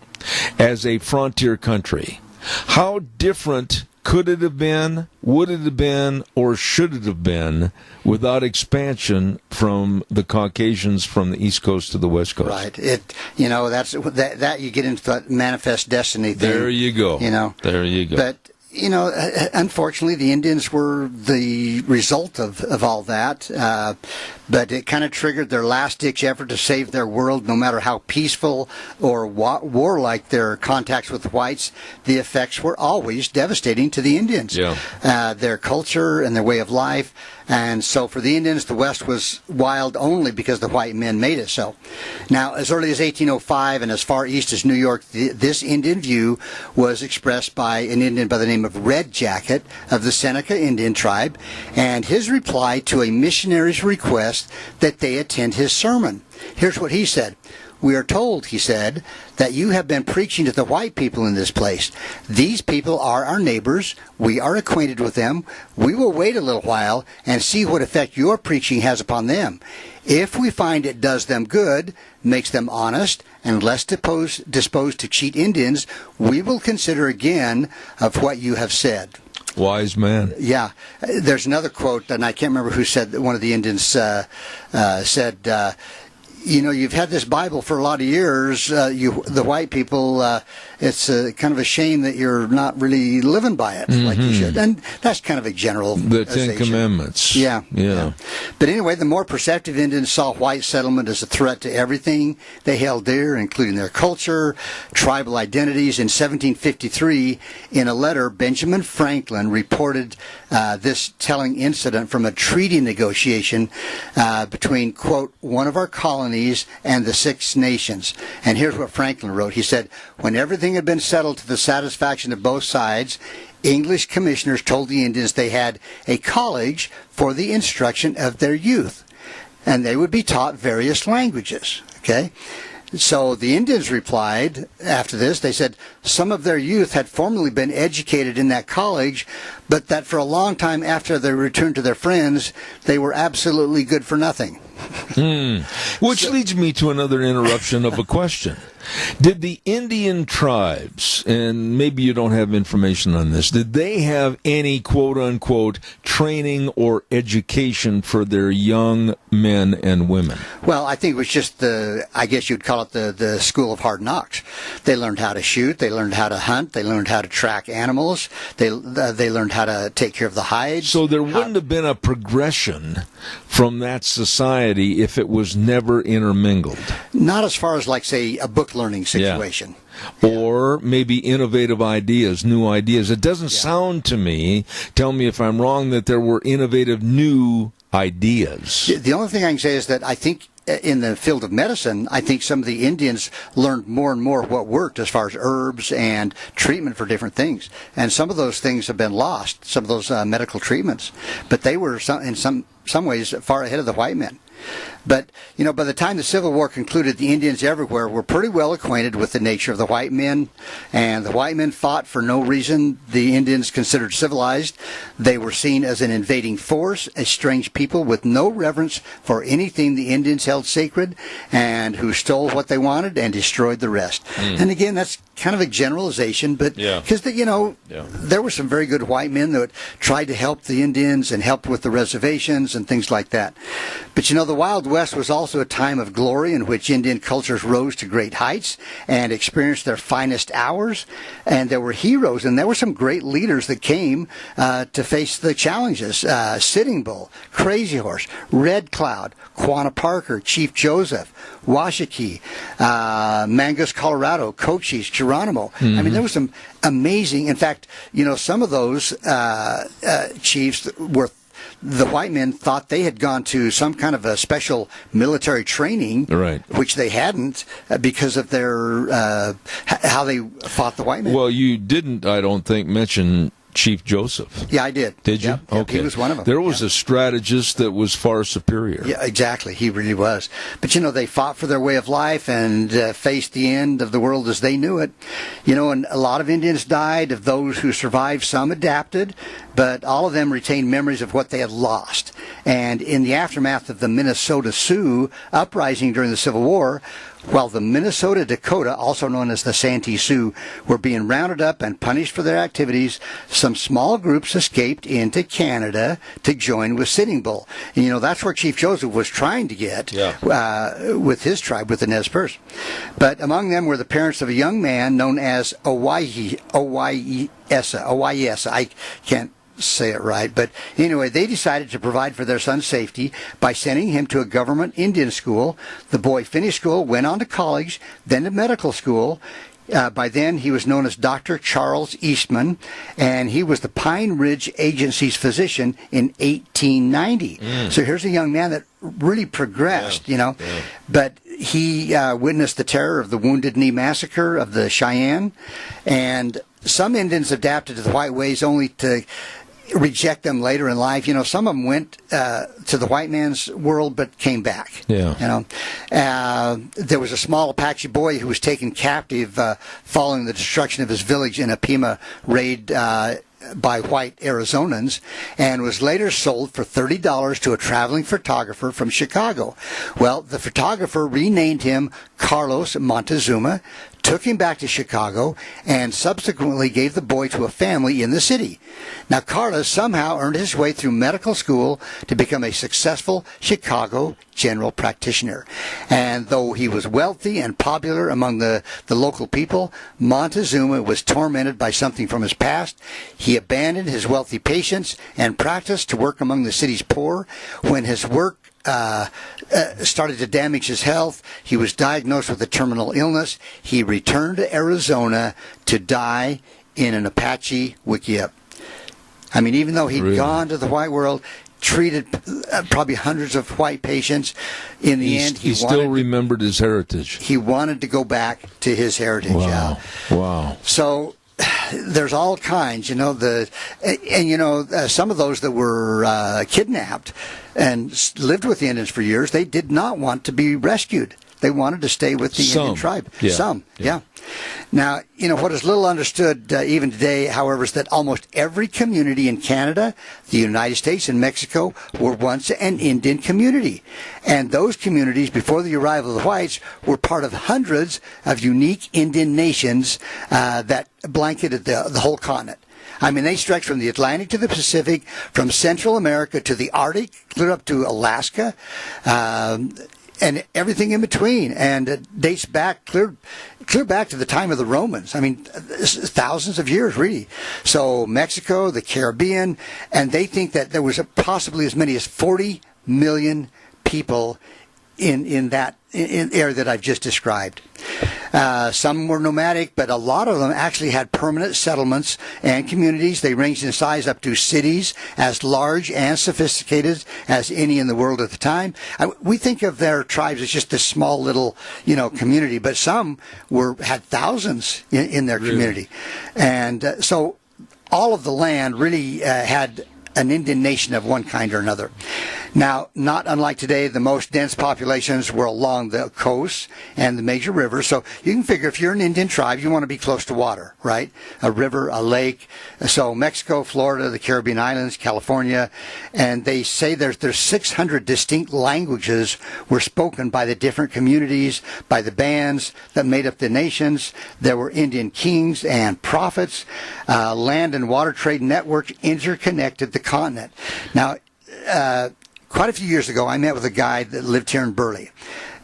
as a frontier country, how different could it have been, would it have been, or should it have been without expansion from the Caucasians from the East Coast to the West Coast? Right. That's that you get into that manifest destiny thing. There you go. There you go. But unfortunately, the Indians were the result of all that. But it kind of triggered their last-ditch effort to save their world, no matter how peaceful or warlike their contacts with whites. The effects were always devastating to the Indians. Yeah. Their culture and their way of life. And so for the Indians, the West was wild only because the white men made it so. Now, as early as 1805 and as far east as New York, this Indian view was expressed by an Indian by the name of Red Jacket of the Seneca Indian tribe, and his reply to a missionary's request that they attend his sermon. Here's what he said: we are told, he said, that you have been preaching to the white people in this place. These people are our neighbors. We are acquainted with them. We will wait a little while and see what effect your preaching has upon them. If we find it does them good, makes them honest, and less disposed to cheat Indians, we will consider again of what you have said. Wise man. Yeah. There's another quote, and I can't remember who said that. One of the Indians said, you've had this Bible for a lot of years. The white people, it's kind of a shame that you're not really living by it like you should. And that's kind of a general. The Ten Commandments. Yeah. Yeah. But anyway, the more perceptive Indians saw white settlement as a threat to everything they held dear, including their culture, tribal identities. In 1753, in a letter, Benjamin Franklin reported this telling incident from a treaty negotiation between, quote, one of our colonies and the Six Nations. And here's what Franklin wrote. He said, when everything had been settled to the satisfaction of both sides, English commissioners told the Indians they had a college for the instruction of their youth, and they would be taught various languages. Okay? So the Indians replied after this, they said some of their youth had formerly been educated in that college, but that for a long time after they returned to their friends, they were absolutely good for nothing. Which leads me to another interruption of a question. Did the Indian tribes, and maybe you don't have information on this, did they have any quote-unquote training or education for their young men and women? Well, I think it was just I guess you'd call it the school of hard knocks. They learned how to shoot, they learned how to hunt, they learned how to track animals, they learned how to take care of the hides. So there wouldn't have been a progression from that society if it was never intermingled. Not as far as, like, say, a book learning situation. Yeah. Or maybe innovative ideas, new ideas. It doesn't sound to me, tell me if I'm wrong, that there were innovative new ideas. The only thing I can say is that I think in the field of medicine, I think some of the Indians learned more and more what worked as far as herbs and treatment for different things. And some of those things have been lost, some of those medical treatments. But they were, in some ways, far ahead of the white men. But, by the time the Civil War concluded, the Indians everywhere were pretty well acquainted with the nature of the white men, and the white men fought for no reason the Indians considered civilized. They were seen as an invading force, a strange people with no reverence for anything the Indians held sacred, and who stole what they wanted and destroyed the rest. And again, that's kind of a generalization, but because, there were some very good white men that tried to help the Indians and helped with the reservations and things like that. But, the Wild West was also a time of glory in which Indian cultures rose to great heights and experienced their finest hours. And there were heroes, and there were some great leaders that came to face the challenges. Sitting Bull, Crazy Horse, Red Cloud, Quanah Parker, Chief Joseph, Washakie, Mangus, Colorado, Cochise, Geronimo. I mean, there was some amazing, in fact, some of those chiefs were, the white men thought they had gone to some kind of a special military training, right, which they hadn't because of their how they fought the white men. Well, you didn't, I don't think, mention Chief Joseph. Yeah, I did. Did you? Yep, okay. He was one of them. There was a strategist that was far superior. Yeah, exactly. He really was. But, they fought for their way of life and faced the end of the world as they knew it. And a lot of Indians died. Of those who survived, some adapted, but all of them retained memories of what they had lost. And in the aftermath of the Minnesota Sioux uprising during the Civil War, while the Minnesota Dakota, also known as the Santee Sioux, were being rounded up and punished for their activities, some small groups escaped into Canada to join with Sitting Bull. And, that's where Chief Joseph was trying to get with his tribe, with the Nez Perce. But among them were the parents of a young man known as Owayesa. I can't say it right, but anyway, they decided to provide for their son's safety by sending him to a government Indian school. The boy finished school, went on to college, then to medical school. By then, he was known as Dr. Charles Eastman, and he was the Pine Ridge Agency's physician in 1890. So here's a young man that really progressed, But he witnessed the terror of the Wounded Knee Massacre of the Cheyenne, and some Indians adapted to the white ways only to reject them later in life. Some of them went to the white man's world but came back. Yeah. There was a small Apache boy who was taken captive following the destruction of his village in a Pima raid by white Arizonans, and was later sold for $30 to a traveling photographer from Chicago. Well, the photographer renamed him Carlos Montezuma, took him back to Chicago, and subsequently gave the boy to a family in the city. Now, Carlos somehow earned his way through medical school to become a successful Chicago general practitioner. And though he was wealthy and popular among the local people, Montezuma was tormented by something from his past. He abandoned his wealthy patients and practiced to work among the city's poor. When his work started to damage his health, he was diagnosed with a terminal illness. He returned to Arizona to die in an Apache wickiup. I mean, even though he'd gone to the white world, treated probably hundreds of white patients, in the end he still remembered his heritage. He wanted to go back to his heritage. Wow. Wow. So there's all kinds, some of those that were kidnapped and lived with the Indians for years, they did not want to be rescued. They wanted to stay with the Indian tribe. Yeah. Some, yeah. Now, what is little understood even today, however, is that almost every community in Canada, the United States, and Mexico were once an Indian community. And those communities, before the arrival of the whites, were part of hundreds of unique Indian nations that blanketed the whole continent. I mean, they stretch from the Atlantic to the Pacific, from Central America to the Arctic, clear up to Alaska, and everything in between. And it dates back, clear back to the time of the Romans. I mean, thousands of years, really. So Mexico, the Caribbean, and they think that there was possibly as many as 40 million people in that area that I've just described. Some were nomadic, but a lot of them actually had permanent settlements and communities. They ranged in size up to cities as large and sophisticated as any in the world at the time. We think of their tribes as just this small little, community, but some had thousands in their community. And so all of the land really had an Indian nation of one kind or another. Now, not unlike today, the most dense populations were along the coast and the major rivers. So you can figure if you're an Indian tribe, you want to be close to water, right? A river, a lake. So Mexico, Florida, the Caribbean islands, California, and they say there's 600 distinct languages were spoken by the different communities, by the bands that made up the nations. There were Indian kings and prophets. Land and water trade networks interconnected the continent. Now, quite a few years ago, I met with a guy that lived here in Burley,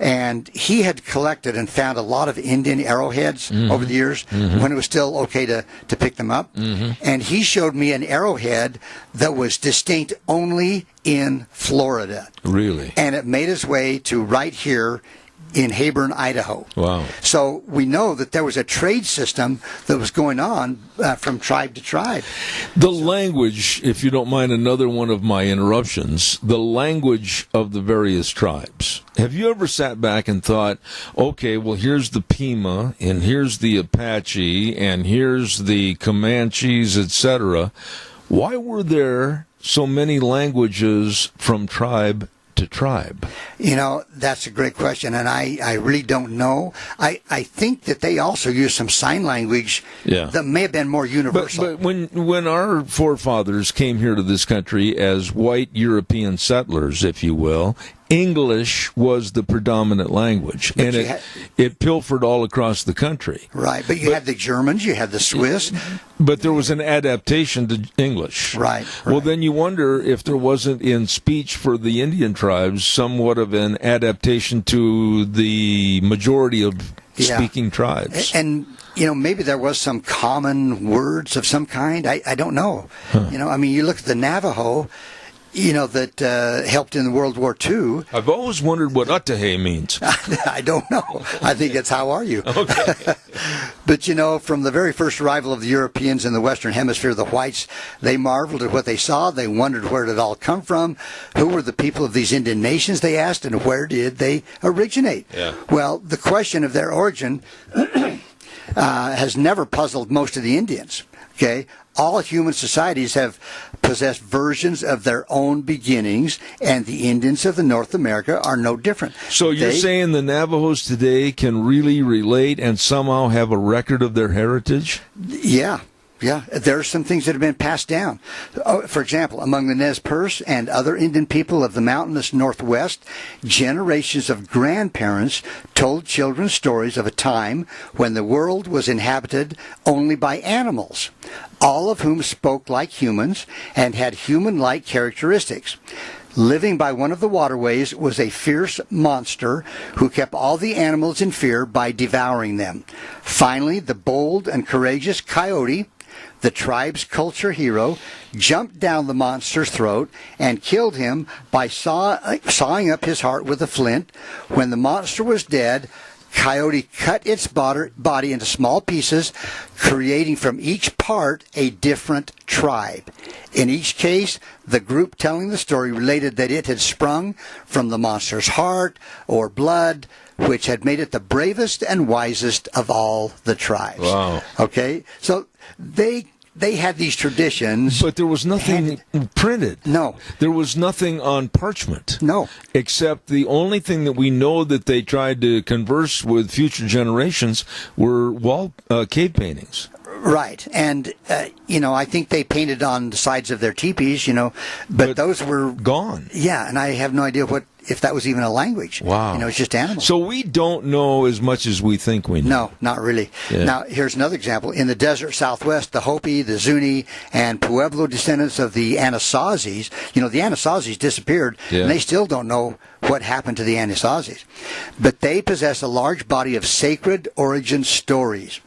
and he had collected and found a lot of Indian arrowheads over the years when it was still okay to pick them up. And he showed me an arrowhead that was distinct only in Florida. Really? And it made its way to right here in Hayburn, Idaho. Wow. So we know that there was a trade system that was going on from tribe to tribe. The language, if you don't mind another one of my interruptions, the language of the various tribes. Have you ever sat back and thought, okay, well, here's the Pima, and here's the Apache, and here's the Comanches, etc. Why were there so many languages from tribe to tribe? That's a great question, and I really don't know. I think that they also use some sign language that may have been more universal. But when our forefathers came here to this country as white European settlers, if you will, English was the predominant language, and it pilfered all across the country. Right, but you had the Germans, you had the Swiss. But there was an adaptation to English. Right. Well, then you wonder if there wasn't in speech for the Indian tribes somewhat of an adaptation to the majority of speaking tribes. And maybe there was some common words of some kind. I don't know. You look at the Navajo, that helped in World War II. I've always wondered what Utahe means. I don't know. I think it's how are you? Okay. But, from the very first arrival of the Europeans in the Western Hemisphere, the whites, they marveled at what they saw. They wondered where did it all come from. Who were the people of these Indian nations, they asked, and where did they originate? Yeah. Well, the question of their origin has never puzzled most of the Indians. Okay? All human societies have possessed versions of their own beginnings, and the Indians of the North America are no different. So you're saying the Navajos today can really relate and somehow have a record of their heritage? Yeah. Yeah, there are some things that have been passed down. For example, among the Nez Perce and other Indian people of the mountainous Northwest, generations of grandparents told children stories of a time when the world was inhabited only by animals, all of whom spoke like humans and had human-like characteristics. Living by one of the waterways was a fierce monster who kept all the animals in fear by devouring them. Finally, the bold and courageous coyote, the tribe's culture hero, jumped down the monster's throat and killed him by sawing up his heart with a flint. When the monster was dead, Coyote cut its body into small pieces, creating from each part a different tribe. In each case, the group telling the story related that it had sprung from the monster's heart or blood, which had made it the bravest and wisest of all the tribes. Wow. Okay? So they had these traditions. But there was nothing printed. No. There was nothing on parchment. No. Except the only thing that we know that they tried to converse with future generations were cave paintings. Right. And, I think they painted on the sides of their teepees, but those were gone. Yeah, and I have no idea if that was even a language. Wow. It's just animals. So we don't know as much as we think we know. No, not really. Yeah. Now, here's another example. In the desert Southwest, the Hopi, the Zuni, and Pueblo descendants of the Anasazis, the Anasazis disappeared, and they still don't know what happened to the Anasazis. But they possess a large body of sacred origin stories.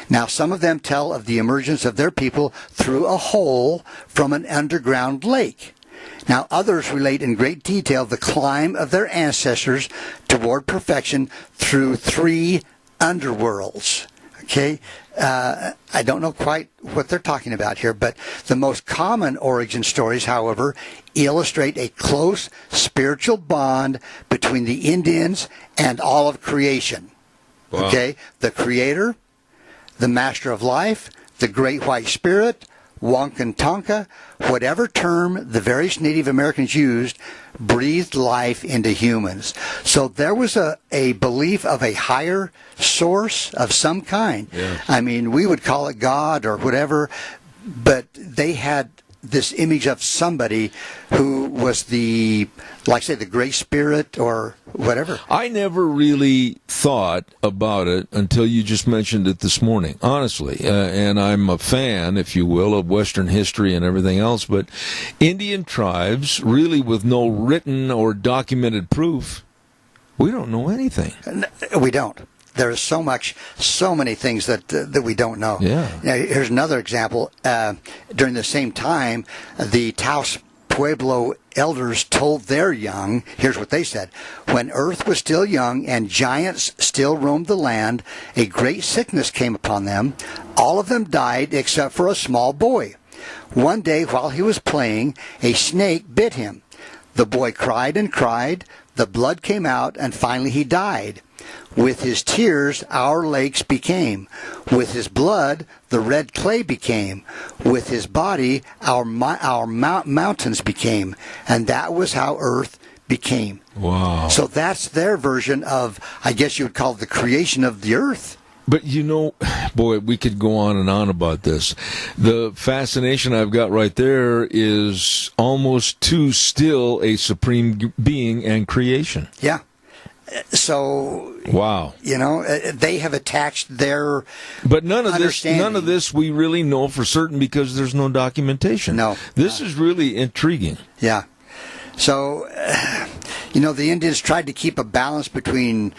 Now, some of them tell of the emergence of their people through a hole from an underground lake. Now, others relate in great detail the climb of their ancestors toward perfection through 3 underworlds. Okay? I don't know quite what they're talking about here, but the most common origin stories, however, illustrate a close spiritual bond between the Indians and all of creation. Wow. Okay? The Creator, the Master of Life, the Great White Spirit, Wankan Tonka, whatever term the various Native Americans used, breathed life into humans. So there was a belief of a higher source of some kind. Yeah. I mean, we would call it God or whatever, but they had this image of somebody who was the Great Spirit or whatever. I never really thought about it until you just mentioned it this morning, honestly. And I'm a fan, if you will, of Western history and everything else. But Indian tribes, really with no written or documented proof, we don't know anything. We don't. There is so many things that we don't know. Yeah. Now, here's another example. During the same time, the Taos Pueblo elders told their young, here's what they said: when earth was still young and giants still roamed the land, a great sickness came upon them. All of them died except for a small boy. One day while he was playing, a snake bit him. The boy cried and cried. The blood came out, and finally he died. With his tears, our lakes became. With his blood, the red clay became. With his body, our mountains became. And that was how earth became. Wow. So that's their version of, I guess you would call it the creation of the earth. But boy, we could go on and on about this. The fascination I've got right there is almost too still a supreme being and creation. Yeah. So, wow, they have attached their but none of this we really know for certain because there's no documentation. No, this is really intriguing. Yeah. So, the Indians tried to keep a balance between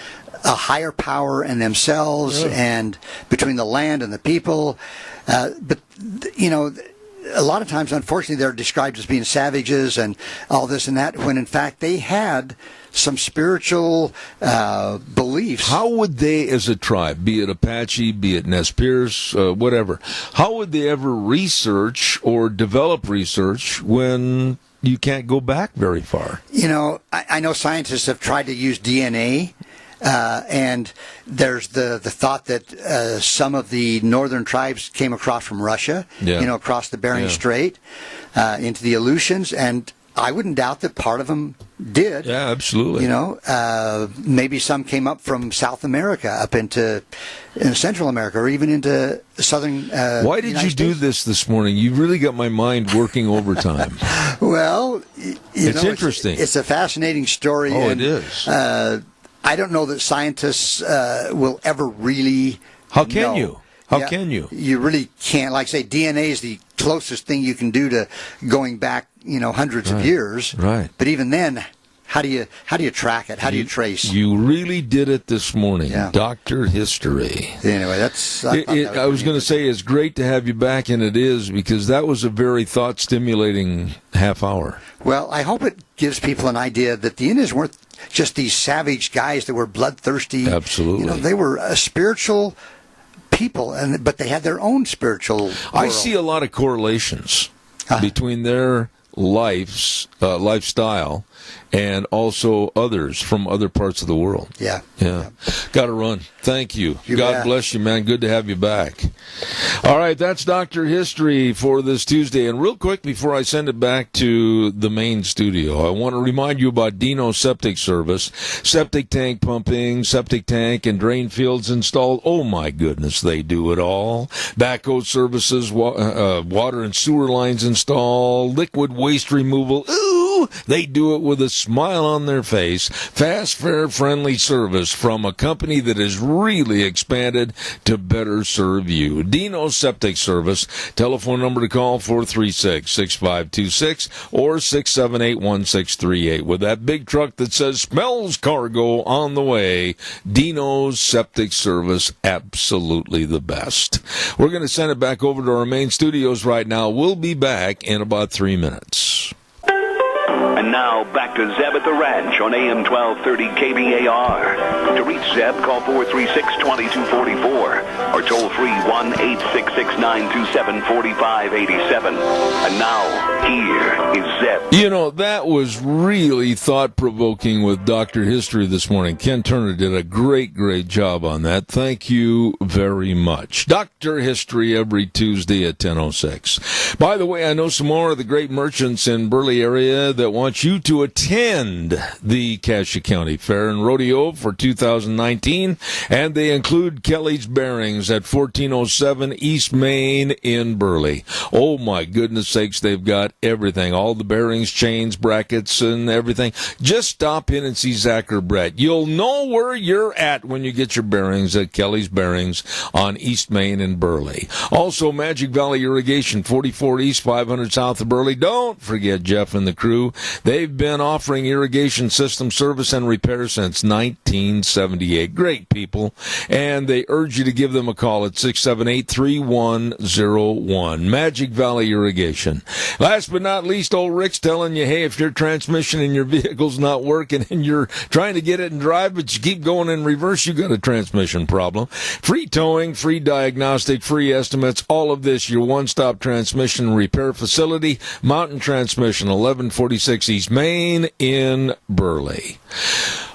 a higher power and themselves, and between the land and the people. But a lot of times, unfortunately, they're described as being savages and all this and that, when in fact they had some spiritual beliefs. How would they, as a tribe, be it Apache, be it Nez Perce, whatever, how would they ever research or develop research when you can't go back very far? I know scientists have tried to use DNA And there's the thought that some of the northern tribes came across from Russia, across the Bering Strait into the Aleutians, and I wouldn't doubt that part of them did. Yeah, absolutely. Maybe some came up from South America up into Central America, or even into southern. Why did you do this morning? You really got my mind working overtime. Well, it's interesting. It's a fascinating story. Oh, and, it is. I don't know that scientists will ever really. How can know. you? How can you? You really can't. Like, say, DNA is the closest thing you can do to going back, hundreds of years. Right. But even then, how do you track it? How do you trace? You really did it this morning, Dr. History. Anyway, that's. I was going to say it's great to have you back, and it is, because that was a very thought-stimulating half hour. Well, I hope it gives people an idea that the Indians weren't just these savage guys that were bloodthirsty. Absolutely. They were a spiritual people, but they had their own spiritual world. I see a lot of correlations between their lifestyle and also others from other parts of the world. Yeah. Got to run. Thank you. You God bet. bless you, man. Good to have you back. All right, that's Dr. History for this Tuesday. And real quick, before I send it back to the main studio, I want to remind you about Dino Septic Service. Septic tank pumping, septic tank and drain fields installed. Oh, my goodness, they do it all. Backhoe services, water and sewer lines installed, liquid waste removal. Ooh, they do it with a smile on their face. Fast, fair, friendly service from a company that has really expanded to better serve you. Dino Septic Service. Telephone number to call 436-6526 or 678-1638. With that big truck that says smells cargo on the way, Dino's Septic Service, absolutely the best. We're going to send it back over to our main studios right now. We'll be back in about 3 minutes. And now, back to Zeb at the Ranch on AM 1230 KBAR. To reach Zeb, call 436-2244 or toll free 1-866-927-4587. And now, here is Zeb. That was really thought-provoking with Dr. History this morning. Ken Turner did a great job on that. Thank you very much. Dr. History every Tuesday at 10:06. By the way, I know some more of the great merchants in Burley area that want you to attend the Cassia County Fair and Rodeo for 2019, and they include Kelly's Bearings at 1407 East Main in Burley. Oh, my goodness sakes, they've got everything, all the bearings, chains, brackets, and everything. Just stop in and see Zach or Brett. You'll know where you're at when you get your bearings at Kelly's Bearings on East Main in Burley. Also, Magic Valley Irrigation, 44 East, 500 South of Burley. Don't forget Jeff and the crew. They've been offering irrigation system service and repair since 1978. Great people. And they urge you to give them a call at 678-3101. Magic Valley Irrigation. Last but not least, old Rick's telling you, hey, if your transmission in your vehicle's not working and you're trying to get it in drive, but you keep going in reverse, you got a transmission problem. Free towing, free diagnostic, free estimates, all of this, your one-stop transmission repair facility, Mountain Transmission, 1146 East Main in Burley.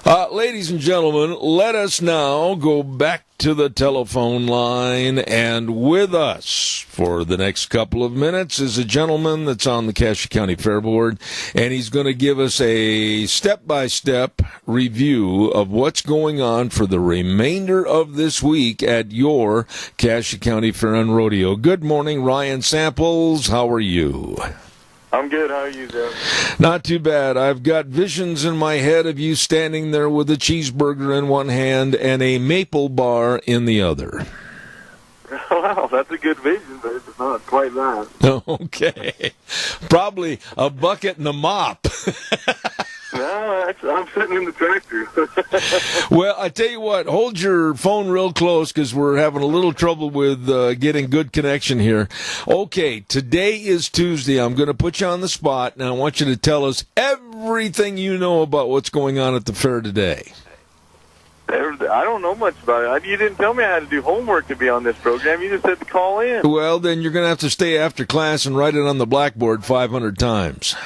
Ladies and gentlemen, let us now go back to the telephone line, and with us for the next couple of minutes is a gentleman that's on the Cassia County Fair Board, and he's going to give us a step-by-step review of what's going on for the remainder of this week at your Cassia County Fair and Rodeo. Good morning, Ryan Samples. How are you? I'm good. How are you, Zeb? Not too bad. I've got visions in my head of you standing there with a cheeseburger in one hand and a maple bar in the other. Wow, that's a good vision, but it's not quite that. Okay. Probably a bucket and a mop. No, I'm sitting in the tractor. Well, I tell you what, hold your phone real close because we're having a little trouble with getting good connection here. Okay, today is Tuesday. I'm going to put you on the spot, and I want you to tell us everything you know about what's going on at the fair today. I don't know much about it. You didn't tell me I had to do homework to be on this program. You just said to call in. Well, then you're going to have to stay after class and write it on the blackboard 500 times.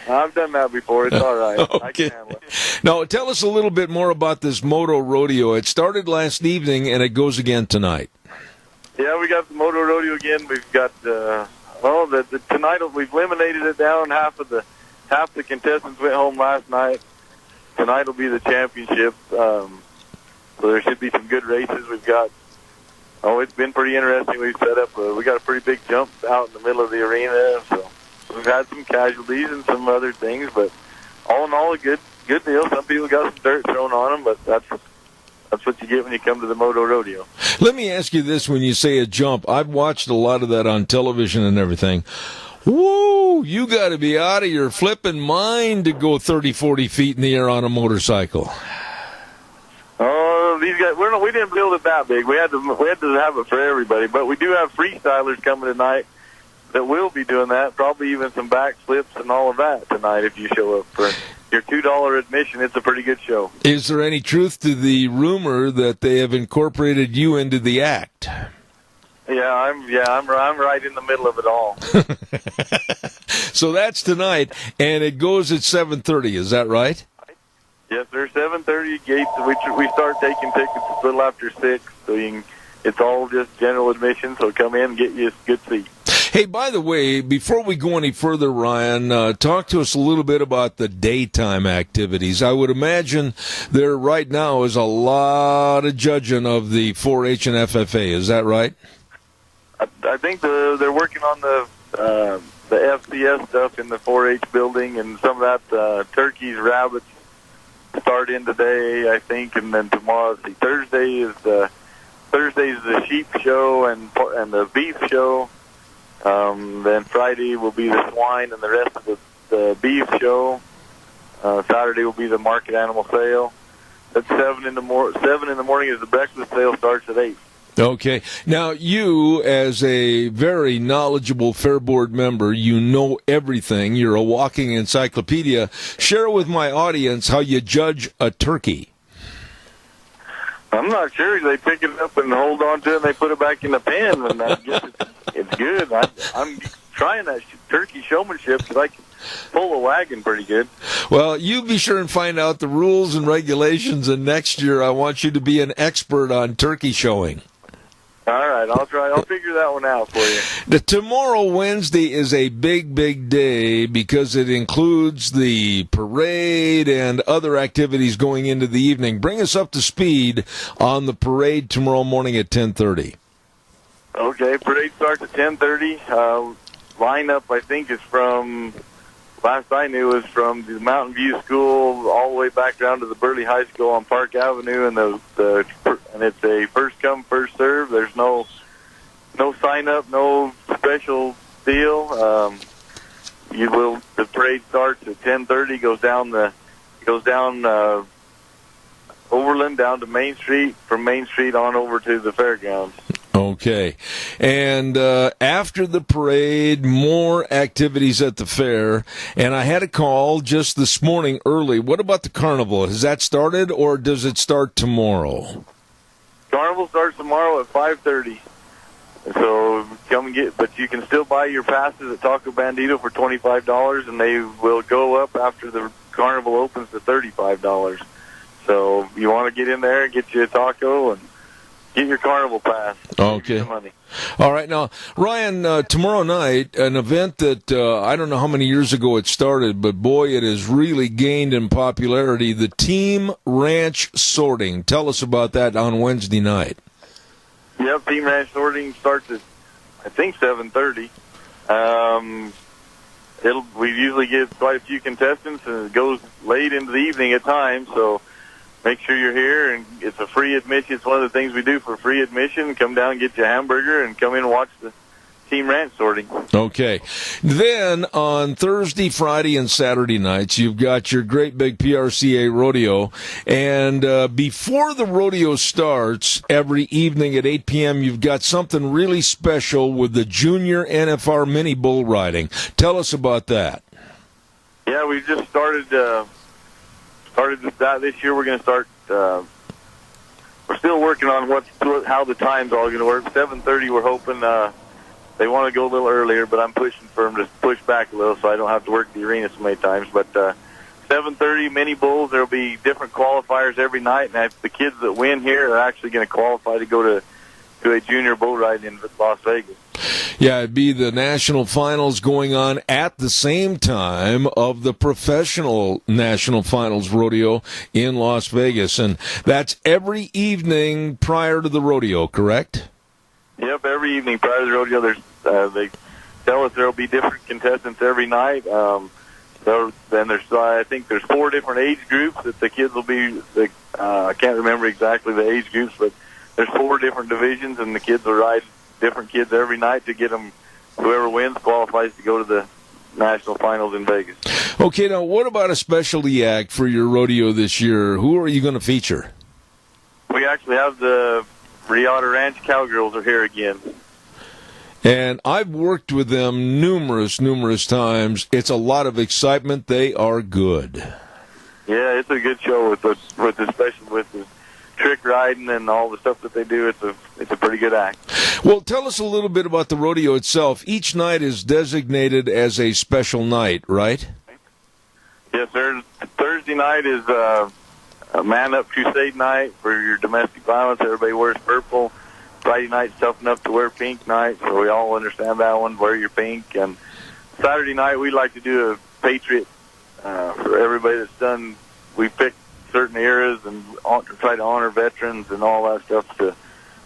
I've done that before. It's all right. Okay. I can handle it. Now, tell us a little bit more about this Moto Rodeo. It started last evening, and it goes again tonight. Yeah, we got the Moto Rodeo again. We've got tonight we've eliminated it down. Half the contestants went home last night. Tonight will be the championship. So there should be some good races. We've got. Oh, it's been pretty interesting. We've set up. We got a pretty big jump out in the middle of the arena. So we've had some casualties and some other things, but all in all, a good deal. Some people got some dirt thrown on them, but that's what you get when you come to the Moto Rodeo. Let me ask you this: when you say a jump, I've watched a lot of that on television and everything. Woo! You got to be out of your flipping mind to go 30, 40 feet in the air on a motorcycle. Oh, these guys, we didn't build it that big. We had to have it for everybody, but we do have freestylers coming tonight that will be doing that, probably even some backflips and all of that tonight if you show up for your $2 admission. It's a pretty good show. Is there any truth to the rumor that they have incorporated you into the act? Yeah, I'm right in the middle of it all. So that's tonight, and it goes at 7:30. Is that right? Yes, sir. 7:30 gates. We start taking tickets a little after 6, so it's all just general admission. So come in and get you a good seat. Hey, by the way, before we go any further, Ryan, talk to us a little bit about the daytime activities. I would imagine there right now is a lot of judging of the 4-H and FFA. Is that right? I think they're working on the FCS stuff in the 4-H building, and some of that turkeys, rabbits start in today, I think, and then tomorrow. Thursday's the sheep show and the beef show. Then Friday will be the swine and the rest of the beef show. Saturday will be the market animal sale. At 7 in the morning is the breakfast sale. Starts at 8. Okay. Now, you, as a very knowledgeable Fair Board member, you know everything. You're a walking encyclopedia. Share with my audience how you judge a turkey. I'm not sure. They pick it up and hold on to it, and they put it back in the pen, and I guess it's good. I'm trying that turkey showmanship because I can pull a wagon pretty good. Well, you be sure and find out the rules and regulations, and next year I want you to be an expert on turkey showing. All right, I'll try. I'll figure that one out for you. Tomorrow, Wednesday, is a big, big day because it includes the parade and other activities going into the evening. Bring us up to speed on the parade tomorrow morning at 10:30. Okay, parade starts at 10:30. Lineup, I think, is from, last I knew, is from the Mountain View School all the way back down to the Burley High School on Park Avenue, and and it's a first come, first serve. There's no sign up, no special deal. The parade starts at 10:30, goes down Overland down to Main Street, from Main Street on over to the fairgrounds. Okay. And after the parade, more activities at the fair. And I had a call just this morning early. What about the carnival? Has that started, or does it start tomorrow? Carnival starts tomorrow at 5:30. So come and but you can still buy your passes at Taco Bandito for $25, and they will go up after the carnival opens to $35. So you want to get in there and get you a taco and get your carnival pass. Okay. All right. Now, Ryan, tomorrow night, an event that I don't know how many years ago it started, but boy, it has really gained in popularity, the Team Ranch Sorting. Tell us about that on Wednesday night. Yep, Team Ranch Sorting starts at, I think, 7:30. We usually get quite a few contestants, and it goes late into the evening at times, so make sure you're here, and it's a free admission. It's one of the things we do for free admission. Come down and get you a hamburger and come in and watch the Team Ranch Sorting. Okay. Then on Thursday, Friday, and Saturday nights, you've got your great big PRCA rodeo. And before the rodeo starts, every evening at 8 p.m., you've got something really special with the Junior NFR Mini Bull Riding. Tell us about that. Yeah, we just started that this year. We're going to start. We're still working on how the time's all going to work. 7:30. We're hoping they want to go a little earlier, but I'm pushing for them to push back a little so I don't have to work the arena so many times. But 7:30 mini bulls. There'll be different qualifiers every night, and the kids that win here are actually going to qualify to go to a junior bull ride in Las Vegas. Yeah, it'd be the national finals going on at the same time of the professional national finals rodeo in Las Vegas. And that's every evening prior to the rodeo, correct? Yep, every evening prior to the rodeo, they tell us there'll be different contestants every night. Then I think there's 4 different age groups that the kids will be. I can't remember exactly the age groups, but there's 4 different divisions, and the kids will ride different kids every night to get them. Whoever wins qualifies to go to the national finals in Vegas. Okay, now what about a specialty act for your rodeo this year? Who are you going to feature? We actually have the Riata Ranch Cowgirls are here again. And I've worked with them numerous times. It's a lot of excitement. They are good. Yeah, it's a good show with the trick riding and all the stuff that they do. It's a pretty good act. Well, tell us a little bit about the rodeo itself. Each night is designated as a special night, right? Yes, sir. Thursday night is a man-up crusade night for your domestic violence. Everybody wears purple. Friday night's tough enough to wear pink night, so we all understand that one. Wear your pink. And Saturday night, we like to do a patriot for everybody that's done. We pick certain eras and try to honor veterans and all that stuff.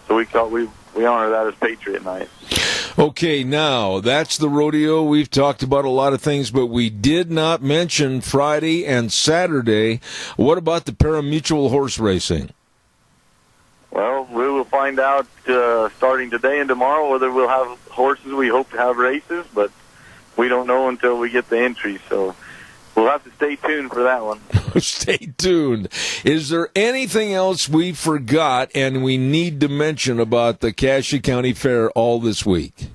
So we honor that as Patriot Night. Okay, now that's the rodeo. We've talked about a lot of things, but we did not mention Friday and Saturday. What about the pari-mutuel horse racing? Well, we will find out starting today and tomorrow whether we'll have horses. We hope to have races, but we don't know until we get the entries. So we'll have to stay tuned for that one. Stay tuned. Is there anything else we forgot and we need to mention about the Cassia County Fair all this week?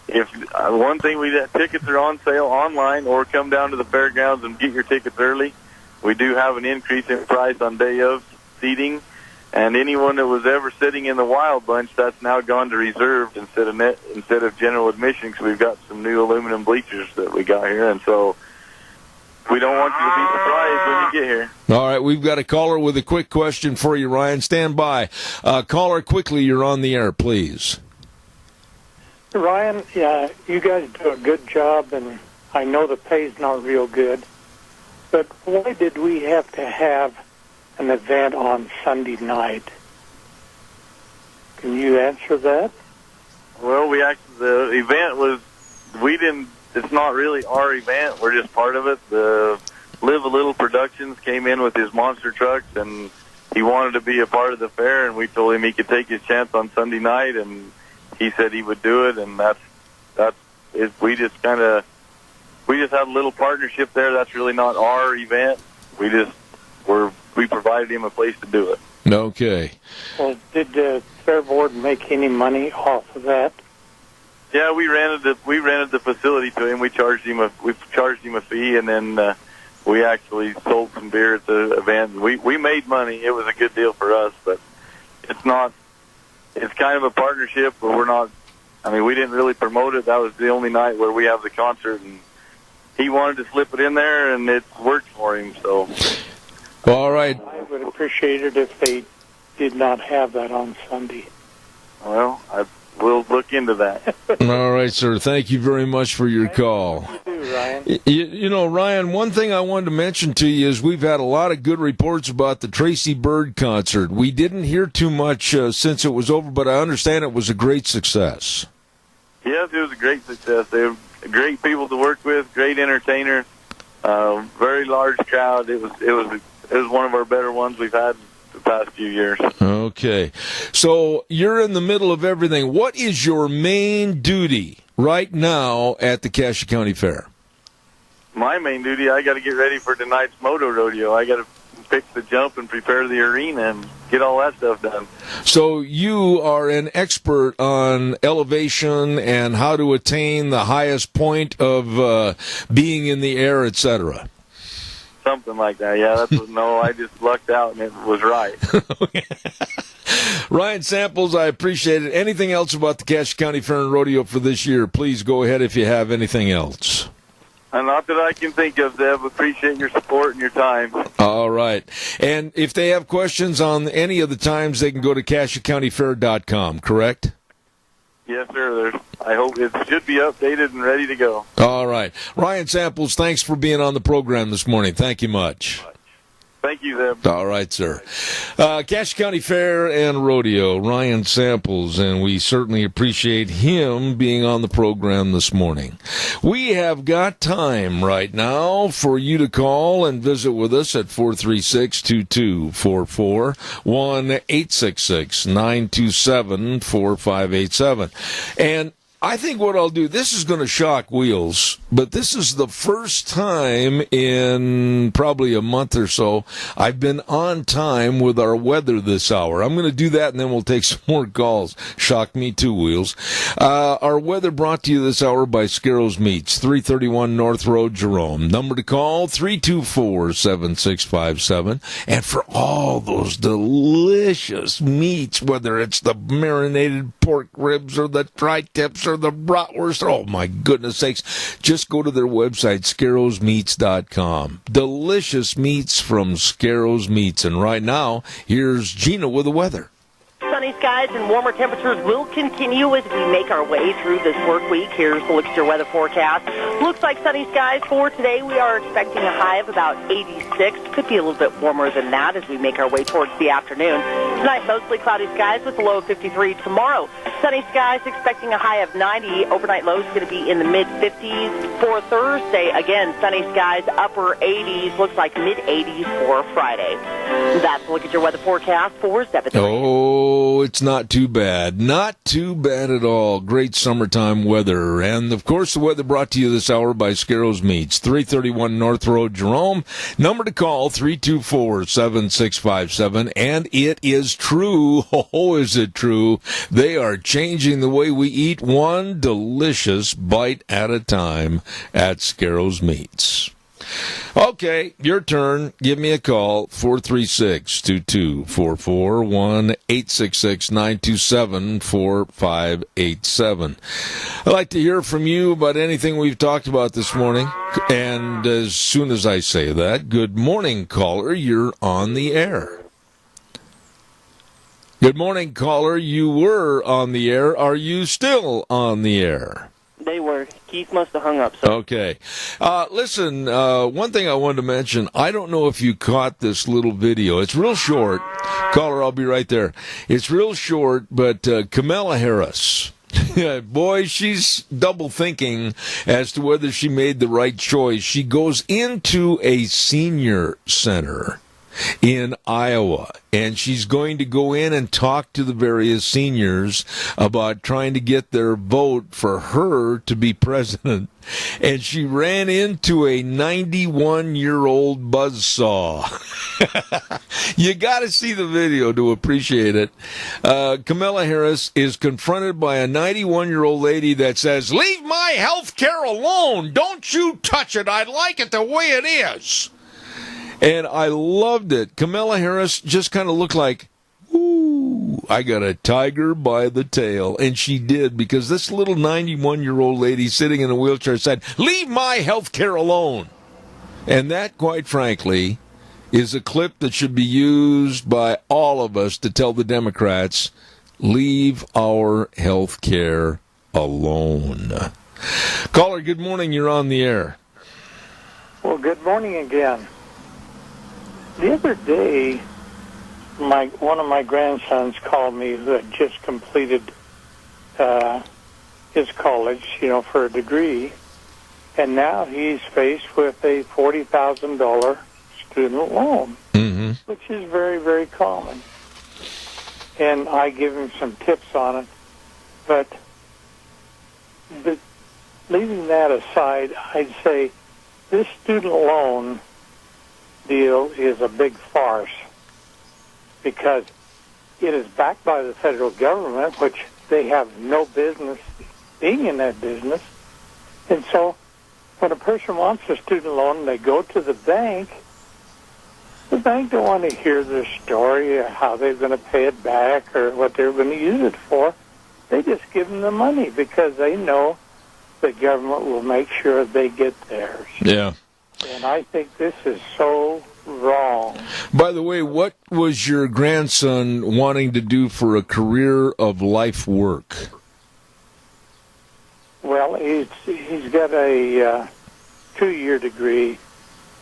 If one thing, tickets are on sale online, or come down to the fairgrounds and get your tickets early. We do have an increase in price on day of seating, and anyone that was ever sitting in the wild bunch, that's now gone to reserved instead of general admission, because we've got some new aluminum bleachers that we got here, and so we don't want you to be surprised when you get here. All right, we've got a caller with a quick question for you, Ryan. Stand by. Caller, quickly, you're on the air, please. Ryan, yeah, you guys do a good job, and I know the pay's not real good, but why did we have to have an event on Sunday night? Can you answer that? Well, the event was, it's not really our event. We're just part of it. The Live a Little Productions came in with his monster trucks, and he wanted to be a part of the fair, and we told him he could take his chance on Sunday night, and he said he would do it, and that's it. We just had a little partnership there. That's really not our event. We provided him a place to do it. Okay. Well, did the fair board make any money off of that? Yeah, we rented the facility to him. We charged him a fee, and then we actually sold some beer at the event. We made money. It was a good deal for us, but it's not. It's kind of a partnership, but we're not. I mean, we didn't really promote it. That was the only night where we have the concert, and he wanted to slip it in there, and it worked for him. So. All right. I would appreciate it if they did not have that on Sunday. Well, we'll look into that. All right, sir. Thank you very much for your call. You do, Ryan. You know, Ryan, one thing I wanted to mention to you is we've had a lot of good reports about the Tracy Byrd concert. We didn't hear too much since it was over, but I understand it was a great success. Yes, it was a great success. They were great people to work with, great entertainer, very large crowd. It was one of our better ones we've had the past few years. Okay. So you're in the middle of everything. What is your main duty right now at the Cassia County Fair? My main duty, I got to get ready for tonight's moto rodeo. I got to pick the jump and prepare the arena and get all that stuff done. So you are an expert on elevation and how to attain the highest point of being in the air, etc. Something like that. Yeah, that's what, no, I just lucked out and it was right. Ryan Samples, I appreciate it. Anything else about the Cache County Fair and Rodeo for this year? Please go ahead if you have anything else. Not that I can think of, Deb. Appreciate your support and your time. All right. And if they have questions on any of the times, they can go to CasheCountyFair.com, correct? Yes, sir. I hope it should be updated and ready to go. All right. Ryan Samples, thanks for being on the program this morning. Thank you much. Thank you, Deb. All right, sir. Cache County Fair and Rodeo, Ryan Samples, and we certainly appreciate him being on the program this morning. We have got time right now for you to call and visit with us at 436-2244, 1-866-927-4587. And I think what I'll do, this is going to shock Wheels, but this is the first time in probably a month or so I've been on time with our weather this hour. I'm going to do that, and then we'll take some more calls. Shock me too, Wheels. Our weather brought to you this hour by Scarrows Meats, 331 North Road, Jerome. Number to call, 324-7657. And for all those delicious meats, whether it's the marinated pork ribs or the tri-tips or the bratwurst, oh my goodness sakes, just go to their website, scarrowsmeats.com. Delicious meats from Scarrows Meats. And right now, here's Gina with the weather. Sunny skies and warmer temperatures will continue as we make our way through this work week. Here's the look at your weather forecast. Looks like sunny skies for today. We are expecting a high of about 86. Could be a little bit warmer than that as we make our way towards the afternoon. Tonight, mostly cloudy skies with a low of 53. Tomorrow, sunny skies, expecting a high of 90. Overnight low is going to be in the mid-50s. For Thursday, again, sunny skies, upper 80s. Looks like mid-80s for Friday. That's a look at your weather forecast for 7. Oh, it's not too bad. Not too bad at all. Great summertime weather. And, of course, the weather brought to you this hour by Scarrows Meats, 331 North Road, Jerome. Number to call, 324-7657. And it is true. Oh, is it true? They are changing the way we eat, one delicious bite at a time at Scarrows Meats. Okay, your turn. Give me a call, 436-2244, 1-866-927-4587. I'd like to hear from you about anything we've talked about this morning. And as soon as I say that, good morning, caller. You're on the air. Good morning, caller. You were on the air. Are you still on the air? They were. Keith must have hung up. So. Okay. Listen, one thing I wanted to mention, I don't know if you caught this little video. It's real short. Caller, I'll be right there. It's real short, but Kamala Harris, boy, she's double thinking as to whether she made the right choice. She goes into a senior center in Iowa, and she's going to go in and talk to the various seniors about trying to get their vote for her to be president. And she ran into a 91-year-old buzzsaw. You got to see the video to appreciate it. Kamala Harris is confronted by a 91-year-old lady that says, "Leave my health care alone. Don't you touch it. I like it the way it is." And I loved it. Kamala Harris just kind of looked like, ooh, I got a tiger by the tail. And she did, because this little 91-year-old lady sitting in a wheelchair said, "Leave my health care alone." And that, quite frankly, is a clip that should be used by all of us to tell the Democrats, leave our health care alone. Caller, good morning. You're on the air. Well, good morning again. The other day, one of my grandsons called me who had just completed his college, for a degree, and now he's faced with a $40,000 student loan, which is very, very common. And I give him some tips on it, but leaving that aside, I'd say this student loan deal is a big farce, because it is backed by the federal government, which they have no business being in that business. And so when a person wants a student loan, they go to the bank The bank don't want to hear their story, or how they're going to pay it back, or what they're going to use it for. They just give them the money because they know the government will make sure they get theirs. Yeah. And I think this is so wrong. By the way, what was your grandson wanting to do for a career of life work? Well, he's got a 2-year degree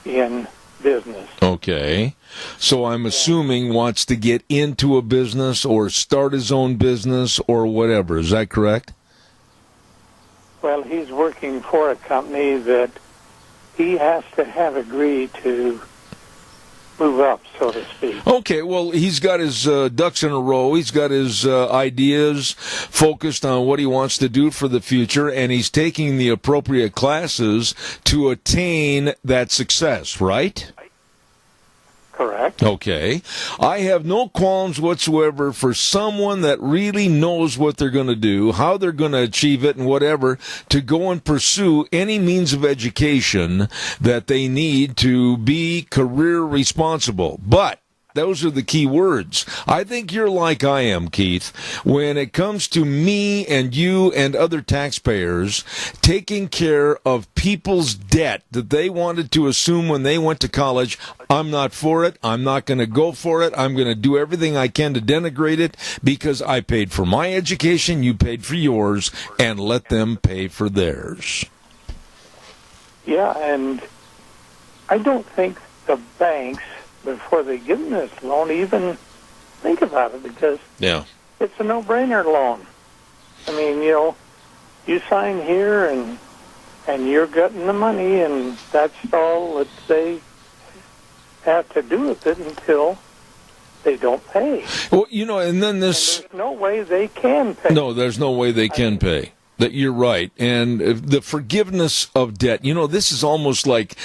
in business. Okay. So I'm assuming wants to get into a business or start his own business or whatever. Is that correct? Well, he's working for a company that he has to have agreed to move up, so to speak. Okay, well, he's got his ducks in a row. He's got his ideas focused on what he wants to do for the future, and he's taking the appropriate classes to attain that success, right? Correct. Okay. I have no qualms whatsoever for someone that really knows what they're going to do, how they're going to achieve it, and whatever, to go and pursue any means of education that they need to be career responsible. But those are the key words. I think you're like I am, Keith, when it comes to me and you and other taxpayers taking care of people's debt that they wanted to assume when they went to college. I'm not for it. I'm not going to go for it. I'm going to do everything I can to denigrate it because I paid for my education, you paid for yours, and let them pay for theirs. Yeah, and I don't think the banks, before they give them this loan, even think about it, because it's a no-brainer loan. I mean, you sign here and you're getting the money, and that's all that they have to do with it until they don't pay. Well, and then this... And there's no way they can pay. No, there's no way they can pay. That you're right. And the forgiveness of debt, this is almost like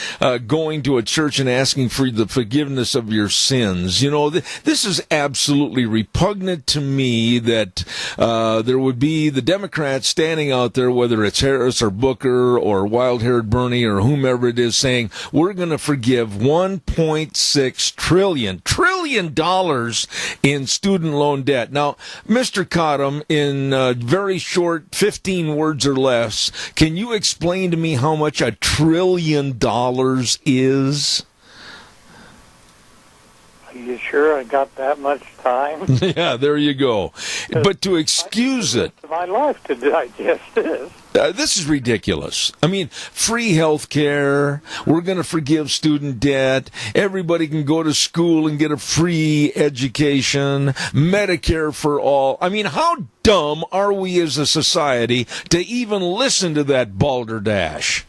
going to a church and asking for the forgiveness of your sins. This is absolutely repugnant to me that there would be the Democrats standing out there, whether it's Harris or Booker or wild-haired Bernie or whomever it is, saying, we're going to forgive $1.6 trillion in student loan debt. Now, Mr. Cottom, in very short 15 words or less, can you explain to me how much $1 trillion is? Are you sure I got that much time? Yeah, there you go. But to excuse it... My life to digest this. This is ridiculous. I mean, free health care, we're going to forgive student debt, everybody can go to school and get a free education, Medicare for all. I mean, how dumb are we as a society to even listen to that balderdash?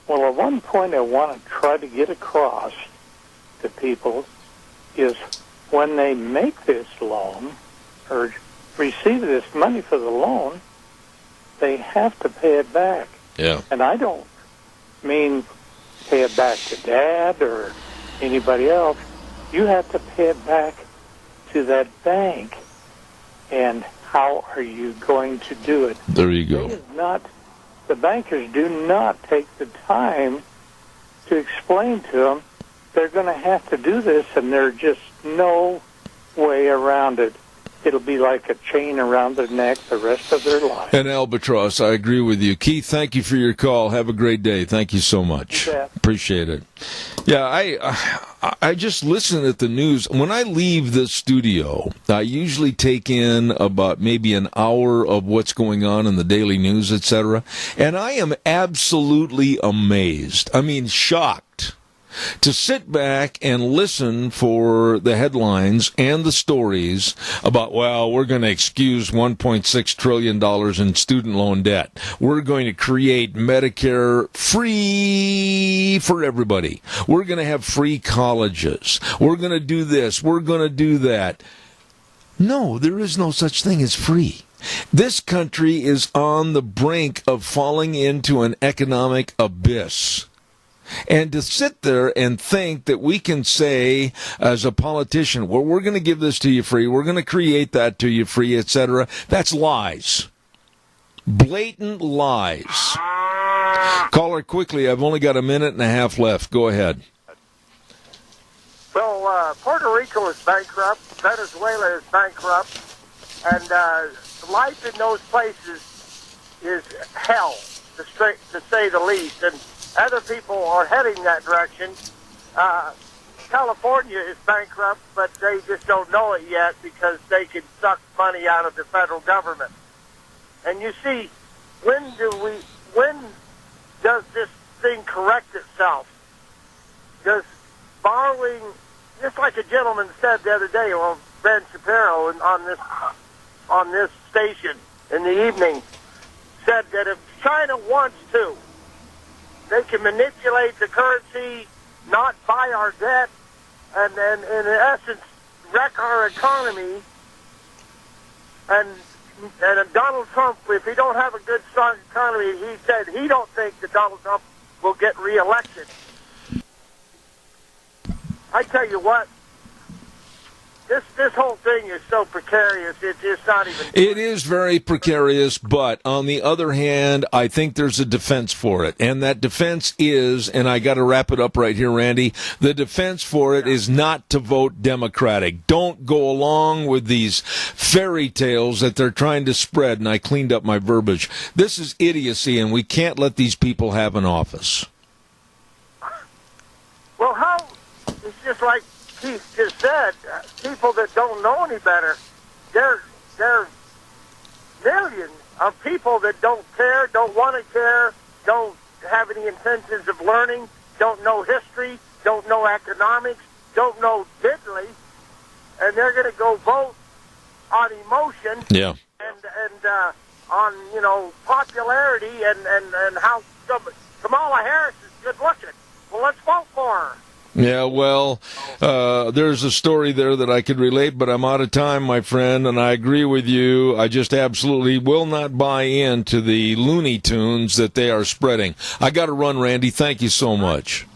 Well, at one point I want to try to get across to people is when they make this loan or receive this money for the loan, they have to pay it back. Yeah. And I don't mean pay it back to Dad or anybody else. You have to pay it back to that bank. And how are you going to do it? There you go. The bankers do not take the time to explain to them they're going to have to do this, and there's just no way around it. It'll be like a chain around their neck the rest of their life. And albatross, I agree with you. Keith, thank you for your call. Have a great day. Thank you so much. Appreciate it. Yeah, I just listen at the news. When I leave this studio, I usually take in about maybe an hour of what's going on in the daily news, etc. And I am absolutely amazed. I mean, shocked to sit back and listen for the headlines and the stories about, well, we're going to excuse $1.6 trillion in student loan debt. We're going to create Medicare free for everybody. We're going to have free colleges. We're going to do this. We're going to do that. No, there is no such thing as free. This country is on the brink of falling into an economic abyss. And to sit there and think that we can say, as a politician, well, we're going to give this to you free, we're going to create that to you free, etc., that's lies. Blatant lies. Caller, quickly, I've only got a minute and a half left. Go ahead. Well, Puerto Rico is bankrupt. Venezuela is bankrupt. And life in those places is hell, to say the least. And other people are heading that direction. California is bankrupt, but they just don't know it yet because they can suck money out of the federal government. And you see, when does this thing correct itself? Does borrowing, just like a gentleman said the other day, well, Ben Shapiro on this station in the evening, said that if China wants to, they can manipulate the currency, not buy our debt, and then, in essence, wreck our economy. And Donald Trump, if he don't have a good, strong economy, he said he don't think that Donald Trump will get reelected. I tell you what, this whole thing is so precarious, it's not even... It is very precarious, but on the other hand, I think there's a defense for it. And that defense is, and I got to wrap it up right here, Randy, the defense for it is not to vote Democratic. Don't go along with these fairy tales that they're trying to spread, and I cleaned up my verbiage. This is idiocy, and we can't let these people have an office. Well, how... It's just like Keith just said, people that don't know any better, there are millions of people that don't care, don't want to care, don't have any intentions of learning, don't know history, don't know economics, don't know diddly, and they're going to go vote on emotion and on, popularity and how Kamala Harris is good looking. Well, let's vote for her. Yeah, well, there's a story there that I could relate, but I'm out of time, my friend, and I agree with you. I just absolutely will not buy into the Looney Tunes that they are spreading. I got to run, Randy. Thank you so much.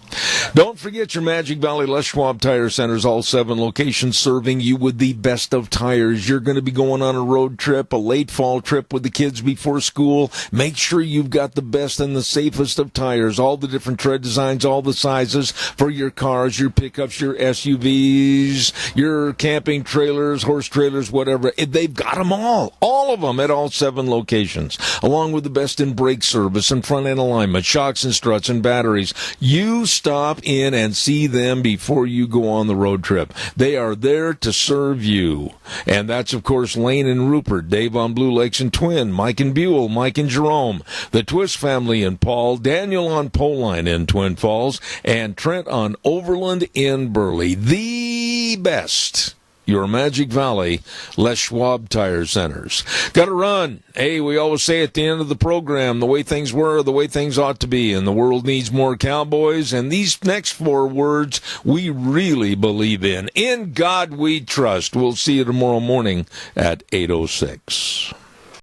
Don't forget your Magic Valley Les Schwab Tire Centers, all 7 locations serving you with the best of tires. You're going to be going on a road trip, a late fall trip with the kids before school. Make sure you've got the best and the safest of tires, all the different tread designs, all the sizes for your cars, your pickups, your SUVs, your camping trailers, horse trailers, whatever. They've got them all of them at all 7 locations, along with the best in brake service and front end alignment, shocks and struts and batteries. You stop in and see them before you go on the road trip. They are there to serve you. And that's, of course, Lane and Rupert, Dave on Blue Lakes and Twin, Mike and Buell, Mike and Jerome, the Twist family in Paul, Daniel on Poline in Twin Falls, and Trent on Overland in Burley. The best. Your Magic Valley Les Schwab Tire Centers. Got to run. Hey, we always say at the end of the program, the way things were, the way things ought to be, and the world needs more cowboys. And these next 4 words we really believe in. In God we trust. We'll see you tomorrow morning at 8:06.